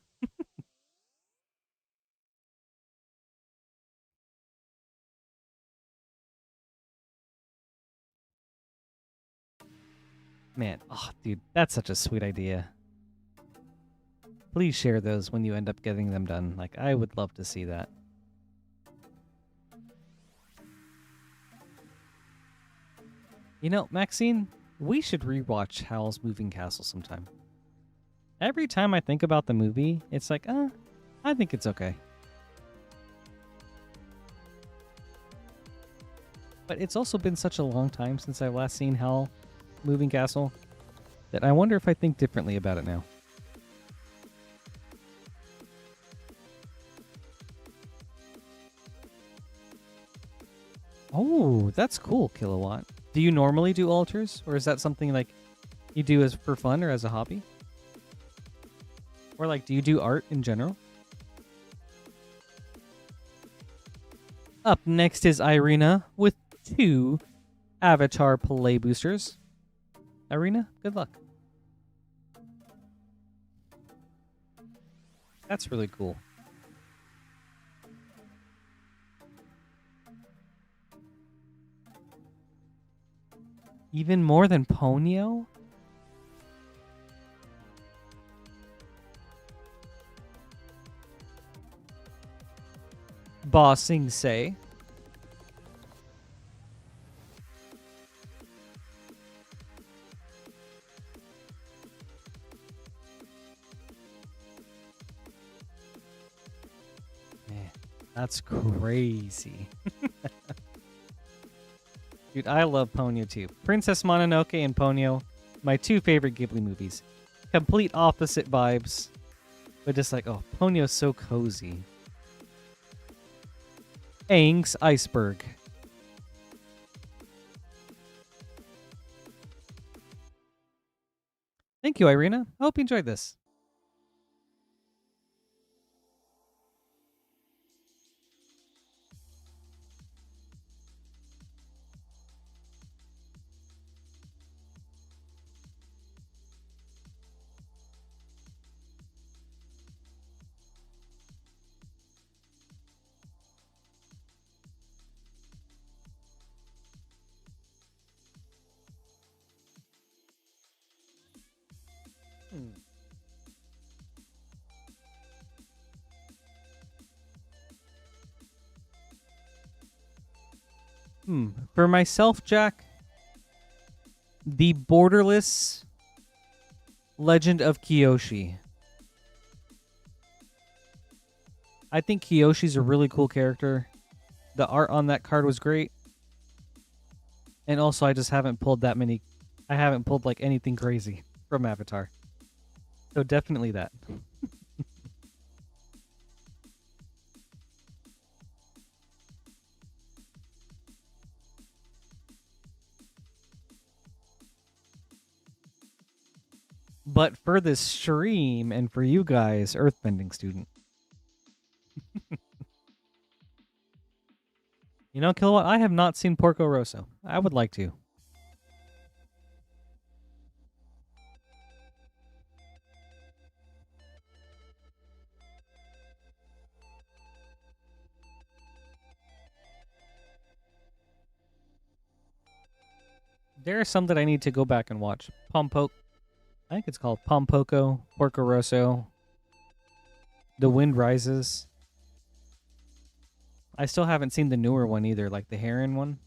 Man, oh dude, that's such a sweet idea. Please share those when you end up getting them done. Like, I would love to see that. You know, Maxine, we should rewatch Howl's Moving Castle sometime. Every time I think about the movie, it's like, I think it's okay. But it's also been such a long time since I've last seen Howl Moving Castle that I wonder if I think differently about it now. Oh, that's cool, Kilowatt. Do you normally do altars, or is that something like you do as for fun or as a hobby? Or like, do you do art in general? Up next is Irina with 2 Avatar Play Boosters. Irina, good luck. That's really cool. Even more than Ponyo? Bossing say. Man, that's crazy. Dude, I love Ponyo too. Princess Mononoke and Ponyo, my two favorite Ghibli movies. Complete opposite vibes. But just like, oh, Ponyo's so cozy. Aang's Iceberg. Thank you, Irina. I hope you enjoyed this. For myself, Jack, the borderless Legend of Kyoshi. I think Kyoshi's a really cool character. The art on that card was great. And also, I just haven't pulled that many. I haven't pulled like anything crazy from Avatar. So definitely that. But for this stream and for you guys, Earthbending student. You know, Kilowatt, I have not seen Porco Rosso. I would like to. There are some that I need to go back and watch. I think it's called Pompoko, Porco Rosso, The Wind Rises. I still haven't seen the newer one either, like the Heron one.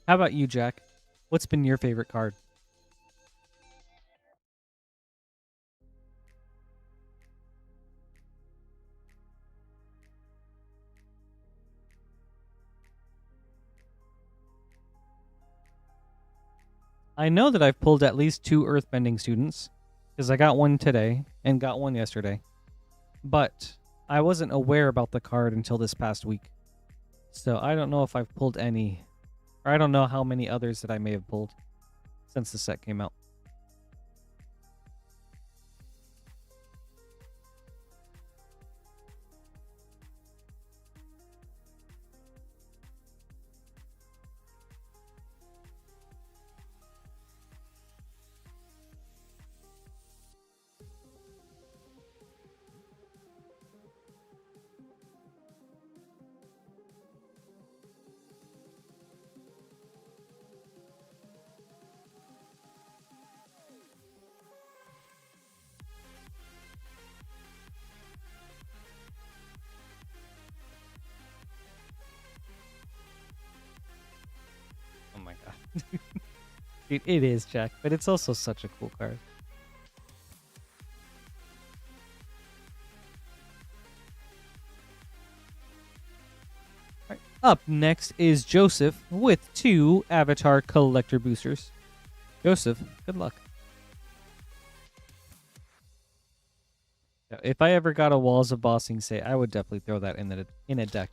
How about you, Jack? What's been your favorite card? I know that I've pulled at least 2 Earthbending students, because I got one today and got one yesterday. But I wasn't aware about the card until this past week. So I don't know if I've pulled any, or I don't know how many others that I may have pulled since the set came out. Oh my god. Dude, it is, Jack, but it's also such a cool card. Right. Up next is Joseph with 2 Avatar Collector Boosters. Joseph, good luck. If I ever got a Walls of Bossing Say, I would definitely throw that in a deck.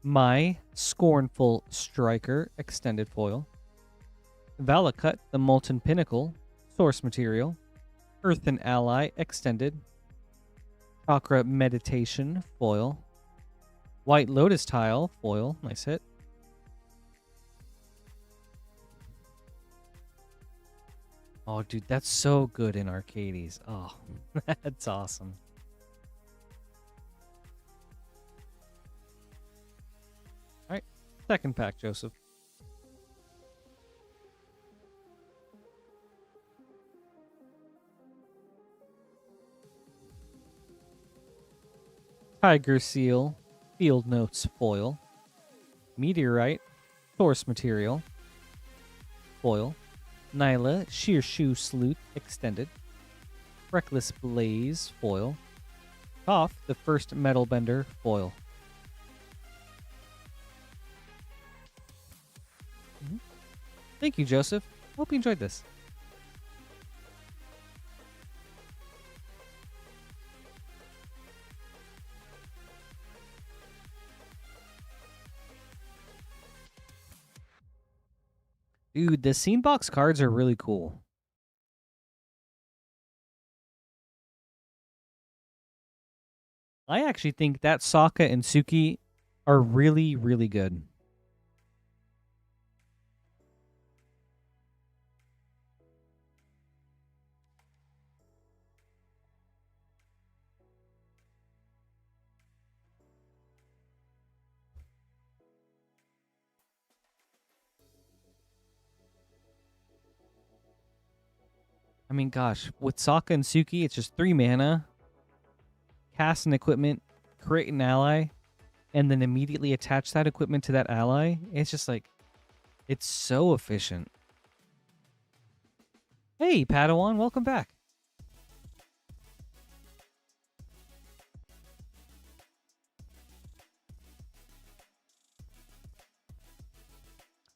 My Scornful Striker Extended Foil. Valakut, the Molten Pinnacle, Source Material. Earthen Ally Extended. Chakra Meditation, foil. White Lotus Tile, foil. Nice hit. Oh, dude, that's so good in Arcades. Oh, that's awesome. All right, second pack, Joseph. Tiger Seal, Field Notes, foil. Meteorite, Source Material, foil. Nyla, Sheer Shoe Sleuth, extended. Reckless Blaze, foil. Toph, the first Metal Bender, foil. Thank you, Joseph. Hope you enjoyed this. Dude, the Scene Box cards are really cool. I actually think that Sokka and Suki are really, really good. I mean, gosh, with Sokka and Suki, it's just 3 mana, cast an equipment, create an ally, and then immediately attach that equipment to that ally. It's just like, it's so efficient. Hey, Padawan, welcome back.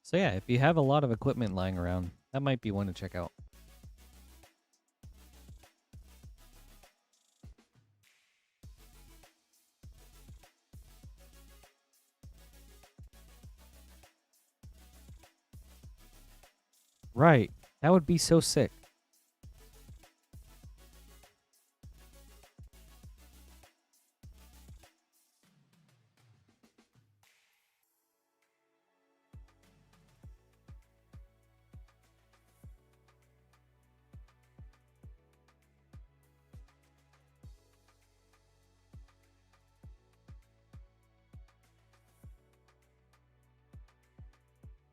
So yeah, if you have a lot of equipment lying around, that might be one to check out. Right. That would be so sick.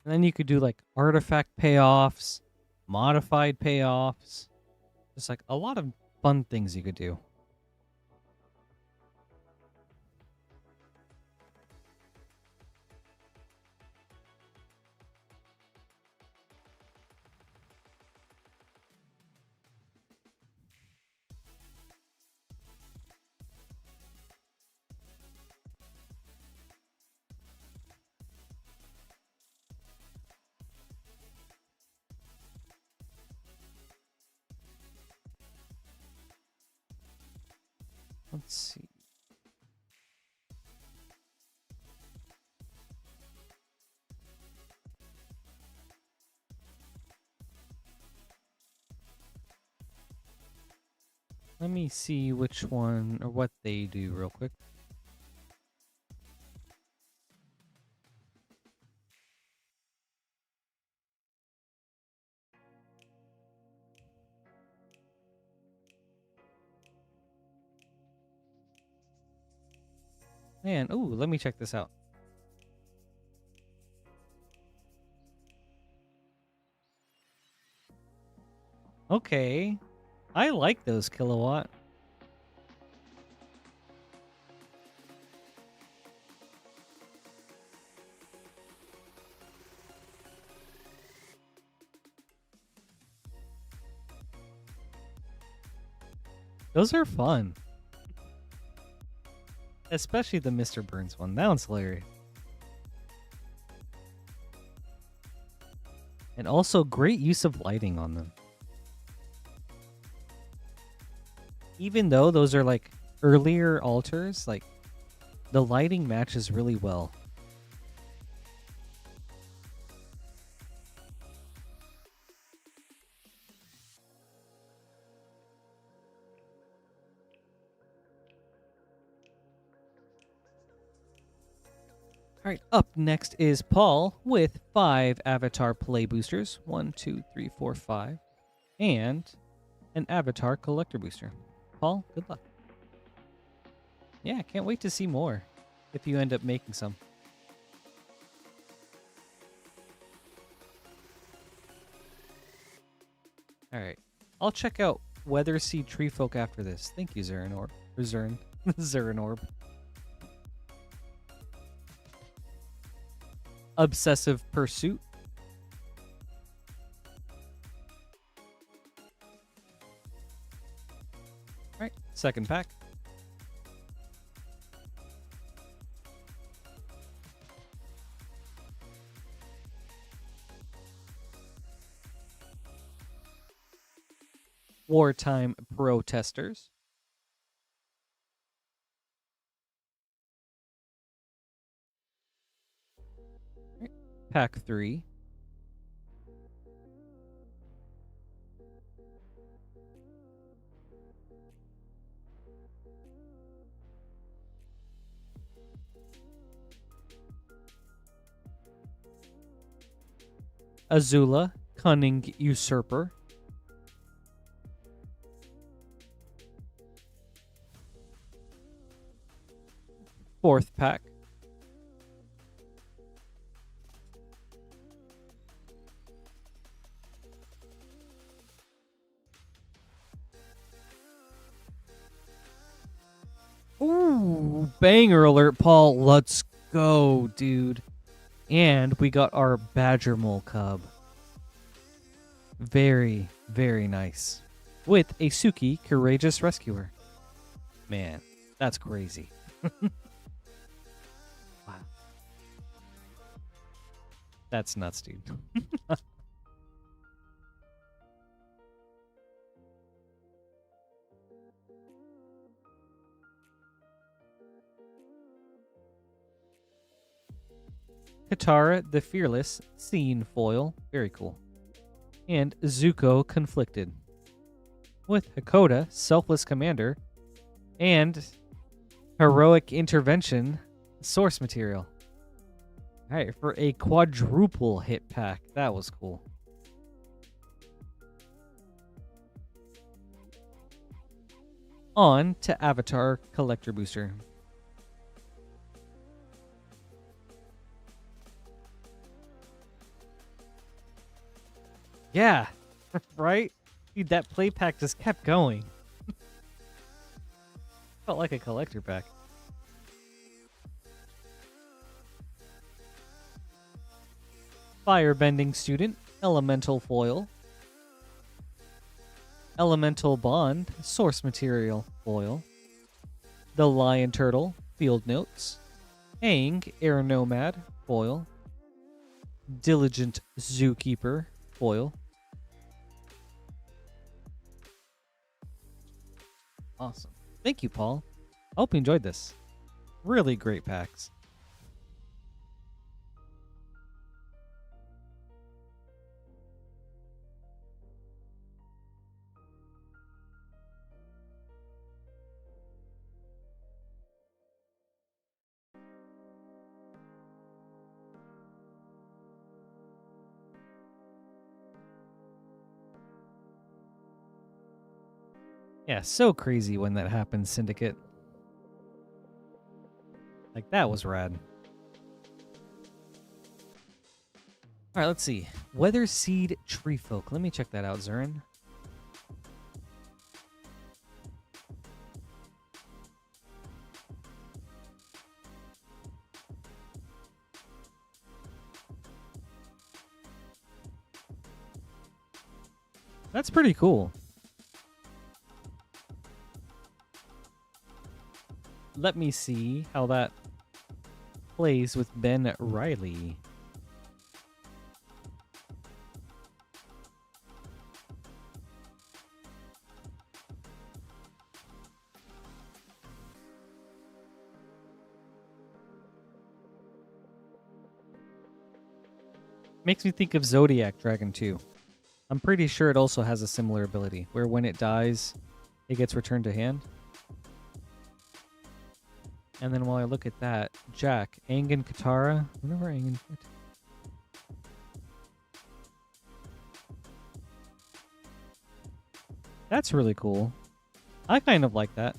And then you could do like artifact payoffs, modified payoffs. Just like a lot of fun things you could do. Let's see. Let me see which one or what they do real quick. Man, ooh, let me check this out. Okay. I like those kilowatt. Those are fun. Especially the Mr. Burns one. That one's hilarious. And also great use of lighting on them. Even though those are like earlier altars, like the lighting matches really well. All right, up next is Paul with 5 Avatar Play Boosters. 1, 2, 3, 4, 5. And an Avatar Collector Booster. Paul, good luck. Yeah, can't wait to see more if you end up making some. All right, I'll check out Weather Seed Tree Folk after this. Thank you, Zeranorb. Or Zern. Zeranorb. Obsessive Pursuit. All right, second pack. Wartime Protesters. Right. Pack 3. Azula, Cunning Usurper. Fourth pack. Ooh, banger alert, Paul. Let's go, dude. And we got our Badger Mole Cub. Very, very nice. With a Suki Courageous Rescuer. Man, that's crazy. Wow. That's nuts, dude. Katara the Fearless, Scene Foil. Very cool. And Zuko Conflicted. With Hakoda, Selfless Commander. And Heroic Intervention, Source Material. Alright, for a quadruple hit pack. That was cool. On to Avatar Collector Booster. Yeah, right? Dude, that play pack just kept going. Felt like a collector pack. Firebending Student, Elemental Foil. Elemental Bond, Source Material Foil. The Lion Turtle, Field Notes. Aang, Air Nomad, Foil. Diligent Zookeeper, Foil. Awesome. Thank you, Paul. I hope you enjoyed this. Really great packs. Yeah, so crazy when that happens, Syndicate. Like, that was rad. Alright, let's see. Weather Seed Tree Folk. Let me check that out, Zurin. That's pretty cool. Let me see how that plays with Ben Riley. Makes me think of Zodiac Dragon 2. I'm pretty sure it also has a similar ability, where when it dies, it gets returned to hand. And then while I look at that, Jack, Aang and Katara. Whenever Aang and That's really cool. I kind of like that.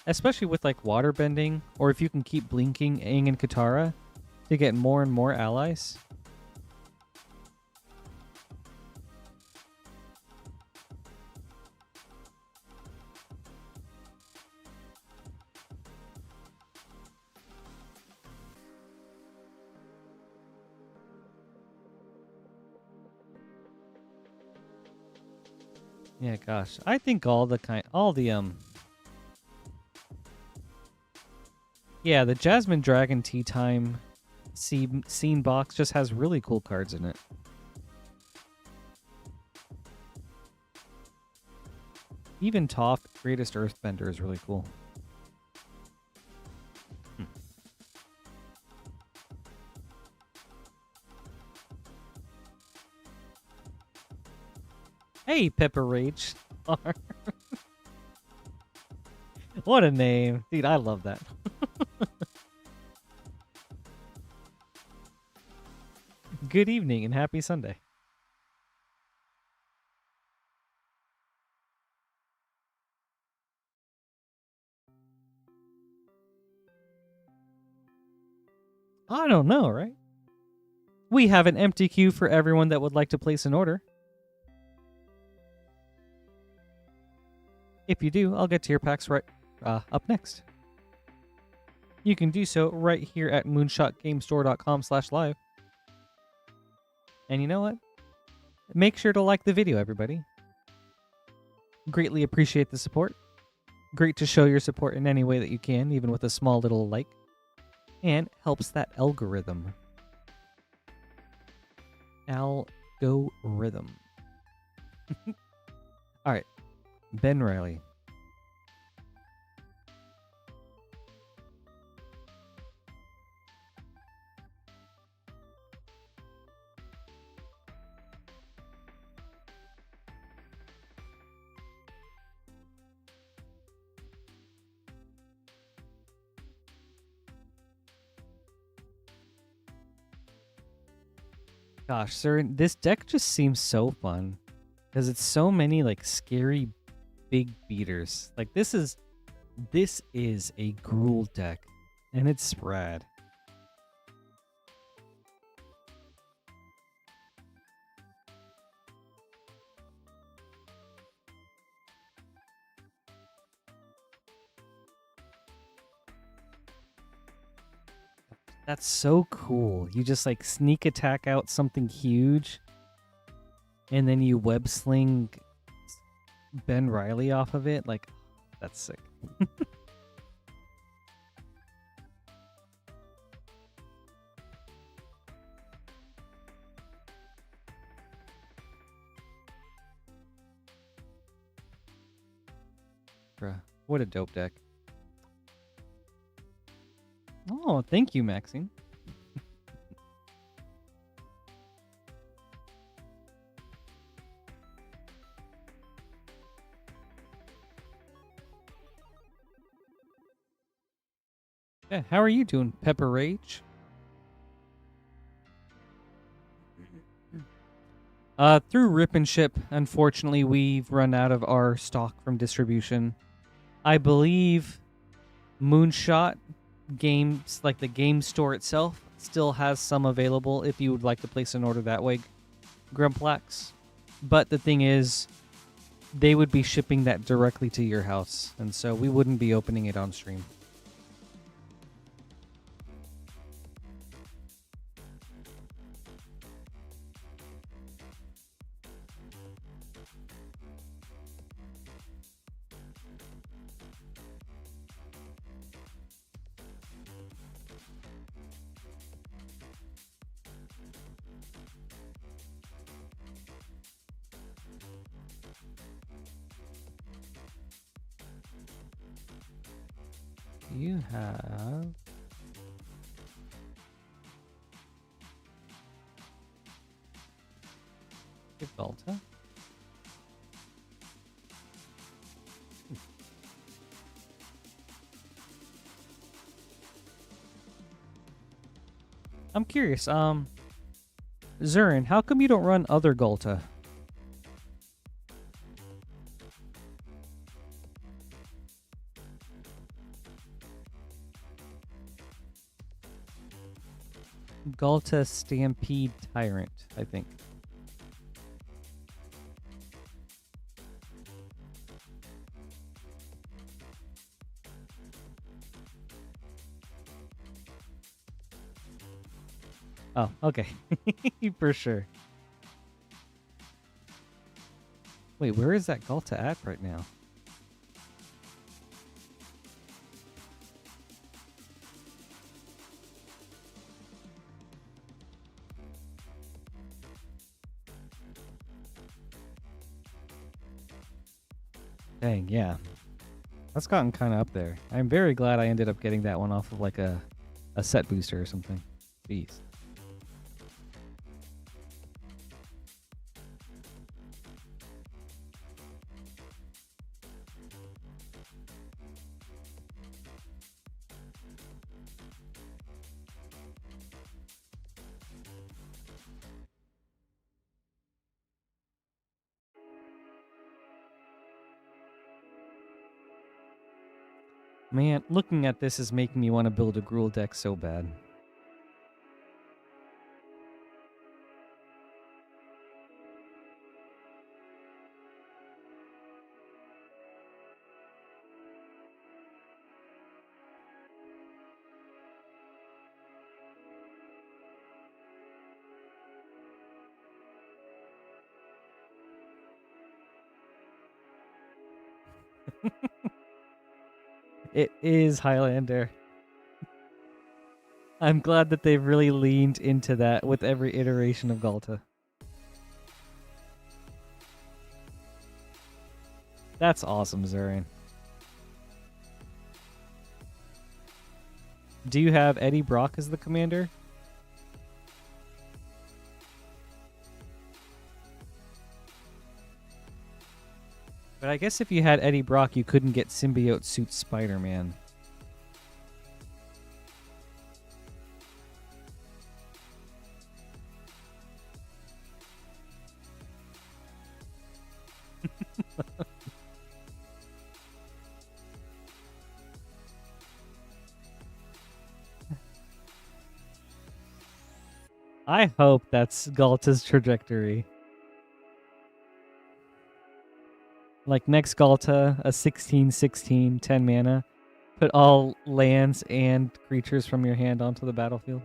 Especially with like water bending, or if you can keep blinking Aang and Katara to get more and more allies. Yeah, gosh. I think yeah, the Jasmine Dragon Tea Time scene box just has really cool cards in it. Even Toph, Greatest Earthbender is really cool. Hey, Pepper Rage. What a name. Dude, I love that. Good evening and happy Sunday. I don't know, right? We have an empty queue for everyone that would like to place an order. If you do, I'll get to your packs right up next. You can do so right here at moonshotgamestore.com/live. And you know what? Make sure to like the video, everybody. Greatly appreciate the support. Great to show your support in any way that you can, even with a small little like. And helps that algorithm. Algorithm. Alright. Ben Riley. Gosh, sir, this deck just seems so fun. Because it's so many, like, scary big beaters. Like, this is a Gruul deck. And it's rad. That's so cool. You just like sneak attack out something huge, and then you web sling Ben Riley off of it. Like, that's sick. Bruh, what a dope deck. Oh, thank you, Maxine. Yeah, how are you doing, Pepper Rage? Through Rip and Ship, unfortunately, we've run out of our stock from distribution. I believe Moonshot Games, like the game store itself, still has some available if you would like to place an order that way, Grumplex. But the thing is, they would be shipping that directly to your house, and so we wouldn't be opening it on stream. You have Gibraltar. I'm curious. Zurin, how come you don't run other Gulta? Gulta Stampede Tyrant, I think. Oh, okay. For sure. Wait, where is that Gulta at right now? Dang, yeah. That's gotten kind of up there. I'm very glad I ended up getting that one off of like a set booster or something. Jeez. Man, looking at this is making me want to build a Gruul deck so bad. It is Highlander. I'm glad that they've really leaned into that with every iteration of Gulta. That's awesome, Zurin. Do you have Eddie Brock as the commander? But I guess if you had Eddie Brock, you couldn't get Symbiote Suit Spider-Man. I hope that's Galta's trajectory. Like next Galta, a 16/16, 10 mana. Put all lands and creatures from your hand onto the battlefield.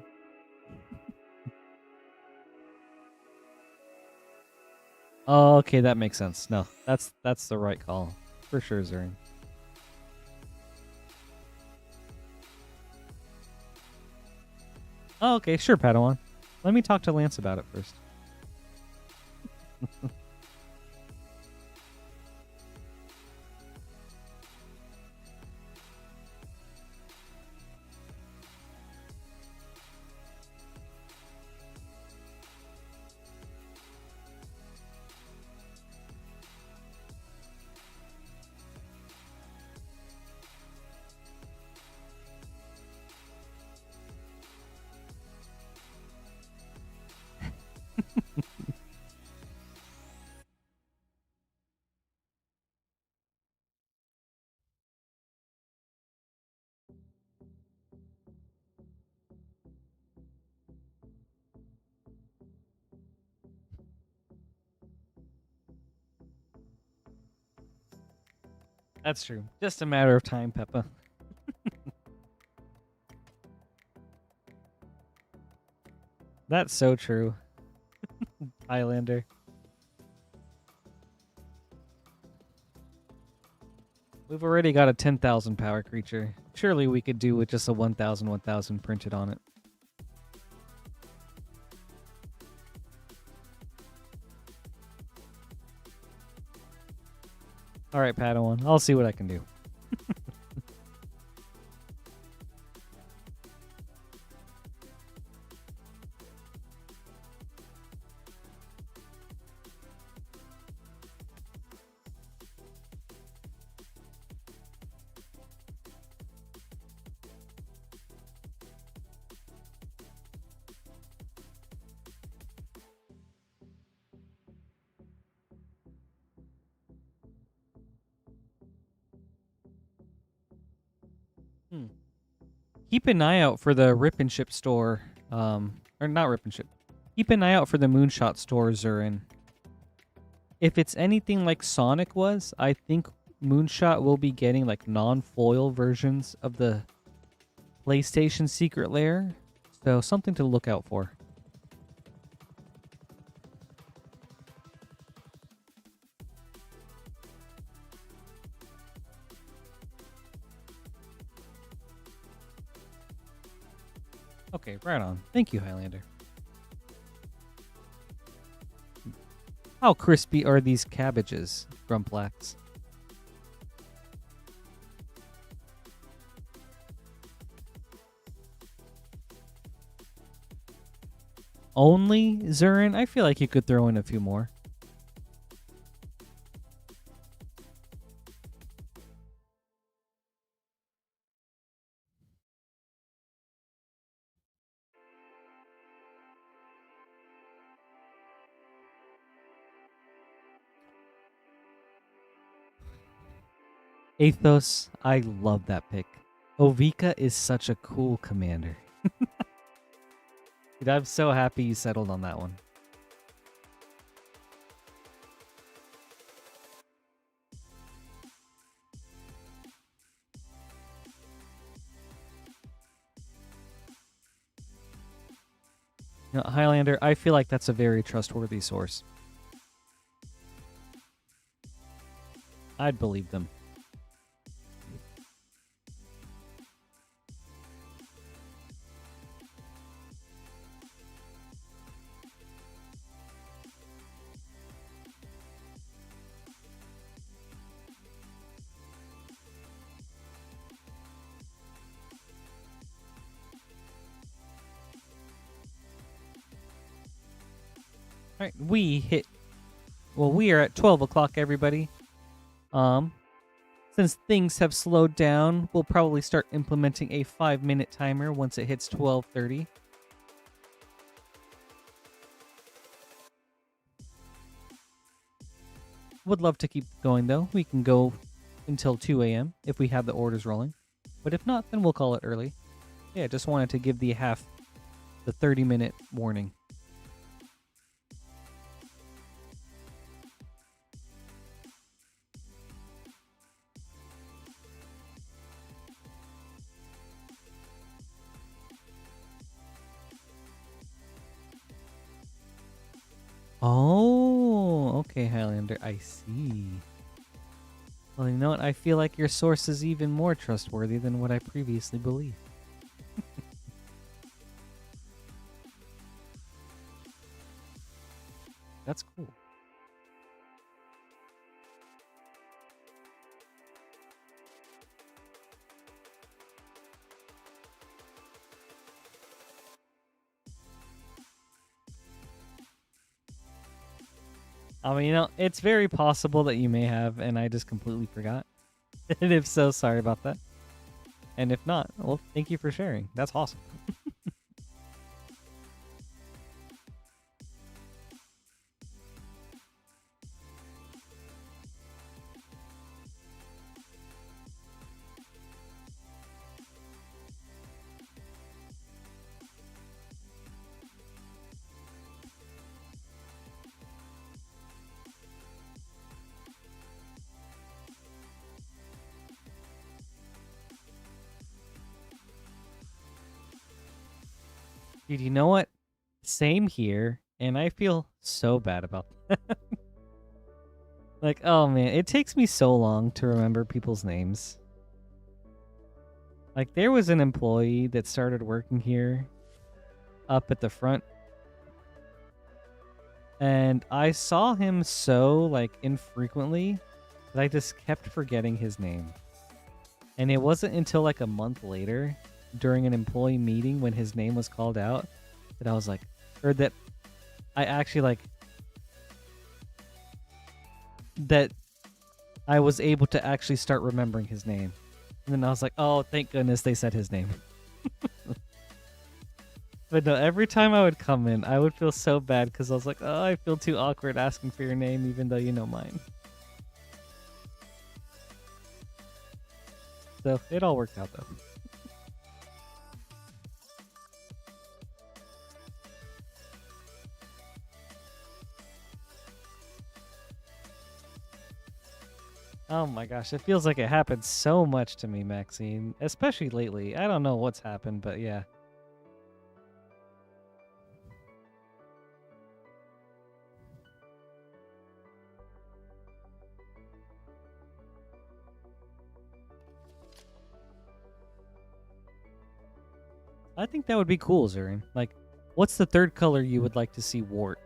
Oh, okay, that makes sense. No, that's the right call. For sure, Zurin. Oh, okay, sure, Padawan. Let me talk to Lance about it first. That's true. Just a matter of time, Peppa. That's so true. Highlander. We've already got a 10,000 power creature. Surely we could do with just a 1,000 printed on it. Alright, Padawan. I'll see what I can do. Hmm. Keep an eye out for the Rip and Ship store. Or not Rip and Ship. Keep an eye out for the Moonshot store, Zurin. If it's anything like Sonic was, I think Moonshot will be getting like non-foil versions of the PlayStation Secret Lair. So something to look out for. Okay, right on. Thank you, Highlander. How crispy are these cabbages, Grumplax? Only, Zurin? I feel like you could throw in a few more. Athos, I love that pick. Ovika is such a cool commander. Dude, I'm so happy you settled on that one. You know, Highlander, I feel like that's a very trustworthy source. I'd believe them. All right, we are at 12 o'clock, everybody. Since things have slowed down, we'll probably start implementing a 5-minute timer once it hits 12:30. Would love to keep going, though. We can go until 2 a.m. if we have the orders rolling. But if not, then we'll call it early. Yeah, just wanted to give the 30-minute warning. Oh, okay, Highlander. I see. Well, you know what? I feel like your source is even more trustworthy than what I previously believed. That's cool. I mean, you know, it's very possible that you may have, and I just completely forgot. And if so, sorry about that. And if not, well, thank you for sharing. That's awesome. Dude, you know what? Same here, and I feel so bad about that. Like, oh man, it takes me so long to remember people's names. Like, there was an employee that started working here up at the front, and I saw him so, like, infrequently that I just kept forgetting his name. And it wasn't until, like, a month later during an employee meeting when his name was called out that I was like, or that I actually, like, that I was able to actually start remembering his name. And then I was like, oh, thank goodness they said his name. But no, every time I would come in, I would feel so bad because I was like, oh, I feel too awkward asking for your name even though you know mine. So it all worked out though. Oh my gosh, it feels like it happens so much to me, Maxine, especially lately. I don't know what's happened, but yeah. I think that would be cool, Zurin. Like, what's the third color you would like to see wart?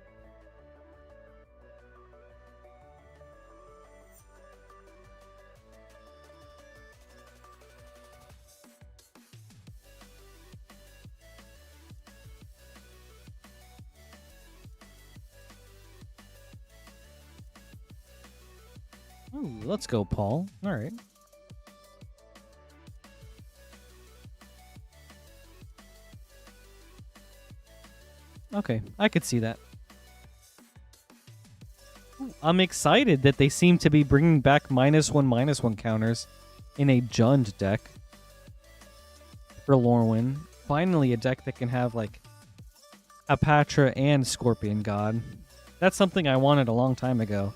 Ooh, let's go, Paul. All right. Okay, I could see that. Ooh, I'm excited that they seem to be bringing back -1/-1 counters in a Jund deck for Lorwyn. Finally, a deck that can have, like, Apatra and Scorpion God. That's something I wanted a long time ago.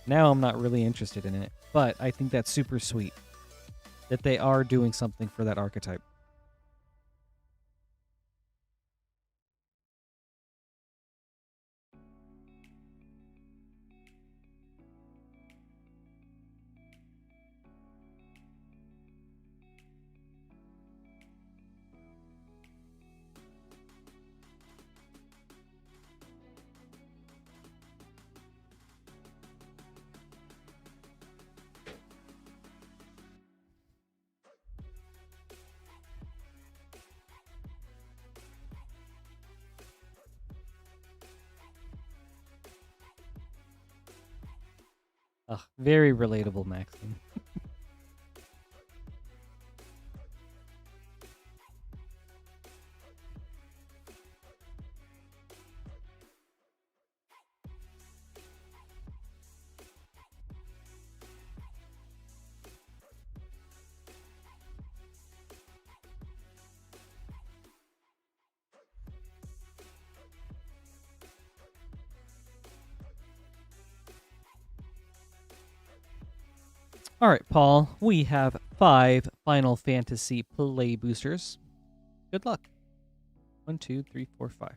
Now I'm not really interested in it, but I think that's super sweet that they are doing something for that archetype. Ugh, very relatable, Maxine. All right, Paul, we have 5 Final Fantasy play boosters. Good luck. 1, 2, 3, 4, 5.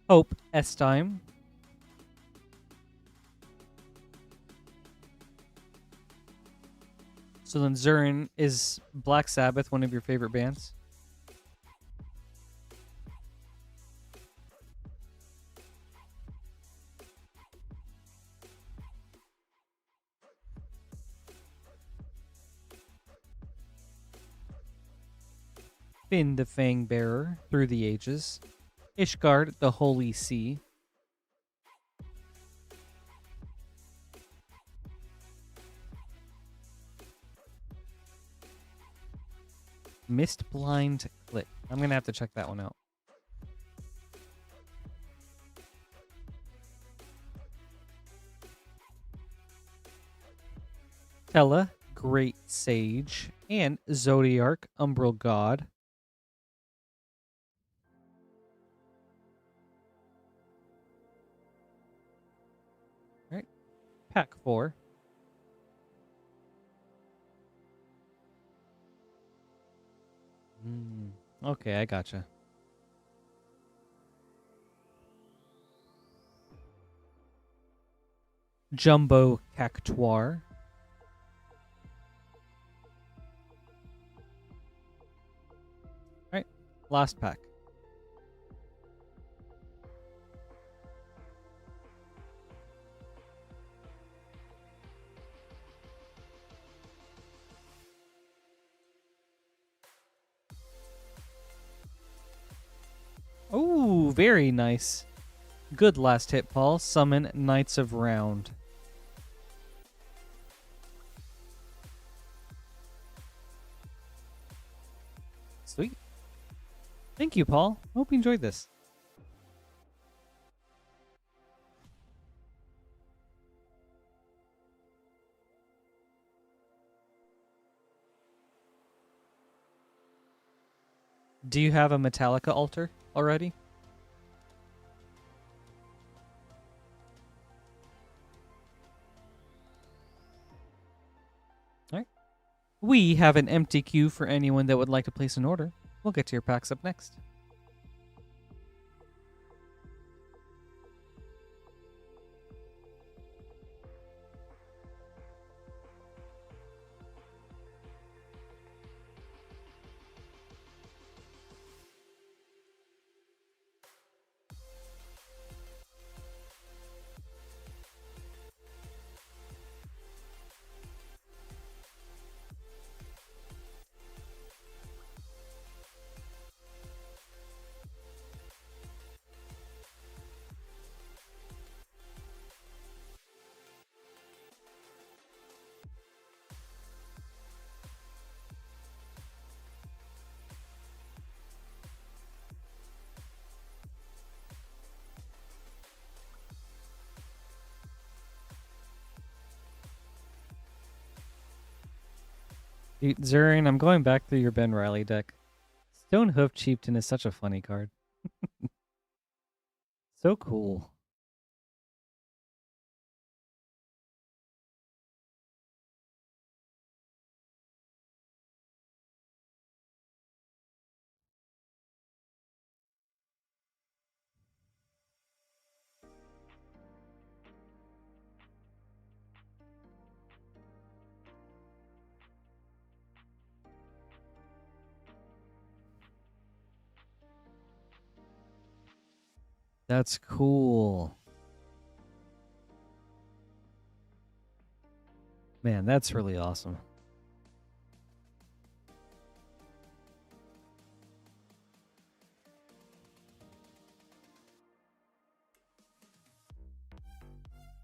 Hope S-Time. So then Zurin, is Black Sabbath one of your favorite bands? Finn the Fang Bearer, Through the Ages. Ishgard, the Holy Sea. Mist Blind Clip. I'm going to have to check that one out. Tella, Great Sage. And Zodiark, Umbral God. All right. Pack 4. Okay, I gotcha. Jumbo Cactuar. Alright, last pack. Oh, very nice. Good last hit, Paul. Summon Knights of Round. Sweet. Thank you, Paul. Hope you enjoyed this. Do you have a Metallica altar already? All right. We have an empty queue for anyone that would like to place an order. We'll get to your packs up next. Dude, Zurian, I'm going back through your Ben Riley deck. Stone Hoof Chieftain is such a funny card. So cool. That's cool. Man, that's really awesome.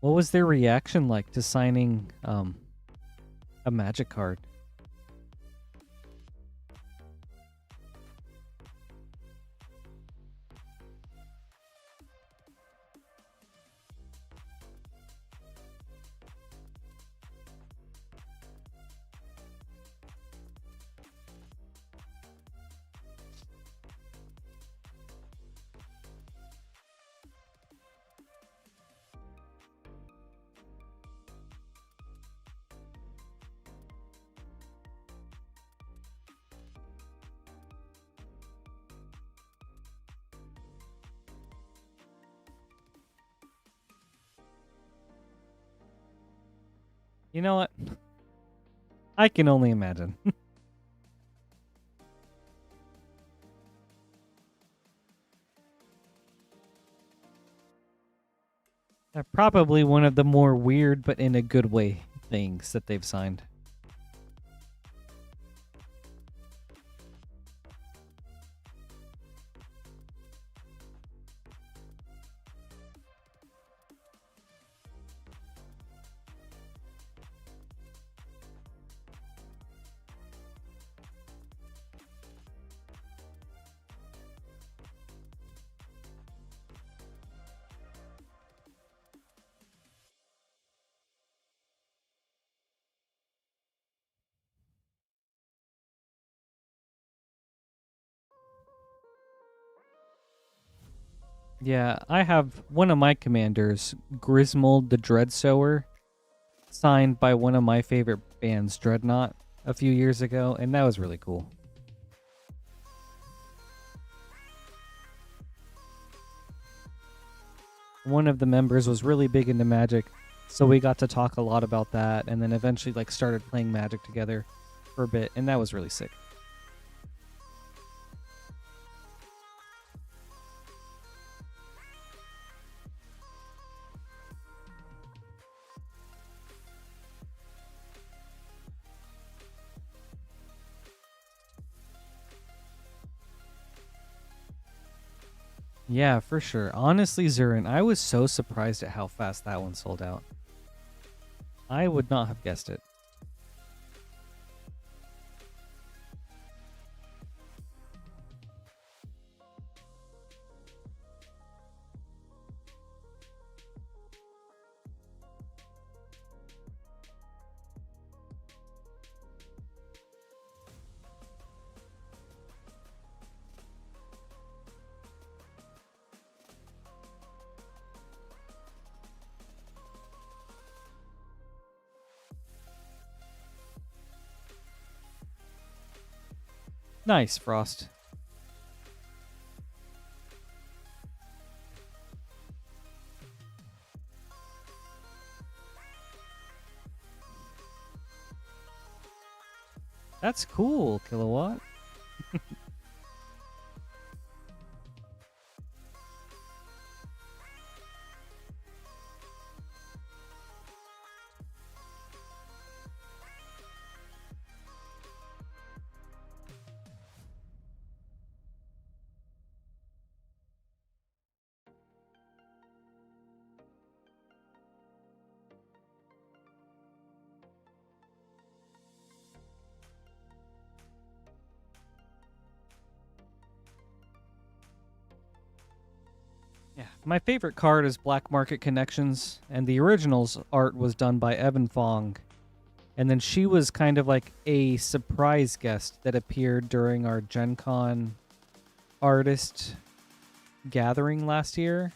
What was their reaction like to signing a Magic card? You know what? I can only imagine. Probably one of the more weird, but in a good way, things that they've signed. Yeah, I have one of my commanders, Grismold the Dreadsower, signed by one of my favorite bands, Dreadnought, a few years ago, and that was really cool. One of the members was really big into Magic, so we got to talk a lot about that, and then eventually like started playing Magic together for a bit, and that was really sick. Yeah, for sure. Honestly, Zurin, I was so surprised at how fast that one sold out. I would not have guessed it. Nice, Frost. That's cool, Kilowatt. Yeah, my favorite card is Black Market Connections, and the originals art was done by Evan Fong. And then she was kind of like a surprise guest that appeared during our Gen Con artist gathering last year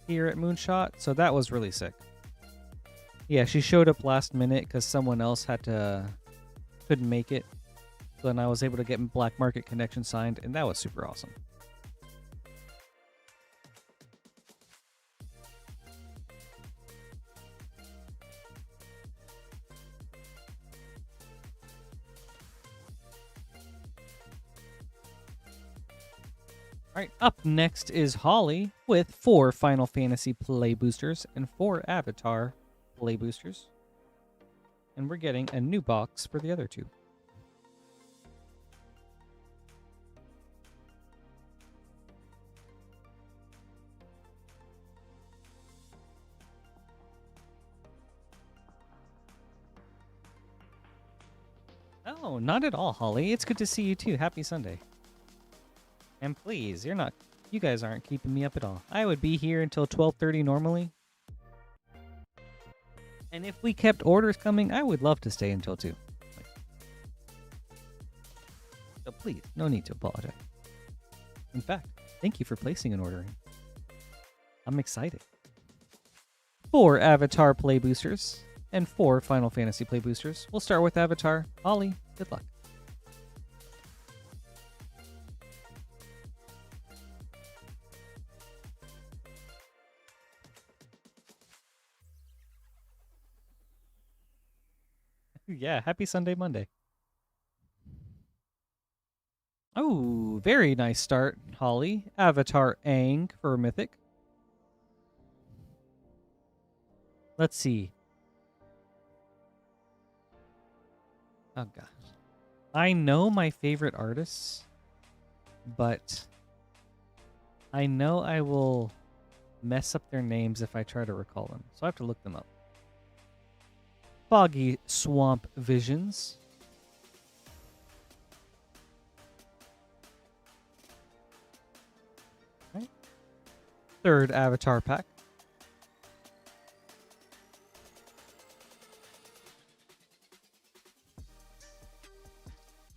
here at Moonshot. So that was really sick. Yeah, she showed up last minute because someone else couldn't make it. So then I was able to get Black Market Connection signed, and that was super awesome. All right, up next is Holly with 4 Final Fantasy Play Boosters and 4 Avatar Play Boosters. And we're getting a new box for the other 2. Oh, not at all, Holly. It's good to see you too. Happy Sunday. And please, you guys aren't keeping me up at all. I would be here until 12:30 normally. And if we kept orders coming, I would love to stay until 2. So please, no need to apologize. In fact, thank you for placing an order. I'm excited. 4 Avatar Play Boosters and 4 Final Fantasy Play Boosters. We'll start with Avatar. Holly, good luck. Yeah, happy Sunday, Monday. Oh, very nice start, Holly. Avatar Aang for a Mythic. Let's see. Oh, gosh. I know my favorite artists, but I know I will mess up their names if I try to recall them. So I have to look them up. Foggy Swamp Visions. Right. 3rd Avatar pack.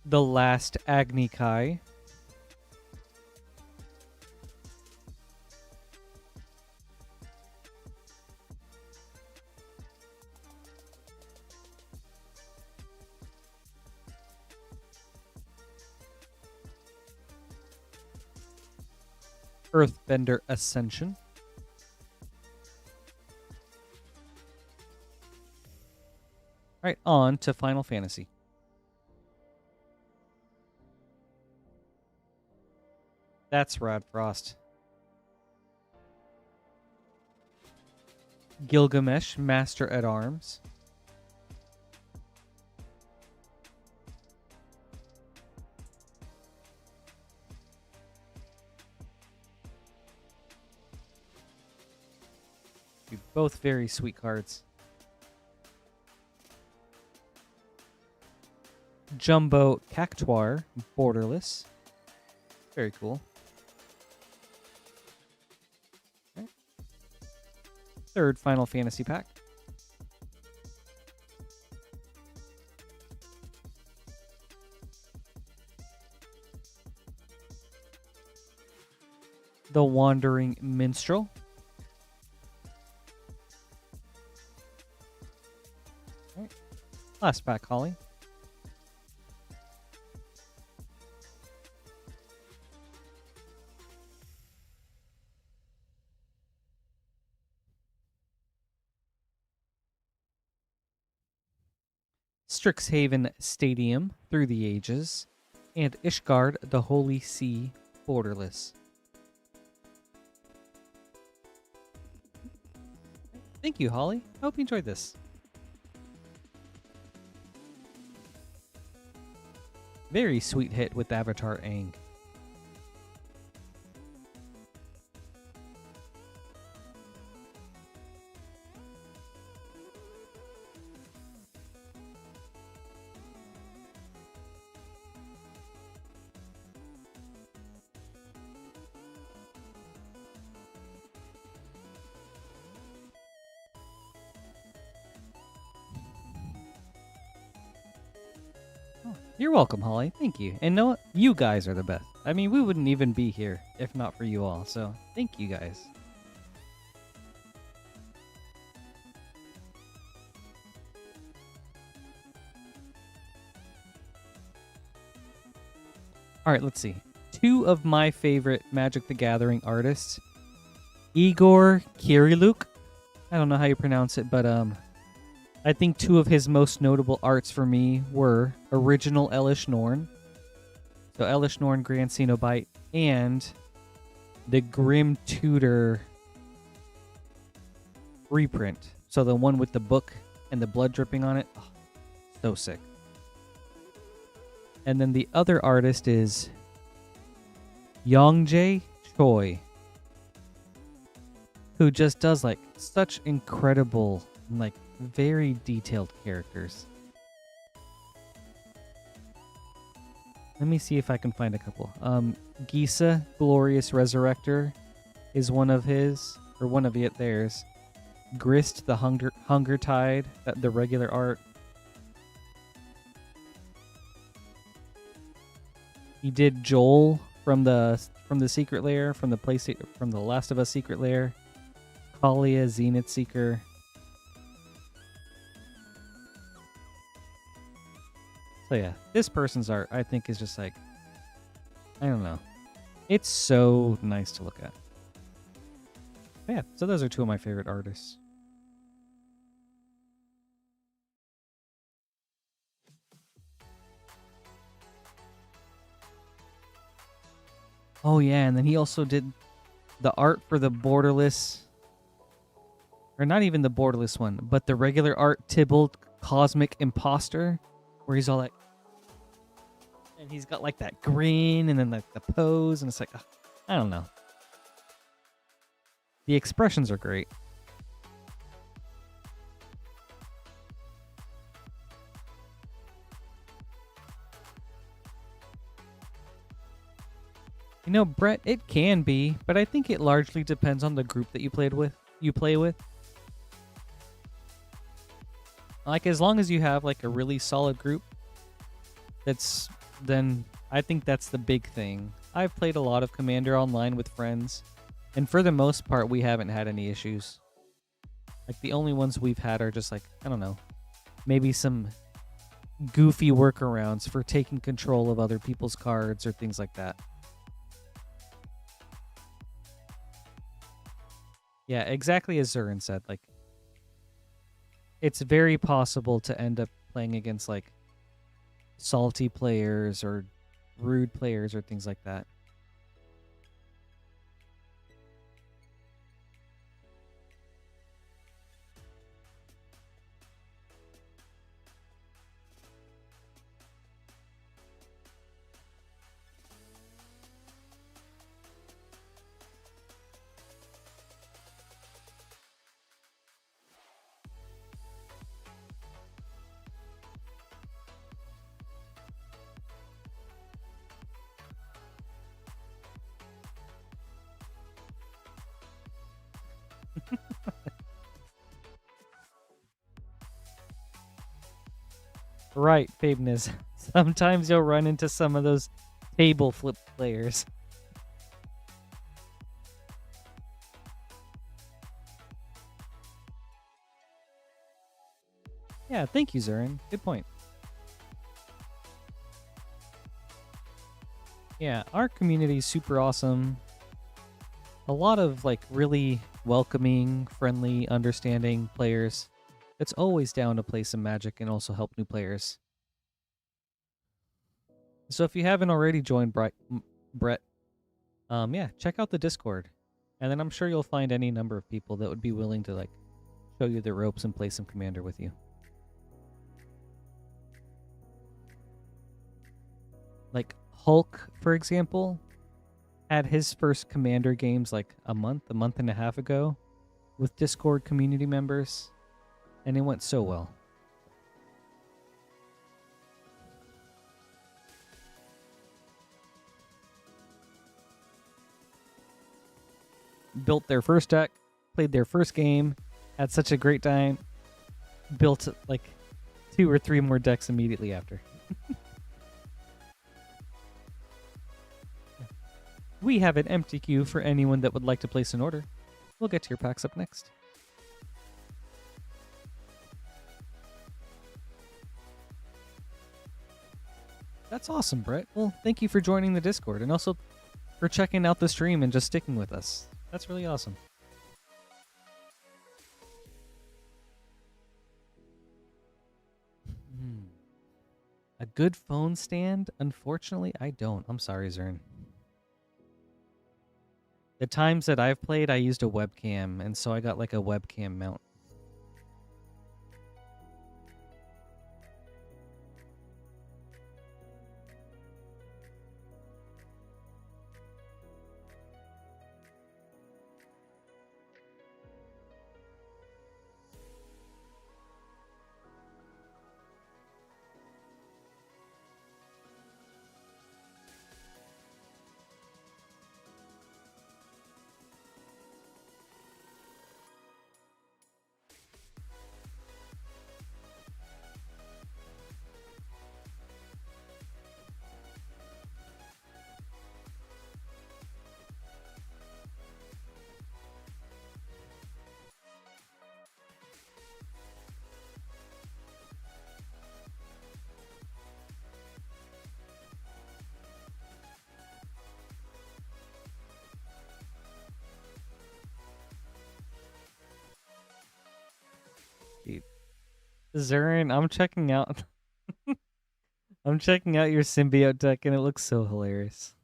The Last Agni Kai. Earthbender Ascension. All right, on to Final Fantasy. That's Rod Frost. Gilgamesh, Master at Arms. Both very sweet cards. Jumbo Cactuar, Borderless. Very cool. Okay. 3rd Final Fantasy pack. The Wandering Minstrel. Last pack, Holly. Strixhaven Stadium Through the Ages, and Ishgard the Holy Sea Borderless. Thank you, Holly. I hope you enjoyed this. Very sweet hit with Avatar Aang. You're welcome, Holly. Thank you. And know what? You guys are the best. I mean, we wouldn't even be here if not for you all. So, thank you guys. All right, let's see. Two of my favorite Magic the Gathering artists, Igor Kiriluk. I don't know how you pronounce it, but I think two of his most notable arts for me were original Elish Norn. So Elish Norn Grand Cenobite and the Grim Tutor reprint. So the one with the book and the blood dripping on it. Oh, so sick. And then the other artist is Yongjae Choi, who just does like such incredible, like very detailed characters. Let me see if I can find a couple. Gisa, Glorious Resurrector, is one of his, or one of theirs. Grist, the Hunger Tide, the regular art. He did Joel from the Secret Lair, from the Last of Us Secret Lair. Kalia, Zenith Seeker. So yeah, this person's art, I think, is just like, I don't know. It's so nice to look at. But yeah, so those are two of my favorite artists. Oh yeah, and then he also did the art for the Borderless, or not even the Borderless one, but the regular art Tybalt Cosmic Imposter, where he's all like, and he's got like that grin and then like the pose, and it's like, I don't know. The expressions are great. You know, Brett, it can be, but I think it largely depends on the group that you play with. Like, as long as you have like a really solid group, then I think that's the big thing. I've played a lot of Commander online with friends, and for the most part, we haven't had any issues. Like, the only ones we've had are just like, I don't know, maybe some goofy workarounds for taking control of other people's cards or things like that. Yeah, exactly as Zurin said. Like, it's very possible to end up playing against like salty players or rude players or things like that. Right, Fabness. Sometimes you'll run into some of those table flip players. Yeah, thank you, Zurin. Good point. Yeah, our community is super awesome. A lot of like really welcoming, friendly, understanding players. that's always down to play some Magic and also help new players. So if you haven't already joined Brett, yeah, check out the Discord, and then I'm sure you'll find any number of people that would be willing to like show you the ropes and play some Commander with you. Like Hulk, for example, had his first Commander games like a month and a half ago with Discord community members, and it went so well. Built their first deck, played their first game, had such a great time, built like 2 or 3 more decks immediately after. We have an empty queue for anyone that would like to place an order. We'll get to your packs up next. That's awesome, Brett. Well, thank you for joining the Discord and also for checking out the stream and just sticking with us. That's really awesome. A good phone stand? Unfortunately, I don't. I'm sorry, Zern. The times that I've played, I used a webcam, and so I got like a webcam mount. Zurin, I'm checking out I'm checking out your symbiote deck and it looks so hilarious.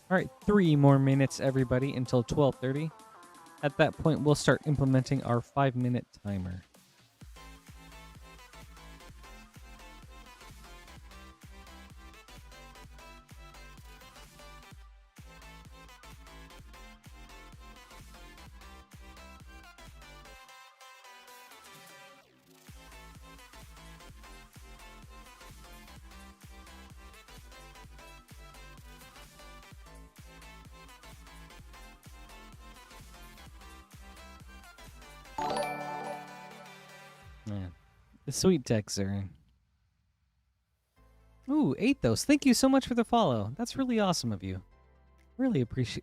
All right, 3 more minutes, everybody, until 12:30. At that point, we'll start implementing our 5-minute timer. Man, the sweet tech, Zurin. Ooh, Athos, thank you so much for the follow. That's really awesome of you. Really appreciate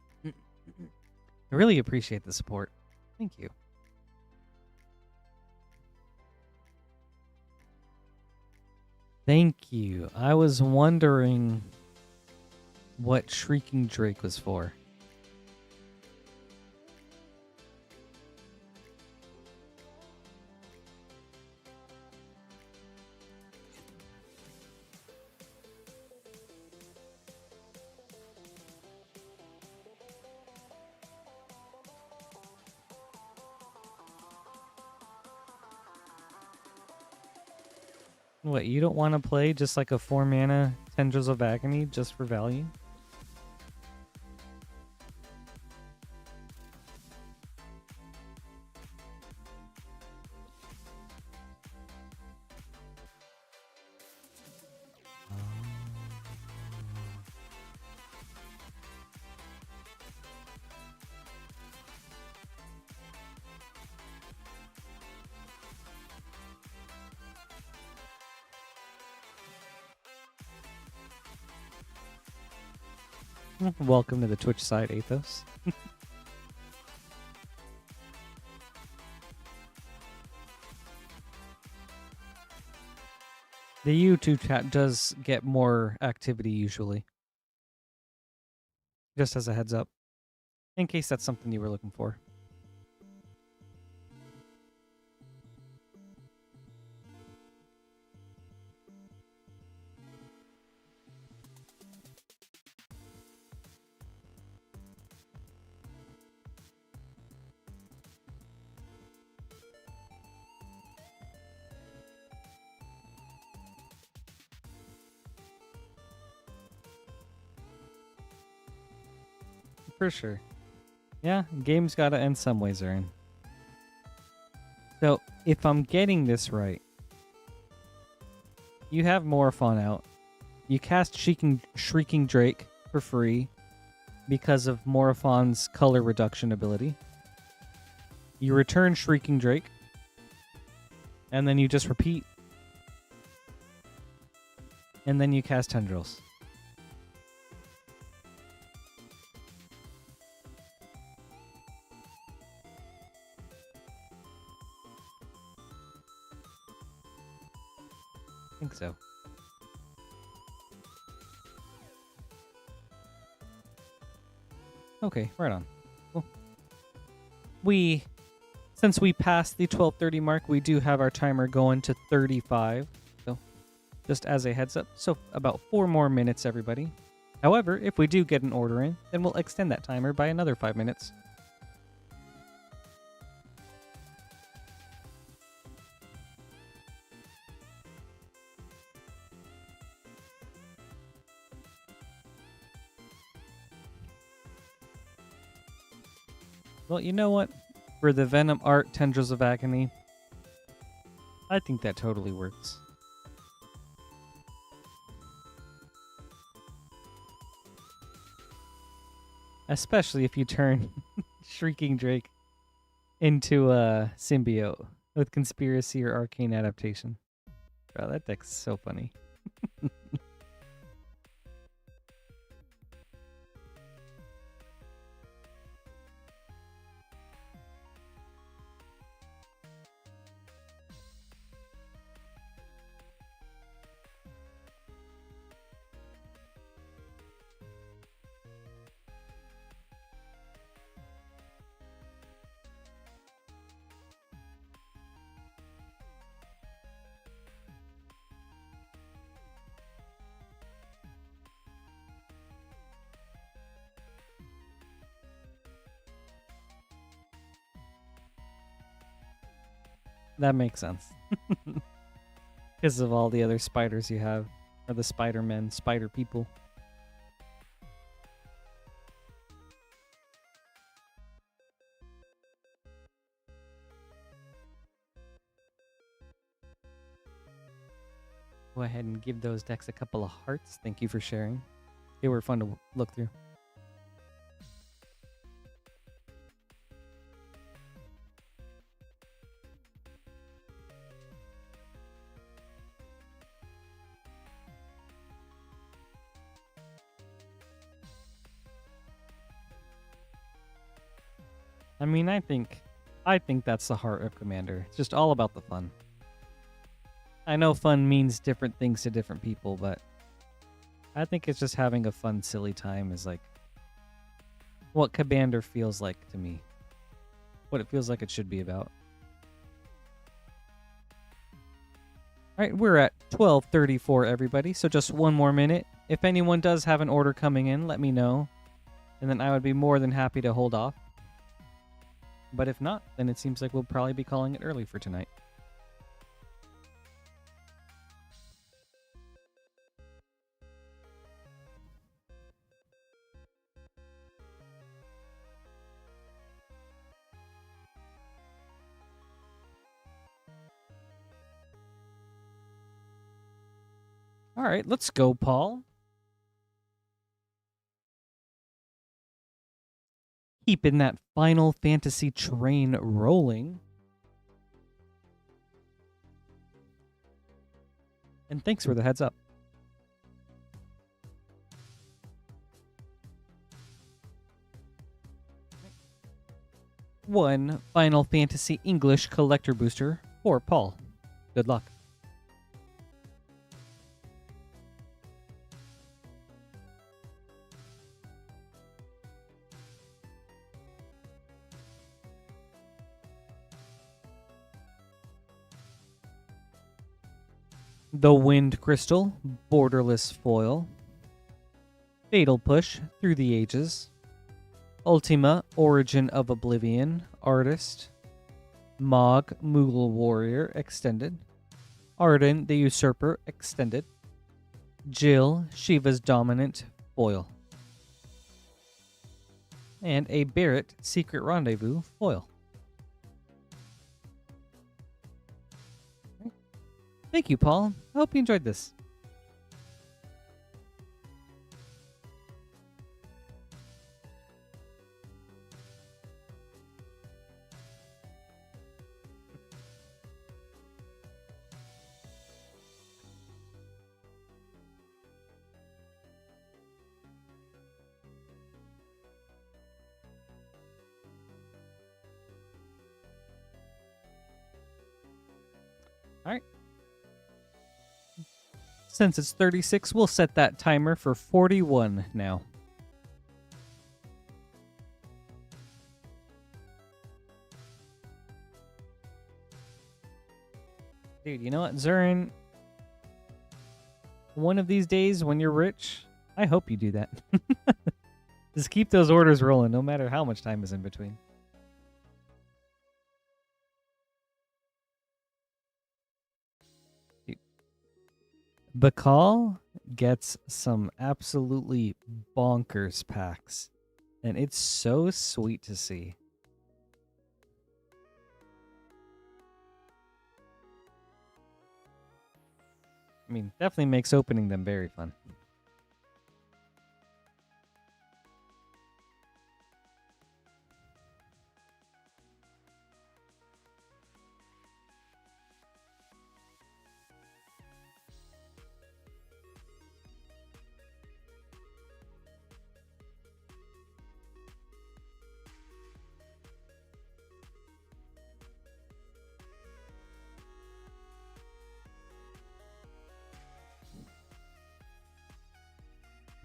the support. Thank you. Thank you. I was wondering what Shrieking Drake was for. What, you don't want to play just like a 4-mana Tendrils of Agony just for value? Welcome to the Twitch side, Athos. The YouTube chat does get more activity usually. Just as a heads up. In case that's something you were looking for. For sure. Yeah, games gotta end some ways, Aaron. So, if I'm getting this right, you have Morphon out. You cast Shrieking Drake for free because of Morphon's color reduction ability. You return Shrieking Drake, and then you just repeat. And then you cast Tendrils. I think so. Okay, right on. Cool. Since we passed the 12:30 mark, we do have our timer going to 35. So, just as a heads up, so about 4 more minutes, everybody. However, if we do get an order in, then we'll extend that timer by another 5 minutes. Well, you know what? For the Venom Art Tendrils of Agony, I think that totally works. Especially if you turn Shrieking Drake into a symbiote with Conspiracy or Arcane Adaptation. Bro, that deck's so funny. That makes sense. Because of all the other spiders you have. Or the Spider-Men, spider people. Go ahead and give those decks a couple of hearts. Thank you for sharing. They were fun to look through. I mean, I think that's the heart of Commander. It's just all about the fun. I know fun means different things to different people, but I think it's just having a fun, silly time is like what Commander feels like to me. What it feels like it should be about. All right, we're at 12:34, everybody. So just one more minute. If anyone does have an order coming in, let me know. And then I would be more than happy to hold off. But if not, then it seems like we'll probably be calling it early for tonight. All right, let's go, Paul. Keeping that Final Fantasy train rolling. And thanks for the heads up. one Final Fantasy English Collector Booster for Paul. Good luck. The Wind Crystal, Borderless Foil. Fatal Push, Through the Ages. Ultima, Origin of Oblivion, Artist. Mog, Moogle Warrior, Extended. Arden, the Usurper, Extended. Jill, Shiva's Dominant, Foil. And a Barrett, Secret Rendezvous, Foil. Thank you, Paul. I hope you enjoyed this. All right. Since it's 36, we'll set that timer for 41 now. Dude, you know what, Zurin? One of these days when you're rich, I hope you do that. Just keep those orders rolling, no matter how much time is in between. Bakal gets some absolutely bonkers packs, and it's so sweet to see. I mean, definitely makes opening them very fun.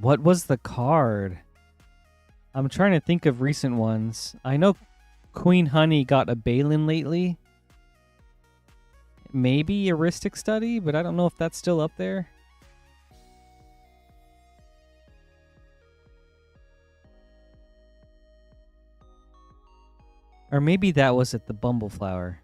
What was the card? I'm trying to think of recent ones. I know Queen Honey got a Balin lately. Maybe a Ristic Study, but I don't know if that's still up there. Or maybe that was at the Bumbleflower.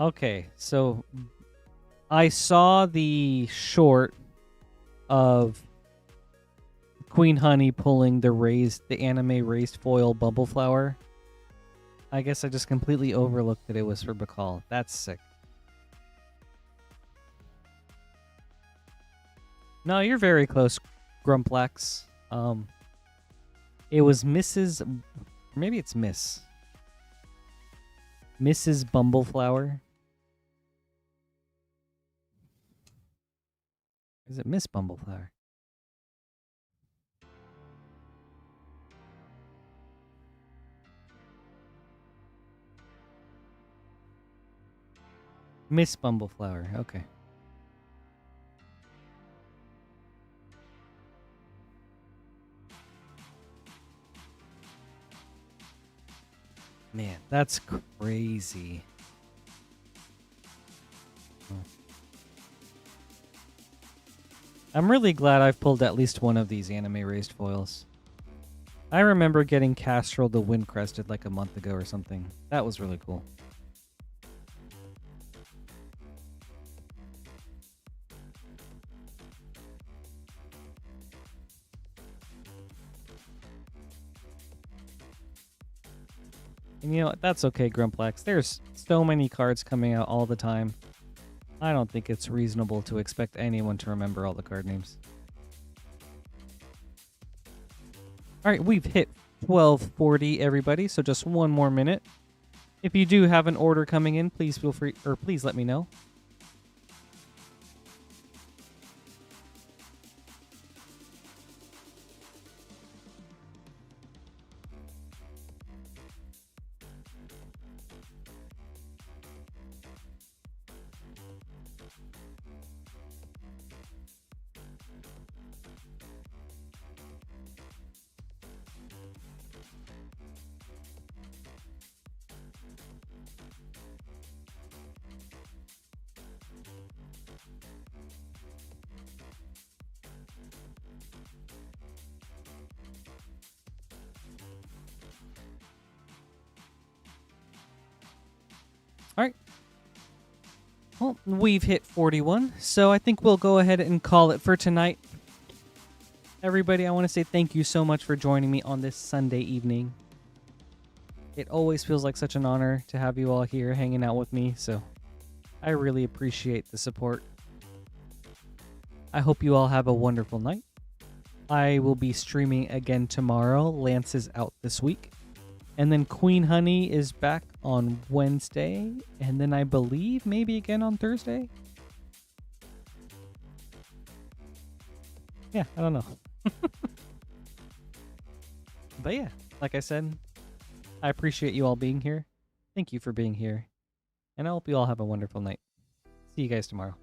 Okay, so I saw the short of Queen Honey pulling the anime raised foil Bumbleflower. I guess I just completely overlooked that it was for Bakal. That's sick. No, you're very close, Grumplax. It was Mrs. Maybe it's Mrs. Bumbleflower. Is it Miss Bumbleflower? Miss Bumbleflower, okay. Man, that's crazy. I'm really glad I've pulled at least one of these anime raised foils. I remember getting Castrol the Windcrested like a month ago or something. That was really cool. And you know what? That's okay, Grumplex. There's so many cards coming out all the time. I don't think it's reasonable to expect anyone to remember all the card names. All right, we've hit 12:40, everybody, so just one more minute. If you do have an order coming in, please feel free, or please let me know. All right. Well, we've hit 41, so I think we'll go ahead and call it for tonight. Everybody, I want to say thank you so much for joining me on this Sunday evening. It always feels like such an honor to have you all here hanging out with me, so I really appreciate the support. I hope you all have a wonderful night. I will be streaming again tomorrow. Lance is out this week. And then Queen Honey is back on Wednesday. And then I believe maybe again on Thursday. Yeah, I don't know. But yeah, like I said, I appreciate you all being here. Thank you for being here. And I hope you all have a wonderful night. See you guys tomorrow.